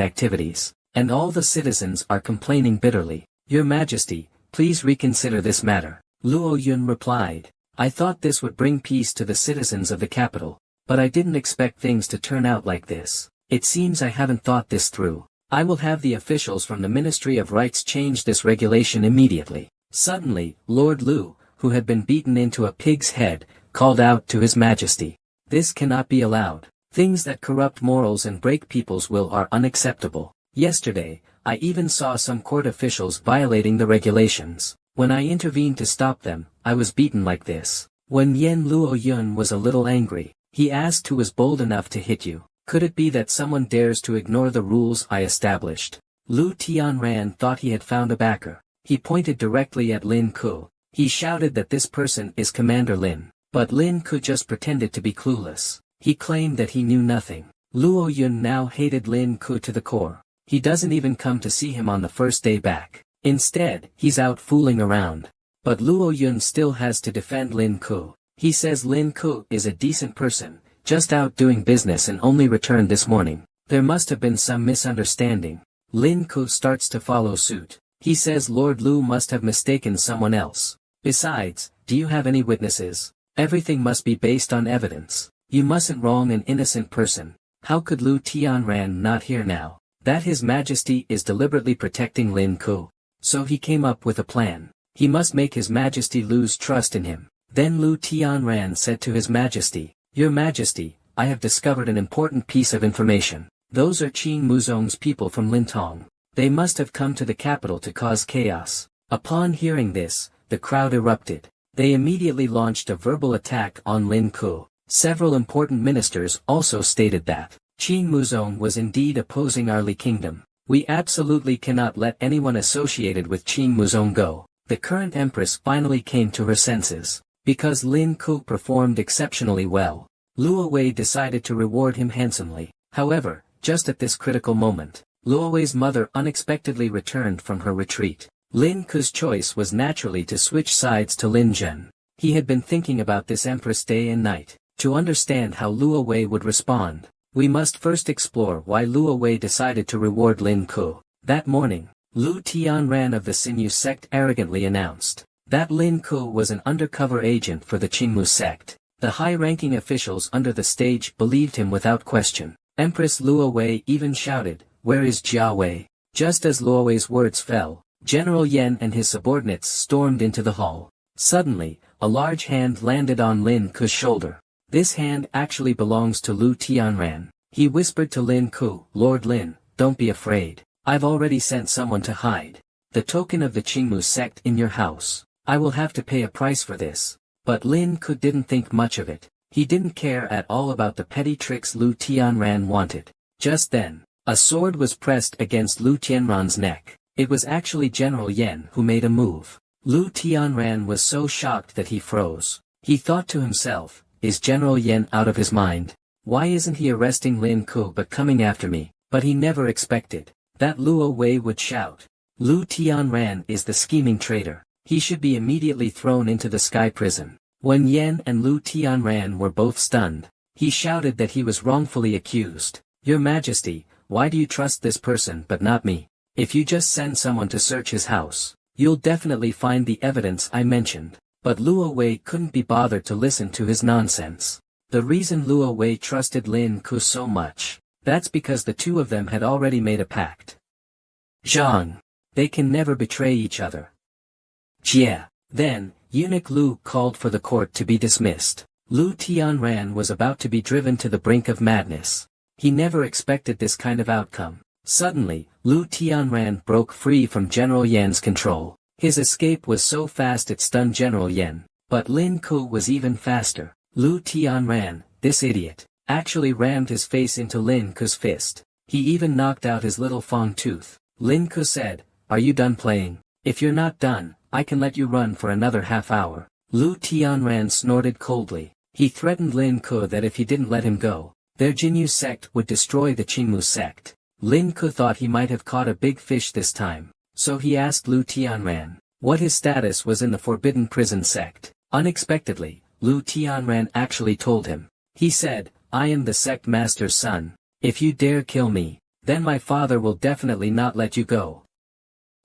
activities, and all the citizens are complaining bitterly. Your Majesty, please reconsider this matter. Luo Yun replied, I thought this would bring peace to the citizens of the capital, but I didn't expect things to turn out like this. It seems I haven't thought this through. I will have the officials from the Ministry of Rights change this regulation immediately. Suddenly, Lord Lu, who had been beaten into a pig's head, called out to His Majesty. This cannot be allowed. Things that corrupt morals and break people's will are unacceptable. Yesterday, I even saw some court officials violating the regulations. When I intervened to stop them, I was beaten like this. When Yen Luoyun was a little angry, he asked who was bold enough to hit you. Could it be that someone dares to ignore the rules I established? Lu Tianran thought he had found a backer. He pointed directly at Lin Ku. He shouted that this person is Commander Lin. But Lin Ku just pretended to be clueless. He claimed that he knew nothing. Luo Yun now hated Lin Ku to the core. He doesn't even come to see him on the first day back. Instead, he's out fooling around. But Luo Yun still has to defend Lin Ku. He says Lin Ku is a decent person, just out doing business and only returned this morning. There must have been some misunderstanding. Lin Ku starts to follow suit. He says Lord Lu must have mistaken someone else. Besides, do you have any witnesses? Everything must be based on evidence. You mustn't wrong an innocent person. How could Lu Tianran not hear now that His Majesty is deliberately protecting Lin Ku? So he came up with a plan. He must make His Majesty lose trust in him. Then Lu Tianran said to His Majesty, Your Majesty, I have discovered an important piece of information. Those are Qin Muzong's people from Lintong. They must have come to the capital to cause chaos. Upon hearing this, the crowd erupted. They immediately launched a verbal attack on Lin Ku. Several important ministers also stated that Qin Muzong was indeed opposing our Li kingdom. We absolutely cannot let anyone associated with Qin Muzong go. The current Empress finally came to her senses. Because Lin Ku performed exceptionally well, Luo Wei decided to reward him handsomely. However, just at this critical moment, Luo Wei's mother unexpectedly returned from her retreat. Lin Ku's choice was naturally to switch sides to Lin Zhen. He had been thinking about this Empress day and night. To understand how Luo Wei would respond, we must first explore why Luo Wei decided to reward Lin Ku. That morning, Lu Tianran of the Xinyu sect arrogantly announced that Lin Ku was an undercover agent for the Qingmu sect. The high-ranking officials under the stage believed him without question. Empress Luo Wei even shouted, Where is Jia Wei? Just as Luo Wei's words fell, General Yen and his subordinates stormed into the hall. Suddenly, a large hand landed on Lin Ku's shoulder. This hand actually belongs to Lu Tianran. He whispered to Lin Ku, Lord Lin, don't be afraid. I've already sent someone to hide the token of the Qingmu sect in your house. I will have to pay a price for this. But Lin Ku didn't think much of it. He didn't care at all about the petty tricks Lu Tianran wanted. Just then, a sword was pressed against Lu Tianran's neck. It was actually General Yen who made a move. Lu Tianran was so shocked that he froze. He thought to himself, is General Yen out of his mind? Why isn't he arresting Lin Ku but coming after me? But he never expected that Luo Wei would shout. Lu Tianran is the scheming traitor. He should be immediately thrown into the sky prison. When Yen and Lu Tianran were both stunned, he shouted that he was wrongfully accused. Your Majesty, why do you trust this person but not me? If you just send someone to search his house, you'll definitely find the evidence I mentioned. But Luo Wei couldn't be bothered to listen to his nonsense. The reason Luo Wei trusted Lin Ku so much, that's because the two of them had already made a pact. Zhang. They can never betray each other. Jia. Then, Eunuch Lu called for the court to be dismissed. Lu Tianran was about to be driven to the brink of madness. He never expected this kind of outcome. Suddenly, Lu Tianran broke free from General Yan's control. His escape was so fast it stunned General Yan. But Lin Ku was even faster. Lu Tianran, this idiot, actually rammed his face into Lin Ku's fist. He even knocked out his little fang tooth. Lin Ku said, Are you done playing? If you're not done, I can let you run for another half hour. Lu Tianran snorted coldly. He threatened Lin Ku that if he didn't let him go, their Jinyu sect would destroy the Qingmu sect. Lin Ku thought he might have caught a big fish this time, so he asked Lu Tianran what his status was in the Forbidden Prison sect. Unexpectedly, Lu Tianran actually told him. He said, I am the sect master's son. If you dare kill me, then my father will definitely not let you go.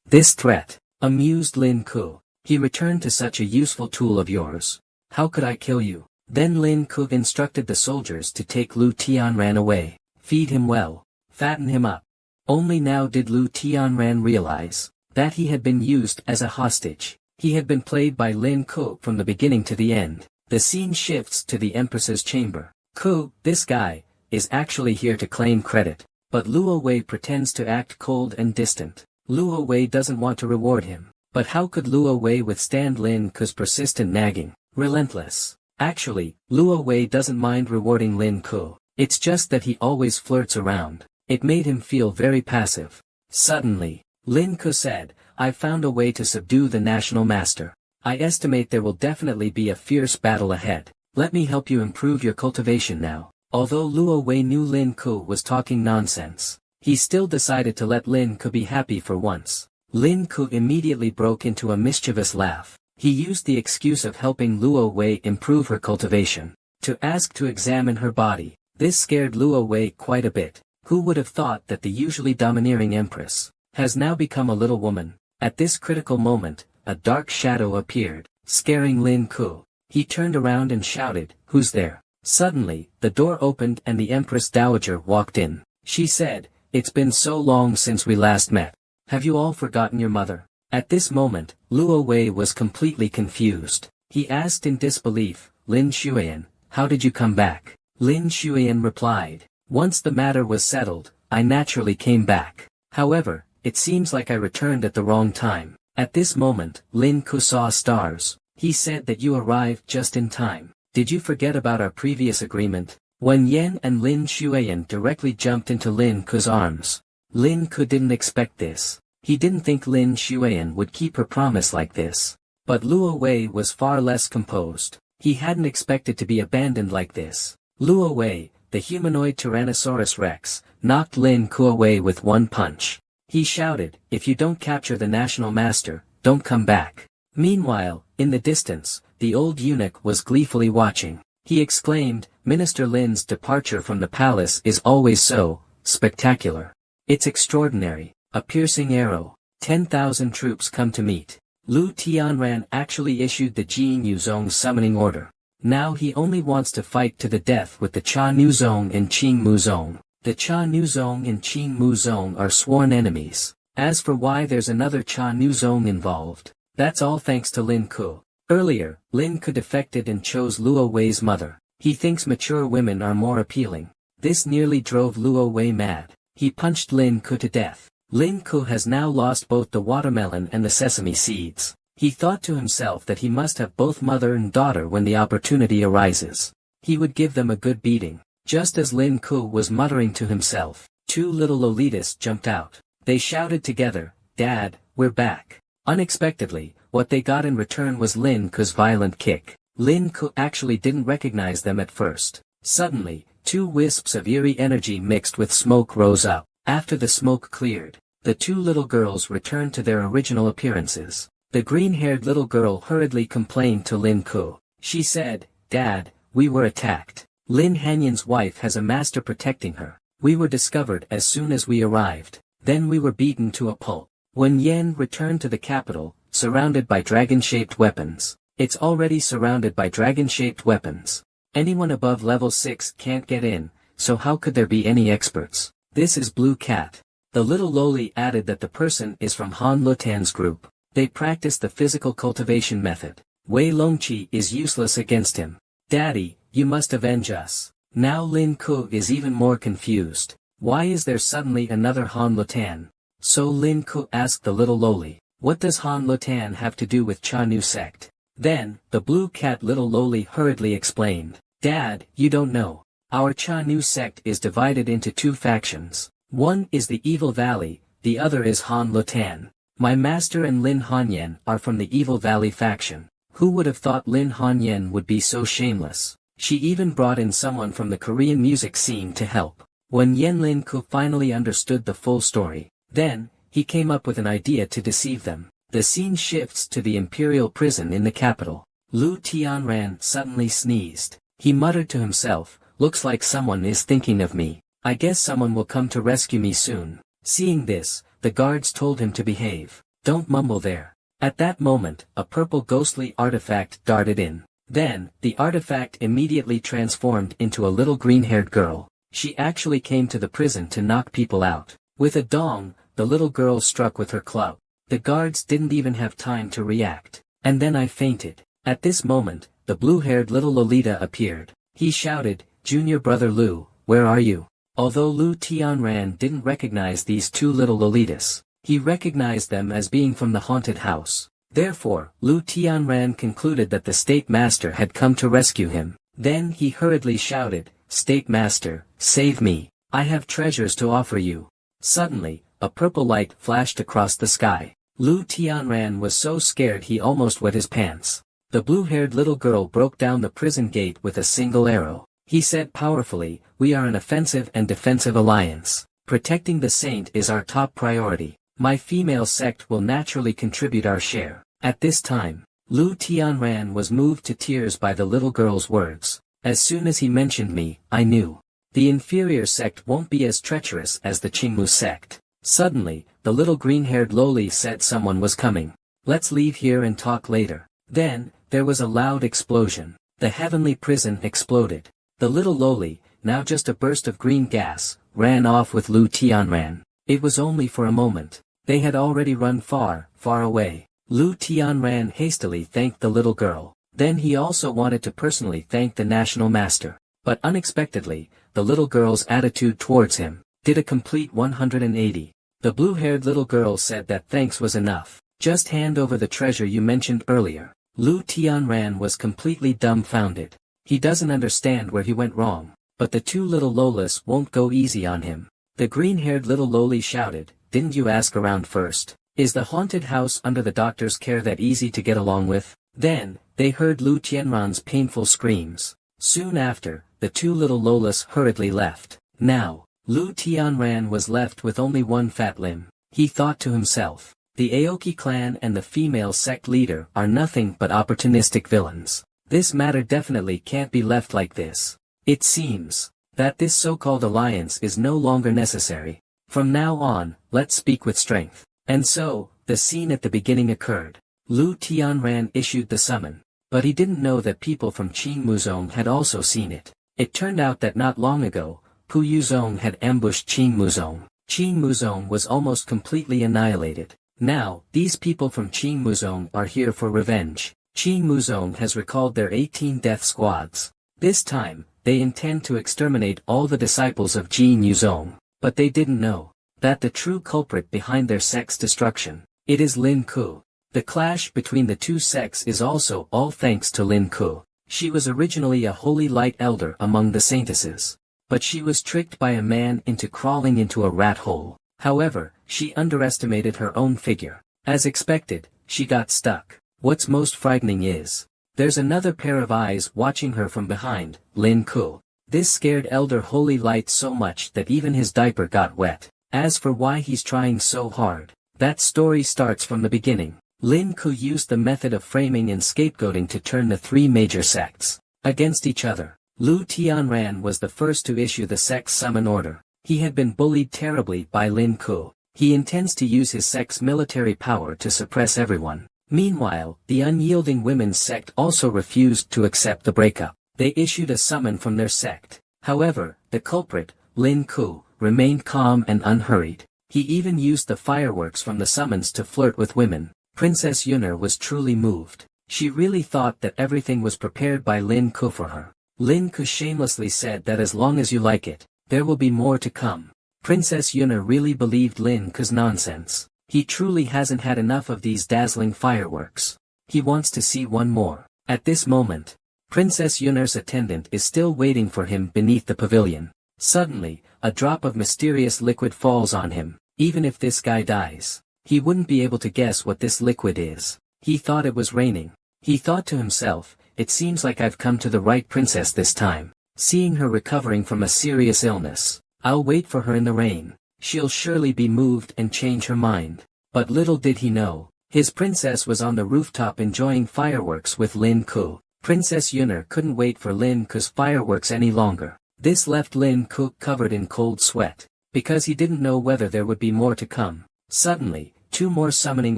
This threat amused Lin Ku. He returned to such a useful tool of yours. How could I kill you? Then Lin Ku instructed the soldiers to take Lu Tianran away, feed him well, fatten him up. Only now did Lu Tianran realize that he had been used as a hostage. He had been played by Lin Ku from the beginning to the end. The scene shifts to the Empress's chamber. Ku, this guy, is actually here to claim credit. But Luo Wei pretends to act cold and distant. Luo Wei doesn't want to reward him. But how could Luo Wei withstand Lin Ku's persistent nagging? Relentless. Actually, Luo Wei doesn't mind rewarding Lin Ku. It's just that he always flirts around. It made him feel very passive. Suddenly, Lin Ku said, "I've found a way to subdue the national master. I estimate there will definitely be a fierce battle ahead. Let me help you improve your cultivation now." Although Luo Wei knew Lin Ku was talking nonsense, he still decided to let Lin Ku be happy for once. Lin Ku immediately broke into a mischievous laugh. He used the excuse of helping Luo Wei improve her cultivation to ask to examine her body. This scared Luo Wei quite a bit. Who would have thought that the usually domineering Empress has now become a little woman? At this critical moment, a dark shadow appeared, scaring Lin Ku. He turned around and shouted, "Who's there?" Suddenly, the door opened and the Empress Dowager walked in. She said, "It's been so long since we last met. Have you all forgotten your mother?" At this moment, Luo Wei was completely confused. He asked in disbelief, "Lin Xuan, how did you come back?" Lin Xuan replied, "Once the matter was settled, I naturally came back. However, it seems like I returned at the wrong time." At this moment, Lin Ku saw stars. He said that you arrived just in time. Did you forget about our previous agreement? Wen Yan and Lin Xuan directly jumped into Lin Ku's arms. Lin Ku didn't expect this. He didn't think Lin Xuan would keep her promise like this. But Luo Wei was far less composed. He hadn't expected to be abandoned like this. Luo Wei, the humanoid Tyrannosaurus Rex, knocked Lin Ku away with one punch. He shouted, "If you don't capture the national master, don't come back." Meanwhile, in the distance, the old eunuch was gleefully watching. He exclaimed, "Minister Lin's departure from the palace is always so spectacular. It's extraordinary. A piercing arrow. 10,000 troops come to meet." Lu Tianran actually issued the Jin Yuzong summoning order. Now he only wants to fight to the death with the Cha Nuzong and Qing Muzong. The Cha Nuzong and Qing Muzong are sworn enemies. As for why there's another Cha Nuzong involved, that's all thanks to Lin Ku. Earlier, Lin Ku defected and chose Luo Wei's mother. He thinks mature women are more appealing. This nearly drove Luo Wei mad. He punched Lin Ku to death. Lin Ku has now lost both the watermelon and the sesame seeds. He thought to himself that he must have both mother and daughter when the opportunity arises. He would give them a good beating. Just as Lin Ku was muttering to himself, two little Lolitas jumped out. They shouted together, "Dad, we're back." Unexpectedly, what they got in return was Lin Ku's violent kick. Lin Ku actually didn't recognize them at first. Suddenly, two wisps of eerie energy mixed with smoke rose up. After the smoke cleared, the two little girls returned to their original appearances. The green-haired little girl hurriedly complained to Lin Ku. She said, "Dad, we were attacked. Lin Hanyan's wife has a master protecting her. We were discovered as soon as we arrived. Then we were beaten to a pulp." When Yan returned to the capital, surrounded by dragon-shaped weapons. It's already surrounded by dragon-shaped weapons. Anyone above level 6 can't get in, so how could there be any experts? This is Blue Cat. The little loli added that the person is from Han Lutan's group. They practice the physical cultivation method. Wei Longqi is useless against him. "Daddy, you must avenge us." Now Lin Ku is even more confused. Why is there suddenly another Han Lutan? So Lin Ku asked the little loli, "What does Han Lutan have to do with Cha Nu sect?" Then, the blue cat little loli hurriedly explained, "Dad, you don't know. Our Cha Nu sect is divided into two factions. One is the Evil Valley, the other is Han Lutan. My master and Lin Hanyan are from the Evil Valley faction. Who would have thought Lin Hanyan would be so shameless? She even brought in someone from the Korean music scene to help." When Yen Lin Ku finally understood the full story, then, he came up with an idea to deceive them. The scene shifts to the imperial prison in the capital. Lu Tianran suddenly sneezed. He muttered to himself, "Looks like someone is thinking of me. I guess someone will come to rescue me soon." Seeing this, the guards told him to behave. "Don't mumble there." At that moment, a purple ghostly artifact darted in. Then, the artifact immediately transformed into a little green-haired girl. She actually came to the prison to knock people out. With a dong, the little girl struck with her club. The guards didn't even have time to react. "And then I fainted." At this moment, the blue-haired little Lolita appeared. He shouted, "Junior brother Lu, where are you?" Although Lu Tianran didn't recognize these two little Lolitas, he recognized them as being from the haunted house. Therefore, Lu Tianran concluded that the State Master had come to rescue him. Then he hurriedly shouted, "State Master, save me, I have treasures to offer you." Suddenly, a purple light flashed across the sky. Lu Tianran was so scared he almost wet his pants. The blue-haired little girl broke down the prison gate with a single arrow. He said powerfully, "We are an offensive and defensive alliance. Protecting the saint is our top priority. My female sect will naturally contribute our share." At this time, Lu Tianran was moved to tears by the little girl's words. "As soon as he mentioned me, I knew. The inferior sect won't be as treacherous as the Qingmu sect." Suddenly, the little green-haired loli said someone was coming. "Let's leave here and talk later." Then, there was a loud explosion. The heavenly prison exploded. The little loli, now just a burst of green gas, ran off with Lu Tianran. It was only for a moment. They had already run far, far away. Lu Tianran hastily thanked the little girl. Then he also wanted to personally thank the national master. But unexpectedly, the little girl's attitude towards him did a complete 180. The blue-haired little girl said that thanks was enough. "Just hand over the treasure you mentioned earlier." Lu Tianran was completely dumbfounded. He doesn't understand where he went wrong, but the two little Lolas won't go easy on him. The green-haired little loli shouted, "Didn't you ask around first? Is the haunted house under the doctor's care that easy to get along with?" Then, they heard Lu Tianran's painful screams. Soon after, the two little Lolas hurriedly left. Now, Lu Tianran was left with only one fat limb. He thought to himself, the Aoki clan and the female sect leader are nothing but opportunistic villains. This matter definitely can't be left like this. It seems that this so-called alliance is no longer necessary. From now on, let's speak with strength. And so, the scene at the beginning occurred. Lu Tianran issued the summon. But he didn't know that people from Qing Muzong had also seen it. It turned out that not long ago, Pu Yuzong had ambushed Qing Muzong. Qing Muzong was almost completely annihilated. Now, these people from Qing Muzong are here for revenge. Qing Muzong has recalled their 18 death squads. This time, they intend to exterminate all the disciples of Qing Yuzong. But they didn't know that the true culprit behind their sect's destruction, it is Lin Ku. The clash between the two sects is also all thanks to Lin Ku. She was originally a holy light elder among the saintesses. But she was tricked by a man into crawling into a rat hole. However, she underestimated her own figure. As expected, she got stuck. What's most frightening is, there's another pair of eyes watching her from behind, Lin Ku. This scared elder holy light so much that even his diaper got wet. As for why he's trying so hard, that story starts from the beginning. Lin Ku used the method of framing and scapegoating to turn the three major sects against each other. Lu Tianran was the first to issue the sect's summon order. He had been bullied terribly by Lin Ku. He intends to use his sect's military power to suppress everyone. Meanwhile, the unyielding women's sect also refused to accept the breakup. They issued a summon from their sect. However, the culprit, Lin Ku, remained calm and unhurried. He even used the fireworks from the summons to flirt with women. Princess Yuner was truly moved. She really thought that everything was prepared by Lin Ku for her. Lin Ku shamelessly said that as long as you like it, there will be more to come. Princess Yuner really believed Lin Ku's nonsense. He truly hasn't had enough of these dazzling fireworks. He wants to see one more. At this moment, Princess Yuner's attendant is still waiting for him beneath the pavilion. Suddenly, a drop of mysterious liquid falls on him. Even if this guy dies, he wouldn't be able to guess what this liquid is. He thought it was raining. He thought to himself, it seems like I've come to the right princess this time. Seeing her recovering from a serious illness, I'll wait for her in the rain. She'll surely be moved and change her mind. But little did he know, his princess was on the rooftop enjoying fireworks with Lin Ku. Princess Yuner couldn't wait for Lin Ku's fireworks any longer. This left Lin Ku covered in cold sweat, because he didn't know whether there would be more to come. Suddenly, two more summoning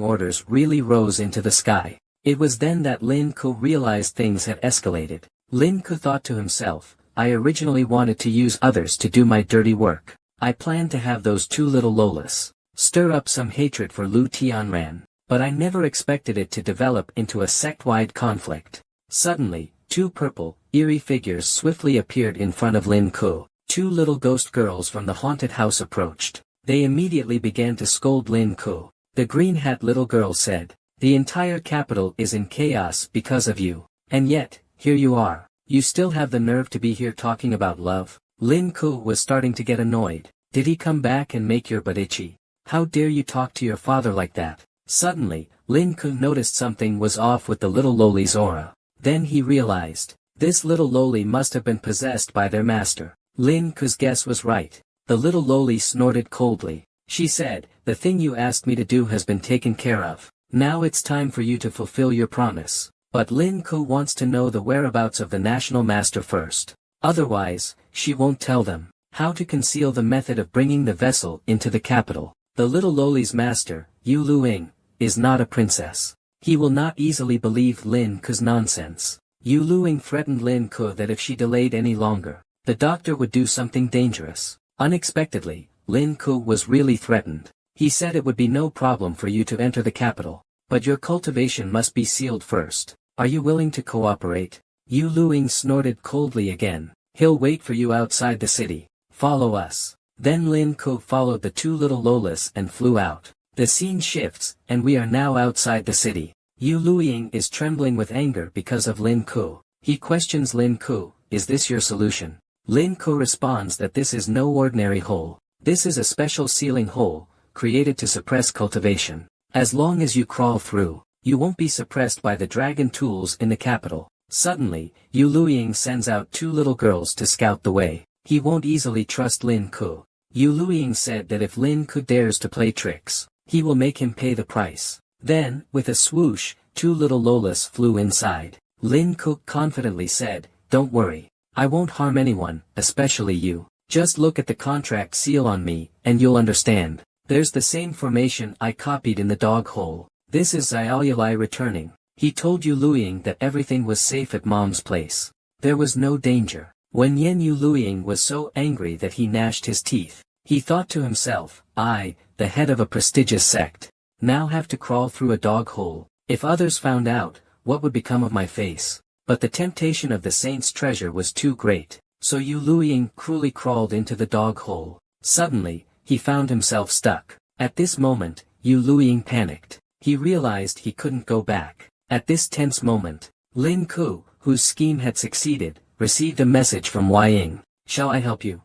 orders really rose into the sky. It was then that Lin Ku realized things had escalated. Lin Ku thought to himself, I originally wanted to use others to do my dirty work. I planned to have those two little Lolas stir up some hatred for Lu Tianran. but I never expected it to develop into a sect-wide conflict. Suddenly, two purple, eerie figures swiftly appeared in front of Lin Ku. Two little ghost girls from the haunted house approached. They immediately began to scold Lin Ku. The green hat little girl said, "The entire capital is in chaos because of you. And yet, here you are. You still have the nerve to be here talking about love?" Lin Ku was starting to get annoyed. "Did he come back and make your butt itchy? How dare you talk to your father like that?" Suddenly, Lin Ku noticed something was off with the little loli's aura. Then he realized, this little loli must have been possessed by their master. Lin Ku's guess was right. The little loli snorted coldly. She said, "The thing you asked me to do has been taken care of. Now it's time for you to fulfill your promise." But Lin Ku wants to know the whereabouts of the national master first. Otherwise, she won't tell them. How to conceal the method of bringing the vessel into the capital. The little loli's master, Alluring, is not a princess. He will not easily believe Lin Ku's nonsense. Alluring threatened Lin Ku that if she delayed any longer, the doctor would do something dangerous. Unexpectedly, Lin Ku was really threatened. He said it would be no problem for you to enter the capital, but your cultivation must be sealed first. Are you willing to cooperate? Alluring snorted coldly again. "He'll wait for you outside the city. Follow us." Then Lin Ku followed the two little lolas and flew out. The scene shifts, and we are now outside the city. Alluring is trembling with anger because of Lin Ku. He questions Lin Ku, "Is this your solution?" Lin Ku responds that this is no ordinary hole. This is a special sealing hole, created to suppress cultivation. As long as you crawl through, you won't be suppressed by the dragon tools in the capital. Suddenly, Alluring sends out two little girls to scout the way. He won't easily trust Lin Ku. Alluring said that if Lin Ku dares to play tricks, he will make him pay the price. Then, with a swoosh, two little lolas flew inside. Lin Ku confidently said, "Don't worry. I won't harm anyone, especially you. Just look at the contract seal on me, and you'll understand. There's the same formation I copied in the dog hole. This is Xiaoyulai returning." He told Alluring that everything was safe at Mom's place. There was no danger. When Alluring was so angry that he gnashed his teeth, he thought to himself, "I, the head of a prestigious sect, now have to crawl through a dog hole. If others found out, what would become of my face?" But the temptation of the saint's treasure was too great, so Alluring cruelly crawled into the dog hole. Suddenly, he found himself stuck. At this moment, Alluring panicked. He realized he couldn't go back. At this tense moment, Lin Ku, whose scheme had succeeded, received a message from Ying. "Shall I help you?"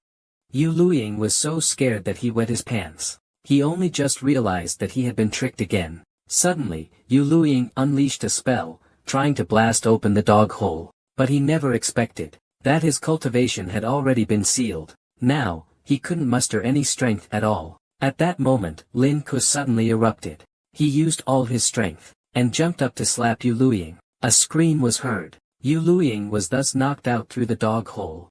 Alluring was so scared that he wet his pants. He only just realized that he had been tricked again. Suddenly, Alluring unleashed a spell, trying to blast open the dog hole. But he never expected that his cultivation had already been sealed. Now, he couldn't muster any strength at all. At that moment, Lin Ku suddenly erupted. He used all his strength, and jumped up to slap Alluring. A scream was heard. Alluring was thus knocked out through the dog hole.